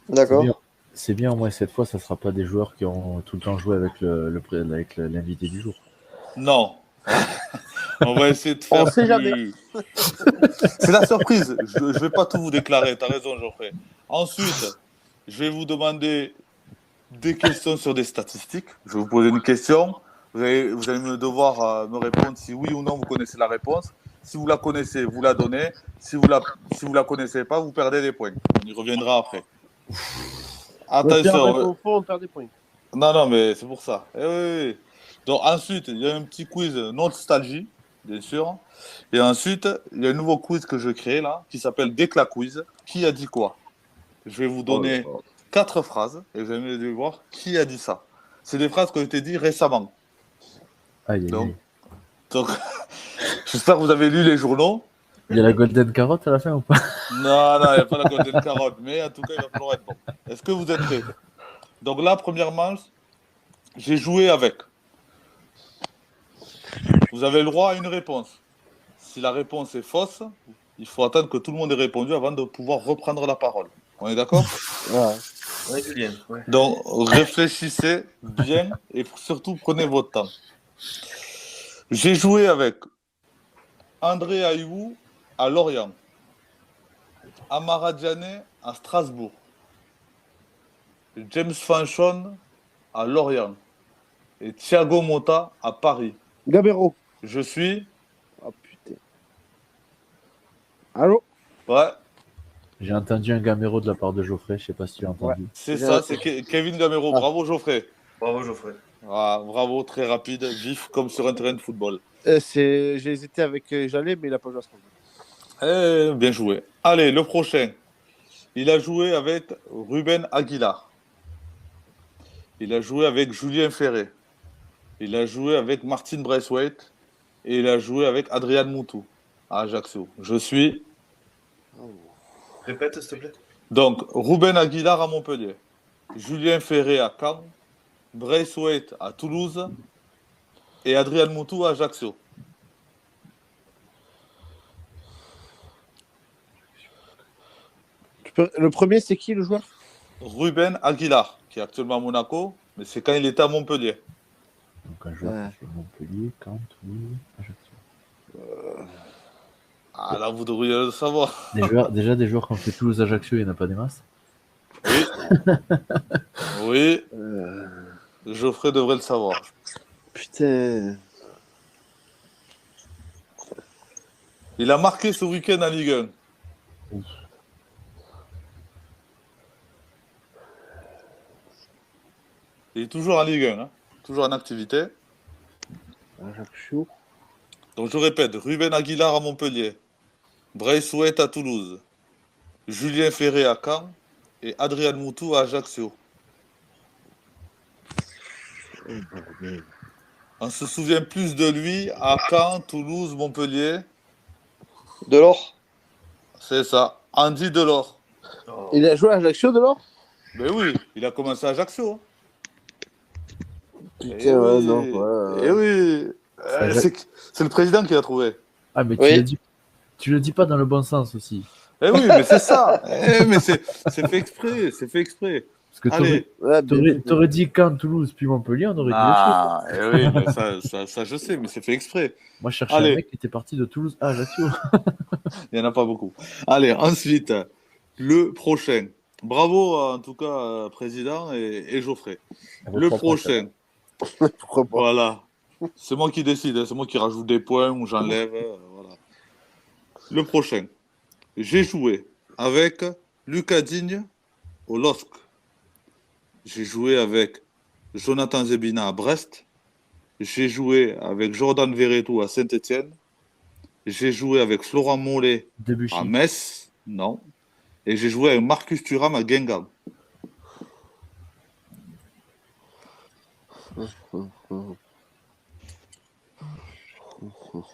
D'accord. C'est bien, au moins cette fois, ça sera pas des joueurs qui ont tout le temps joué avec l'invité du jour. Non. On va essayer de faire. On sait jamais. C'est la surprise. Je ne vais pas tout vous déclarer. Tu as raison, Geoffrey. Ensuite, je vais vous demander des questions sur des statistiques. Je vais vous poser une question. Vous allez me devoir me répondre si oui ou non vous connaissez la réponse. Si vous la connaissez, vous la donnez. Si vous la connaissez pas, vous perdez des points. On y reviendra après. Attention. Au fond, on perd des points. Non, mais c'est pour ça. Oui. Donc ensuite, il y a un petit quiz nostalgie, bien sûr. Et ensuite, il y a un nouveau quiz que je crée là, qui s'appelle Déclat Quiz. Qui a dit quoi? Je vais vous donner 4 phrases et vous allez me voir qui a dit ça. C'est des phrases qui ont été dites récemment. Donc, j'espère que vous avez lu les journaux. Il y a la Golden Carotte à la fin ou pas? Non, il n'y a pas la Golden Carotte, mais en tout cas, il va falloir être bon. Est-ce que vous êtes prêts? Donc là, première manche, j'ai joué avec. Vous avez le droit à une réponse. Si la réponse est fausse, il faut attendre que tout le monde ait répondu avant de pouvoir reprendre la parole. On est d'accord? Ouais, Julien. Ouais. Donc, réfléchissez bien et surtout prenez votre temps. J'ai joué avec André Ayew à Lorient, Amara Diané à Strasbourg, James Fanchon à Lorient et Thiago Motta à Paris. Gamero. Je suis... Oh putain. Allô? Ouais. J'ai entendu un Gamero de la part de Geoffrey, je sais pas si tu as entendu. Ouais. C'est ça, c'est Kevin Gamero. Bravo Geoffrey. Bravo, Geoffrey. Ah, bravo, très rapide, vif comme sur un terrain de football. J'ai hésité avec Jallet, mais il n'a pas joué à Strasbourg. Bien joué. Allez, le prochain. Il a joué avec Ruben Aguilar. Il a joué avec Julien Ferré. Il a joué avec Martin Braithwaite. Et il a joué avec Adrian Moutou à Ajaccio. Je suis... Répète, s'il te plaît. Donc, Ruben Aguilar à Montpellier. Julien Ferré à Caen. Braithwaite à Toulouse. Et Adrian Moutou à Ajaccio. Le premier, c'est qui le joueur? Ruben Aguilar, qui est actuellement à Monaco, mais c'est quand il était à Montpellier. Donc un joueur qui fait Montpellier, Caen, Toulouse, Ajaccio. Ah là, vous devriez le savoir. Déjà des joueurs qui ont fait Toulouse-Ajaccio, il n'y en a pas des masses. Oui. Geoffrey devrait le savoir. Putain. Il a marqué ce week-end en Ligue 1. Il est toujours en Ligue 1, hein. Toujours en activité. Ajaccio. Donc je répète, Ruben Aguilar à Montpellier, Braithwaite à Toulouse, Julien Ferré à Caen et Adrian Moutou à Ajaccio. On se souvient plus de lui à Caen, Toulouse, Montpellier. Delors. C'est ça, Andy Delors. Oh. Il a joué à Ajaccio, Delors? Mais oui, il a commencé à Ajaccio. Hein. Putain, Eh ouais, oui. non. Ouais. Eh oui. C'est le président qui l'a trouvé. Ah, mais Oui. tu le dis pas dans le bon sens aussi. Eh oui, mais c'est ça. Mais c'est fait exprès. C'est fait exprès. Parce que Allez. t'aurais dit Caen, Toulouse, puis Montpellier, on aurait dit le chiffre. Ah, oui, mais ça, je sais, mais c'est fait exprès. Moi, je cherchais Allez. un mec qui était parti de Toulouse à Ajaccio. Il n'y en a pas beaucoup. Allez, ensuite, le prochain. Bravo, en tout cas, Président et Geoffrey. Le prochain. Pourquoi pas? Voilà. C'est moi qui décide, hein. C'est moi qui rajoute des points ou j'enlève. Voilà. Le prochain. J'ai joué avec Lucas Digne au LOSC. J'ai joué avec Jonathan Zebina à Brest. J'ai joué avec Jordan Verretou à Saint-Étienne. J'ai joué avec Florent Mollet Debuchy. à Metz. Non. Et j'ai joué avec Marcus Thuram à Guingamp.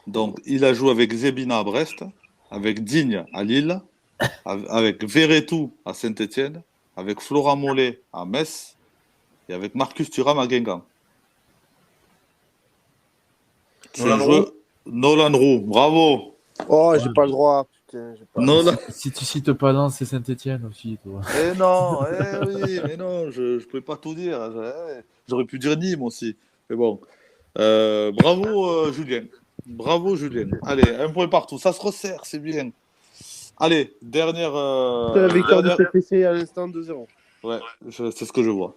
Donc, il a joué avec Zebina à Brest, avec Digne à Lille, avec Verretou à Saint-Étienne, avec Florent Mollet à Metz et avec Marcus Thuram à Guingamp. Nolan Roux, bravo. Oh, j'ai pas le droit. Putain, j'ai pas... Nolan... Si tu cites pas Lens, c'est Saint-Etienne aussi, toi. Eh non, oui, mais non, je ne pouvais pas tout dire. J'aurais pu dire Nîmes aussi. Mais bon. Bravo, Julien. Bravo, Julien. Allez, un point partout. Ça se resserre, c'est bien. Allez, dernière. La victoire du CPC à l'instant 2-0. Ouais, c'est ce que je vois.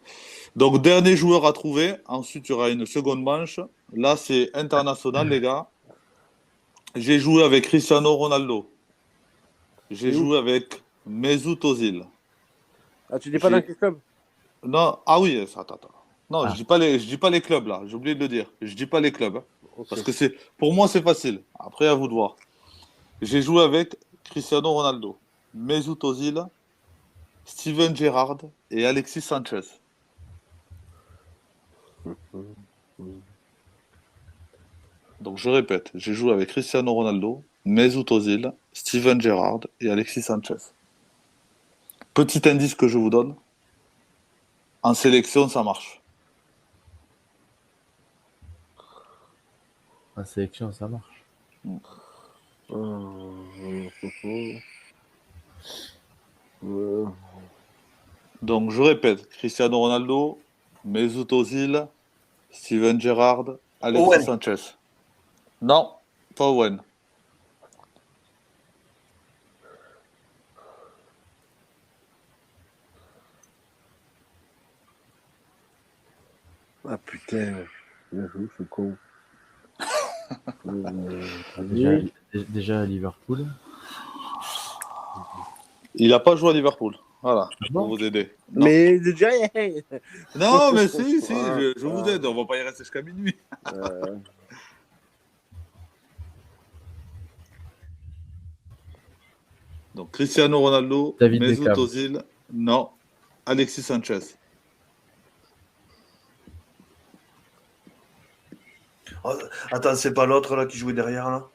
Donc, dernier joueur à trouver. Ensuite, il y aura une seconde manche. Là, c'est international, les gars. J'ai joué avec Cristiano Ronaldo. J'ai joué avec Mesut Ozil. Ah, tu dis pas dans quel club? Non, ah oui, attends. Non, je dis pas les clubs là. J'ai oublié de le dire. Je dis pas les clubs. Hein. Okay. Parce que pour moi, c'est facile. Après, à vous de voir. J'ai joué avec Cristiano Ronaldo, Mesut Ozil, Steven Gerrard et Alexis Sanchez. Donc, je répète. J'ai joué avec Cristiano Ronaldo, Mesut Ozil, Steven Gerrard et Alexis Sanchez. Petit indice que je vous donne. En sélection, ça marche. En sélection, ça marche. Donc, je répète. Cristiano Ronaldo, Mesut Ozil, Steven Gerrard, Alexis Sanchez. Non, pas Owen. Ah putain, bien joué, je suis con. Déjà à Liverpool. Il n'a pas joué à Liverpool. Voilà, pour vous aider. Non. Mais déjà. Non, mais si, je vous aide. On va pas y rester jusqu'à minuit. Donc, Cristiano Ronaldo, Mesut Ozil, non. Alexis Sanchez. Oh, attends, c'est pas l'autre là qui jouait derrière là.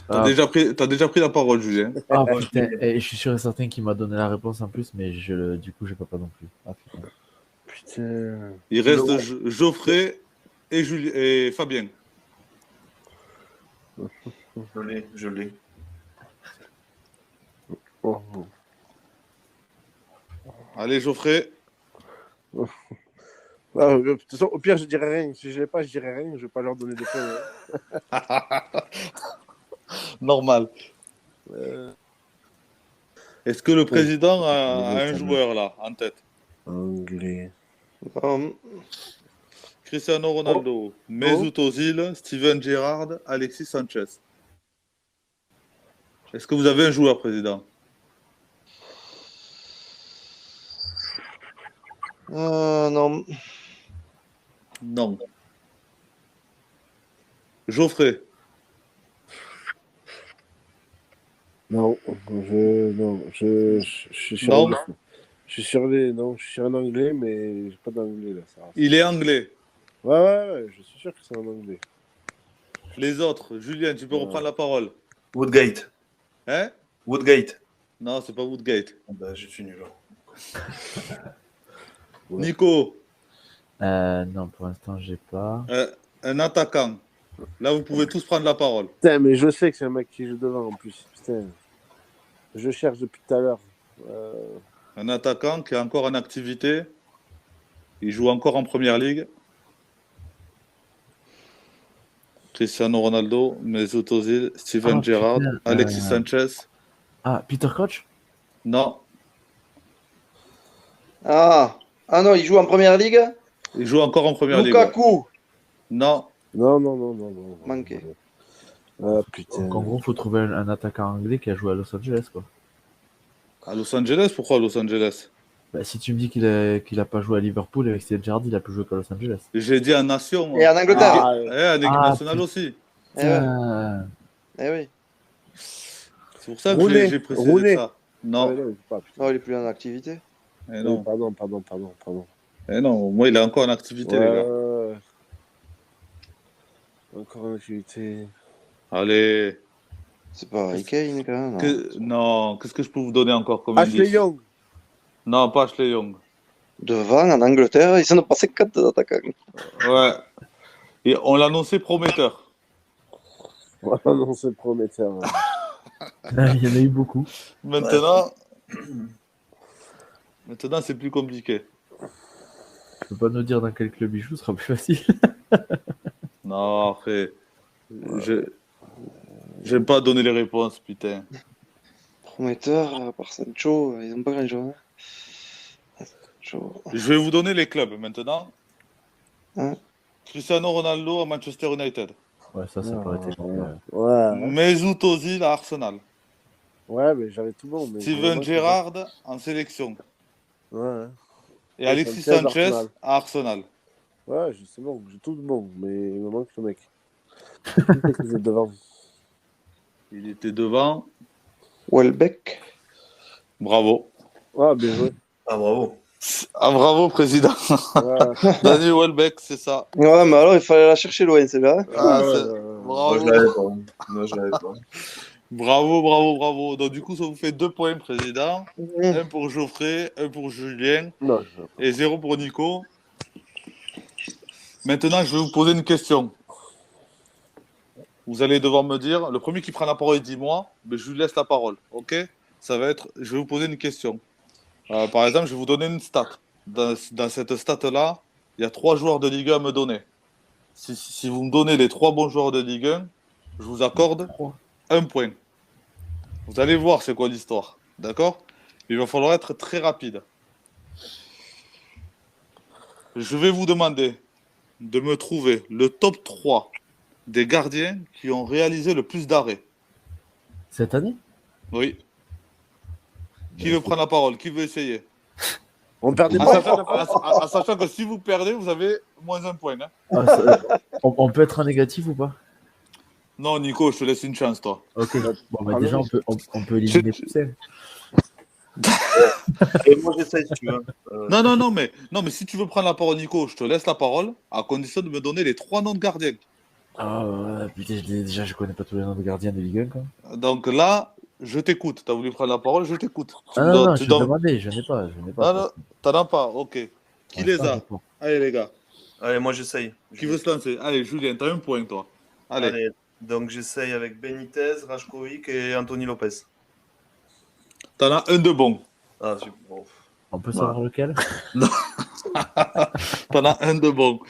T'as déjà pris la parole, Julien. Ah putain, je suis sûr et certain qu'il m'a donné la réponse en plus, mais du coup, je peux pas non plus. Ah, putain. Il reste Geoffrey et Fabien. Je l'ai. Oh. Allez, Geoffrey. Ah, de toute façon, au pire, je dirais rien. Si je l'ai pas, je dirais rien. Je vais pas leur donner des points. Normal. Est-ce que le président a un joueur là en tête? Anglais. Cristiano Ronaldo, Mesut Ozil, Steven Gerrard, Alexis Sanchez. Est-ce que vous avez un joueur, président? Non. Non. Geoffrey? Non, je suis sur je suis sur un anglais, mais j'ai pas d'anglais là. Il est anglais. Ouais, je suis sûr que c'est un anglais. Les autres, Julien, tu peux reprendre la parole. Woodgate. Hein? Woodgate. Non, c'est pas Woodgate. Je suis nul. Nico? Non, pour l'instant, j'ai pas. Un attaquant. Là, vous pouvez tous prendre la parole. Putain, mais je sais que c'est un mec qui joue devant en plus. Putain. Je cherche depuis tout à l'heure. Un attaquant qui est encore en activité. Il joue encore en première ligue. Cristiano Ronaldo, Mesut Ozil, Steven Ah, Gerrard, putain, Alexis Sanchez. Ah, Peter Crouch? Non, Ah, ah non, il joue en première ligue. il joue encore en première ligue. Ouais. Lukaku. Non, Non. Manqué. Ah putain. Donc, en gros, faut trouver un attaquant anglais qui a joué à Los Angeles, quoi. à Los Angeles. Pourquoi à Los Angeles? Bah, si tu me dis qu'il a pas joué à Liverpool avec Steven Gerrard, il a pu jouer qu'à Los Angeles. J'ai dit en nation. Et en Angleterre. Ah, En équipe Ah, nationale aussi. Eh ouais. Putain. Eh oui. C'est pour ça que Rooney. j'ai précisé Rooney. ça. Non, ouais, non, il joue pas, putain. Non, il est plus en activité. eh non. Pardon. Eh non, moi il est encore en activité, les gars. Ouais. Encore une activité. Allez. C'est pas Harry Kane quand même. Non. Non, qu'est-ce que je peux vous donner encore comme Ashley indice? Young. Non, pas Ashley Young. Devant, en Angleterre, ils en ont passé 4 attaquants. Ouais. Et on l'a annoncé prometteur. Ouais, non, c'est prometteur. Ouais. Il y en a eu beaucoup. Maintenant, maintenant c'est plus compliqué. Tu peux pas nous dire dans quel club il joue, ce sera plus facile. Non, après, j'aime pas donner les réponses, putain. Prometteur, à part Sancho, ils ont pas grand chose. Sancho. Je vais vous donner les clubs maintenant. Hein? Cristiano Ronaldo à Manchester United. Ouais, ça aurait été bon. Ouais. Mesut Ozil à Arsenal. Ouais, mais j'avais tout bon. Mais Steven Gerrard en sélection. Ouais. Et Alexis Sanchez, Sanchez Arsenal. à Arsenal. Ouais, c'est bon, j'ai tout bon, mais il me manque le mec. Vous êtes devant. Il était devant. Welbeck. Bravo. Ah, bien joué. Ah, bravo. Ah, bravo, président. Ouais. Daniel Welbeck, c'est ça. Ouais, mais alors il fallait la chercher loin, celle-là. Ah, ouais, c'est- ouais. Moi, Bravo. je l'avais pas. Moi, je l'avais pas. Bravo. Donc, du coup, ça vous fait 2 points, président. Mmh. 1 pour Geoffrey, 1 pour Julien Non, et 0 pour Nico. Maintenant, je vais vous poser une question. Vous allez devoir me dire, le premier qui prend la parole, il dit moi, mais je lui laisse la parole, ok? Ça va être, je vais vous poser une question. Par exemple, je vais vous donner une stat. Dans cette stat-là, il y a 3 joueurs de Ligue 1 à me donner. Si vous me donnez les 3 bons joueurs de Ligue 1, je vous accorde 1 point. Vous allez voir c'est quoi l'histoire, d'accord? Il va falloir être très rapide. Je vais vous demander de me trouver le top 3 des gardiens qui ont réalisé le plus d'arrêts. Cette année? Oui. Qui veut prendre la parole? Qui veut essayer? on perdait En pas. sachant que si vous perdez, vous avez moins 1 point. Hein. Ah, on peut être un négatif ou pas? Non, Nico, je te laisse une chance, toi. Ok. Bon, bah, Ah, déjà, non, on peut éliminer Poussin. Et moi, j'essaye si tu veux. Non, mais si tu veux prendre la parole, Nico, je te laisse la parole, à condition de me donner les 3 noms de gardiens. Ah ouais, putain, déjà, je connais pas tous les noms de gardiens de Ligue 1, quoi. Donc là, je t'écoute. Tu as voulu prendre la parole, je t'écoute. Tu Ah me non, donnes- non, tu je donnes- demandais, je n'ai pas. Non, t'en as pas, ok. Qui Ouais, les ça, a? d'accord. Allez, les gars. Allez, moi, j'essaye. Qui veut se lancer? Allez, Julien, t'as 1 point, toi. Allez. Allez. Donc, j'essaye avec Benitez, Rajkovic et Anthony Lopez. T'en as un de bon. Ah, super. Bon. On peut savoir lequel? T'en as un de bon.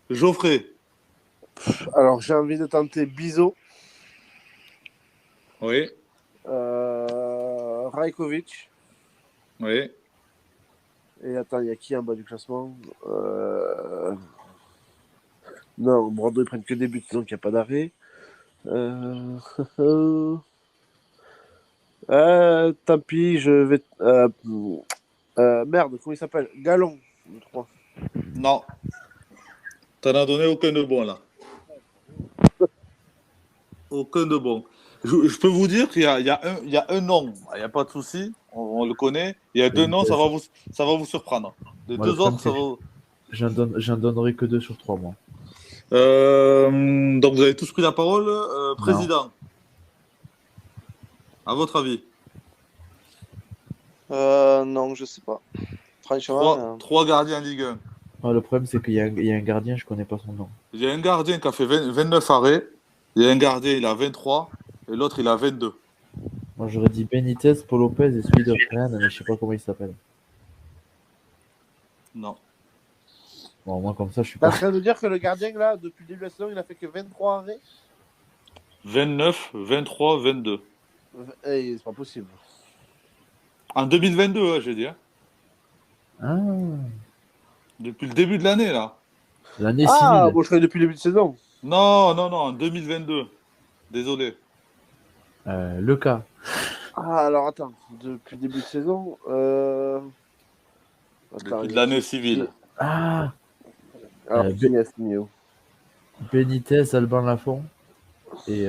Geoffrey. Alors, j'ai envie de tenter Bizot, Oui. Rajkovic. Oui. Et attends, il y a qui en bas du classement? Non, Bordeaux, ils prennent que des buts, donc il n'y a pas d'arrêt. Tant pis, je vais. Merde, comment il s'appelle? Galon, je crois. Non. T'en as donné aucun de bon, là. Aucun de bon. Je peux vous dire qu'il y a un nom. Il n'y a pas de souci. On le connaît. Il y a 2 noms, ça va vous surprendre. Les Ouais, 2 le autres, ça problème, va... J'en donnerai que 2 sur 3, moi. Donc vous avez tous pris la parole. Président. À votre avis. Non, je sais pas. Franchement. 3 gardiens Ligue 1. Ah, le problème, c'est qu'il y a un gardien, je connais pas son nom. Il y a un gardien qui a fait 29 arrêts. Il y a un gardien, il a 23. Et l'autre, il a 22. Moi, j'aurais dit Benitez, Paul Lopez et celui de Rennes, mais je sais pas comment il s'appelle. Non. Bon, moi, comme ça, je suis T'es en pas. train de dire que le gardien, là, depuis le début de la saison, il a fait que 23 arrêts? 29, 23, 22. C'est pas possible. En 2022, j'ai dit. Hein. Ah, Depuis le début de l'année, là. l'année Ah, civile. bon, je croyais depuis le début de saison. Non, en 2022. Désolé. Le cas. Ah, alors attends, depuis le début de saison. Attends, Depuis de l'année civile. Ah, Alors, qui a signé où? Benitez, Alban Lafont et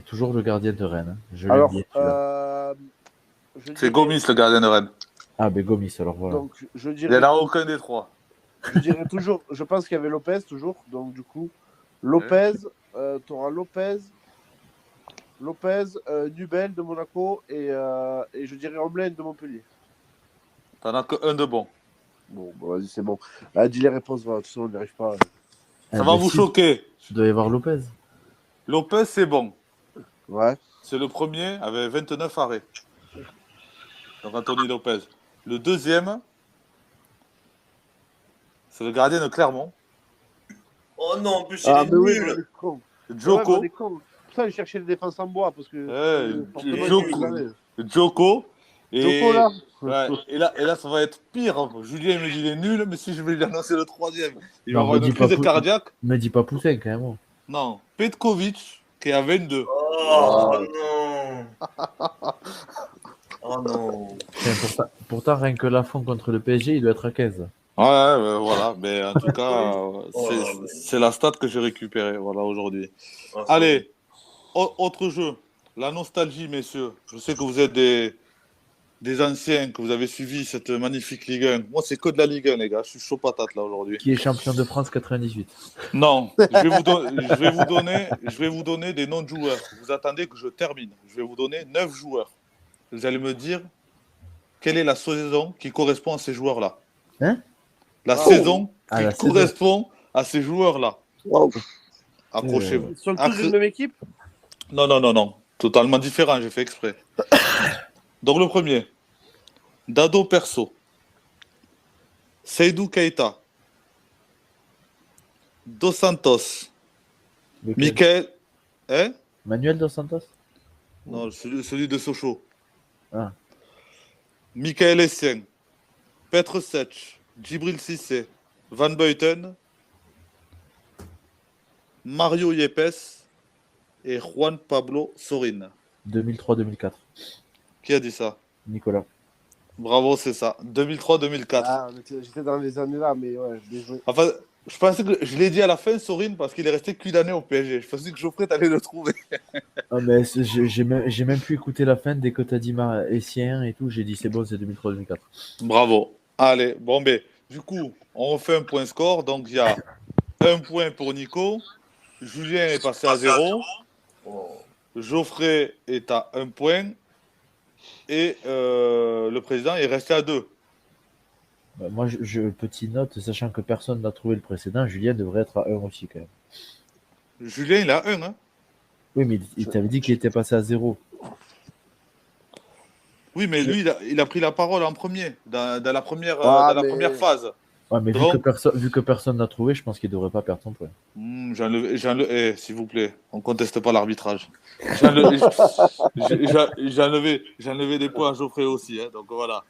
toujours le gardien de Rennes. Je l'ai Alors, oublié, celui-là. C'est Gomis, le gardien de Rennes. Ah, ben Gomis, alors voilà. Donc, je Il dirais. n'y en a aucun des trois. Je dirais toujours. Je pense qu'il y avait Lopez toujours. Donc, du coup, Lopez, t'auras Lopez, Nubel de Monaco et je dirais Omlin de Montpellier. T'en as qu'un de bon. Bon, vas-y, c'est bon. Dis les réponses, voilà. De toute façon, on n'y arrive pas. Ça va vous choquer. Tu dois y avoir Lopez. Lopez, c'est bon. Ouais. C'est le premier avec 29 arrêts. Donc Anthony Lopez. Le deuxième, c'est le gardien de Clermont, Oh non, en plus, il Ah, est mais oui, nul. on est con. Joko. Ouais, on est con. Putain, il cherchait les défenses en bois parce que. forcément, Joko. il savait. Joko. Et... Joko, là. Ouais, et là, ça va être pire. Julien me dit il est nul, mais si je vais lui annoncer le troisième, il va Non, avoir me dis une crise pas cardiaque. Me dis pas Poussin, quand même. Non, Petkovic, qui est à 22. Oh non. Oh non. Putain, pourtant, rien que Lafont contre le PSG, il doit être à 15. Ouais, voilà. Mais en tout cas, Oh là là. c'est la stat que j'ai récupérée voilà, aujourd'hui. Ah, c'est Allez, autre jeu. La nostalgie, messieurs. Je sais que vous êtes des anciens, que vous avez suivi cette magnifique Ligue 1. Moi, c'est que de la Ligue 1, les gars. Je suis chaud patate, là, aujourd'hui. Qui est champion de France 98. Non, je vais vous donner des noms de joueurs. Vous attendez que je termine. Je vais vous donner 9 joueurs. Vous allez me dire quelle est la saison qui correspond à ces joueurs-là. Hein? La saison qui la saison. correspond à ces joueurs-là. Wow. Accrochez-vous. Ils sont tous d'une même équipe? Non. Totalement différent, j'ai fait exprès. Donc le premier, Dado Perso, Seydou Keita, Dos Santos, Lequel? Michael... Hein? Manuel Dos Santos? Non, celui de Sochaux. Ah. Michael Essien, Petr Sech, Djibril Cissé, Van Buiten, Mario Yepes et Juan Pablo Sorin. 2003-2004. Qui a dit ça? Nicolas. Bravo, c'est ça. 2003-2004. Ah, j'étais dans les années là, mais ouais, bien joué. Enfin, je pensais que je l'ai dit à la fin, Sorin, parce qu'il est resté qu'une année au PSG. Je pensais que Geoffrey t'allais le trouver. Ah, mais j'ai même pu écouter la fin dès que t'as dit Essien et tout. J'ai dit c'est bon, c'est 2003-2004. Bravo. Allez, bon, ben, du coup, on refait un point score. Donc, il y a un point pour Nico. Julien est passé à 0. Geoffrey est à 1 point. Et le président est resté à 2. Bah, moi, petite note, sachant que personne n'a trouvé le précédent, Julien devrait être à 1 aussi quand même. Julien, il a 1. Hein. Oui, mais il t'avait dit qu'il était passé à 0. Oui, mais lui, il a pris la parole en premier, dans la première, première phase. Ouais, mais Donc, vu que personne n'a trouvé, je pense qu'il ne devrait pas perdre son point. S'il vous plaît, on ne conteste pas l'arbitrage. J'ai enlevé des points à Geoffrey aussi. Hein, donc voilà.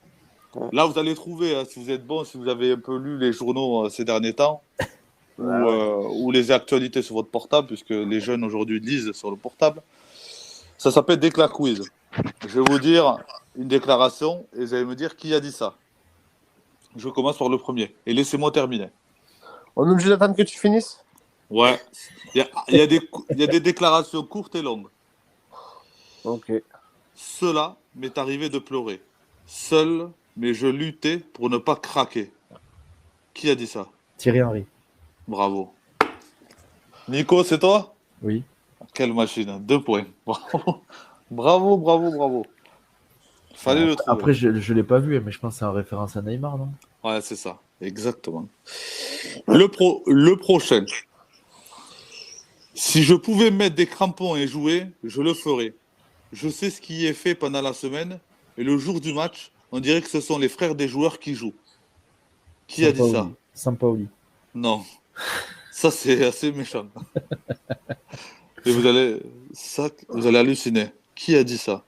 Là, vous allez trouver, hein, si vous êtes bon, si vous avez un peu lu les journaux ces derniers temps, ou les actualités sur votre portable, puisque les jeunes aujourd'hui lisent sur le portable. Ça s'appelle Décla Quiz. Je vais vous dire une déclaration et vous allez me dire qui a dit ça. Je commence par le premier. Et laissez-moi terminer. On est obligé d'attendre que tu finisses? Ouais. Il y a des déclarations courtes et longues. Ok. Cela m'est arrivé de pleurer. Seul, mais je luttais pour ne pas craquer. Qui a dit ça? Thierry Henry. Bravo. Nico, c'est toi? Oui. Quelle machine. 2 points. Bravo. Fallait le trouver. Après, je ne l'ai pas vu, mais je pense que c'est en référence à Neymar, non? Ouais, c'est ça. Exactement. Le prochain. Si je pouvais mettre des crampons et jouer, je le ferais. Je sais ce qui est fait pendant la semaine. Et le jour du match, on dirait que ce sont les frères des joueurs qui jouent. Qui a dit ça? Sampaoli. Non. Ça, c'est assez méchant. Et vous allez halluciner. Qui a dit ça?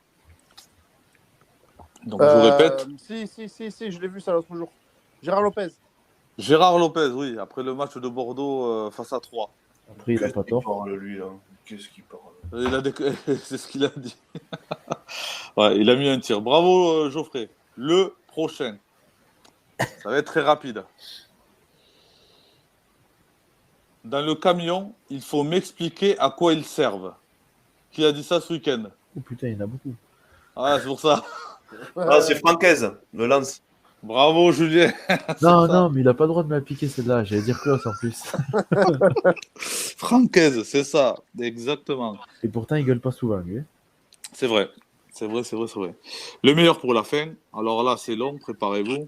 Donc, je vous répète. Si, je l'ai vu ça l'autre jour. Gérard Lopez. Gérard Lopez, oui, après le match de Bordeaux face à 3. Après, il n'a pas tort. parle, lui, là. Qu'est-ce qu'il parle? C'est ce qu'il a dit. Ouais, il a mis un tir. Bravo, Geoffrey. Le prochain. Ça va être très rapide. Dans le camion, il faut m'expliquer à quoi ils servent. Qui a dit ça ce week-end? Oh putain, il y en a beaucoup. Ah, c'est pour ça. Ah, c'est Francaise, le lance. Bravo, Julien. Non, mais il n'a pas le droit de me la piquer celle-là. J'allais dire Klaus en plus. Francaise, c'est ça. Exactement. Et pourtant, il gueule pas souvent, lui. C'est vrai. C'est vrai. Le meilleur pour la fin. Alors là, c'est long, préparez-vous.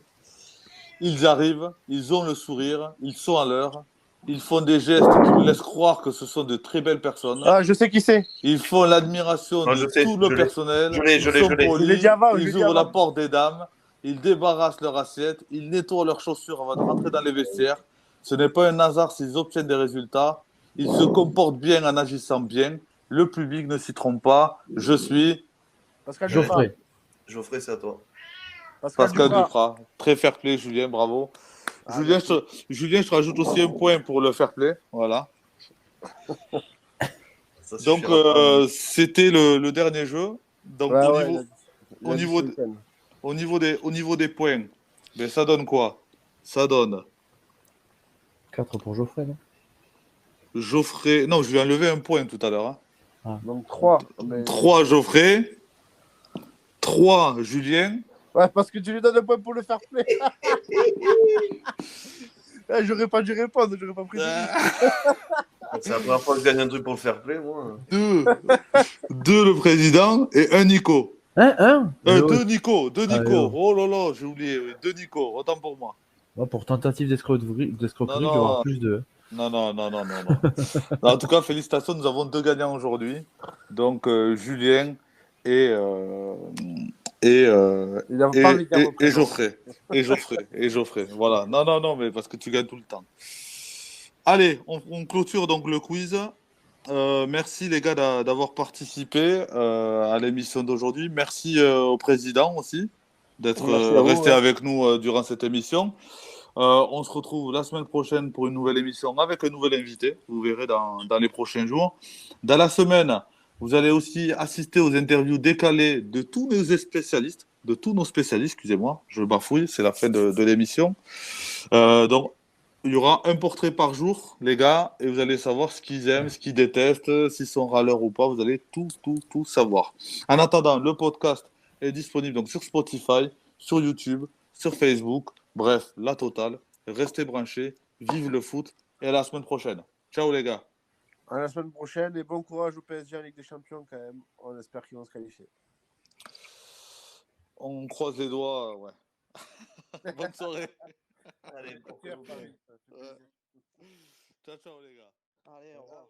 Ils arrivent, ils ont le sourire, ils sont à l'heure. Ils font des gestes qui me laissent croire que ce sont de très belles personnes. Ah, je sais qui c'est. Ils font l'admiration de tout le personnel. Ils sont polis, ils ouvrent la porte des dames, ils débarrassent leur assiette, ils nettoient leurs chaussures avant de rentrer dans les vestiaires. Ce n'est pas un hasard s'ils obtiennent des résultats. Ils se comportent bien en agissant bien. Le public ne s'y trompe pas. Je suis Geoffrey. Geoffrey, c'est à toi. Pascal Duprat. Très fair play, Julien, bravo. Julien, je te rajoute aussi un point pour le fair play. Voilà. Donc, c'était le dernier jeu. Donc, au niveau des points, ben, ça donne quoi? Ça donne 4 pour Geoffrey, non? Geoffrey. Non, je lui ai enlevé un point tout à l'heure. Hein. Ah. Donc 3. 3 Geoffrey. 3 Julien. Ouais, parce que tu lui donnes un point pour le fair play. J'aurais pas dû répondre, j'aurais pas pris. C'est la première fois que je gagne un truc pour le fair play, moi. 2 le président et 1 Nico. 2 Nico. Oh là là, j'ai oublié. 2 Nico, autant pour moi. Ouais, pour tentative d'escroquerie, je vais avoir plus de. Non. En tout cas, félicitations, nous avons 2 gagnants aujourd'hui. Donc, Julien et Geoffrey. Et Geoffrey. Voilà. Non, mais parce que tu gagnes tout le temps. Allez, on clôture donc le quiz. Merci les gars d'avoir participé à l'émission d'aujourd'hui. Merci au président aussi d'être resté avec nous durant cette émission. On se retrouve la semaine prochaine pour une nouvelle émission avec un nouvel invité. Vous verrez dans les prochains jours. Dans la semaine, vous allez aussi assister aux interviews décalées de tous nos spécialistes. Excusez-moi, je bafouille, c'est la fin de l'émission. Donc, il y aura un portrait par jour, les gars, et vous allez savoir ce qu'ils aiment, ce qu'ils détestent, s'ils sont râleurs ou pas. Vous allez tout savoir. En attendant, le podcast est disponible donc sur Spotify, sur YouTube, sur Facebook. Bref, la totale. Restez branchés, vive le foot, et à la semaine prochaine. Ciao les gars. À la semaine prochaine et bon courage au PSG en Ligue des Champions quand même. On espère qu'ils vont se qualifier. On croise les doigts, ouais. Bonne soirée. Allez, Ciao les gars. Allez, au revoir.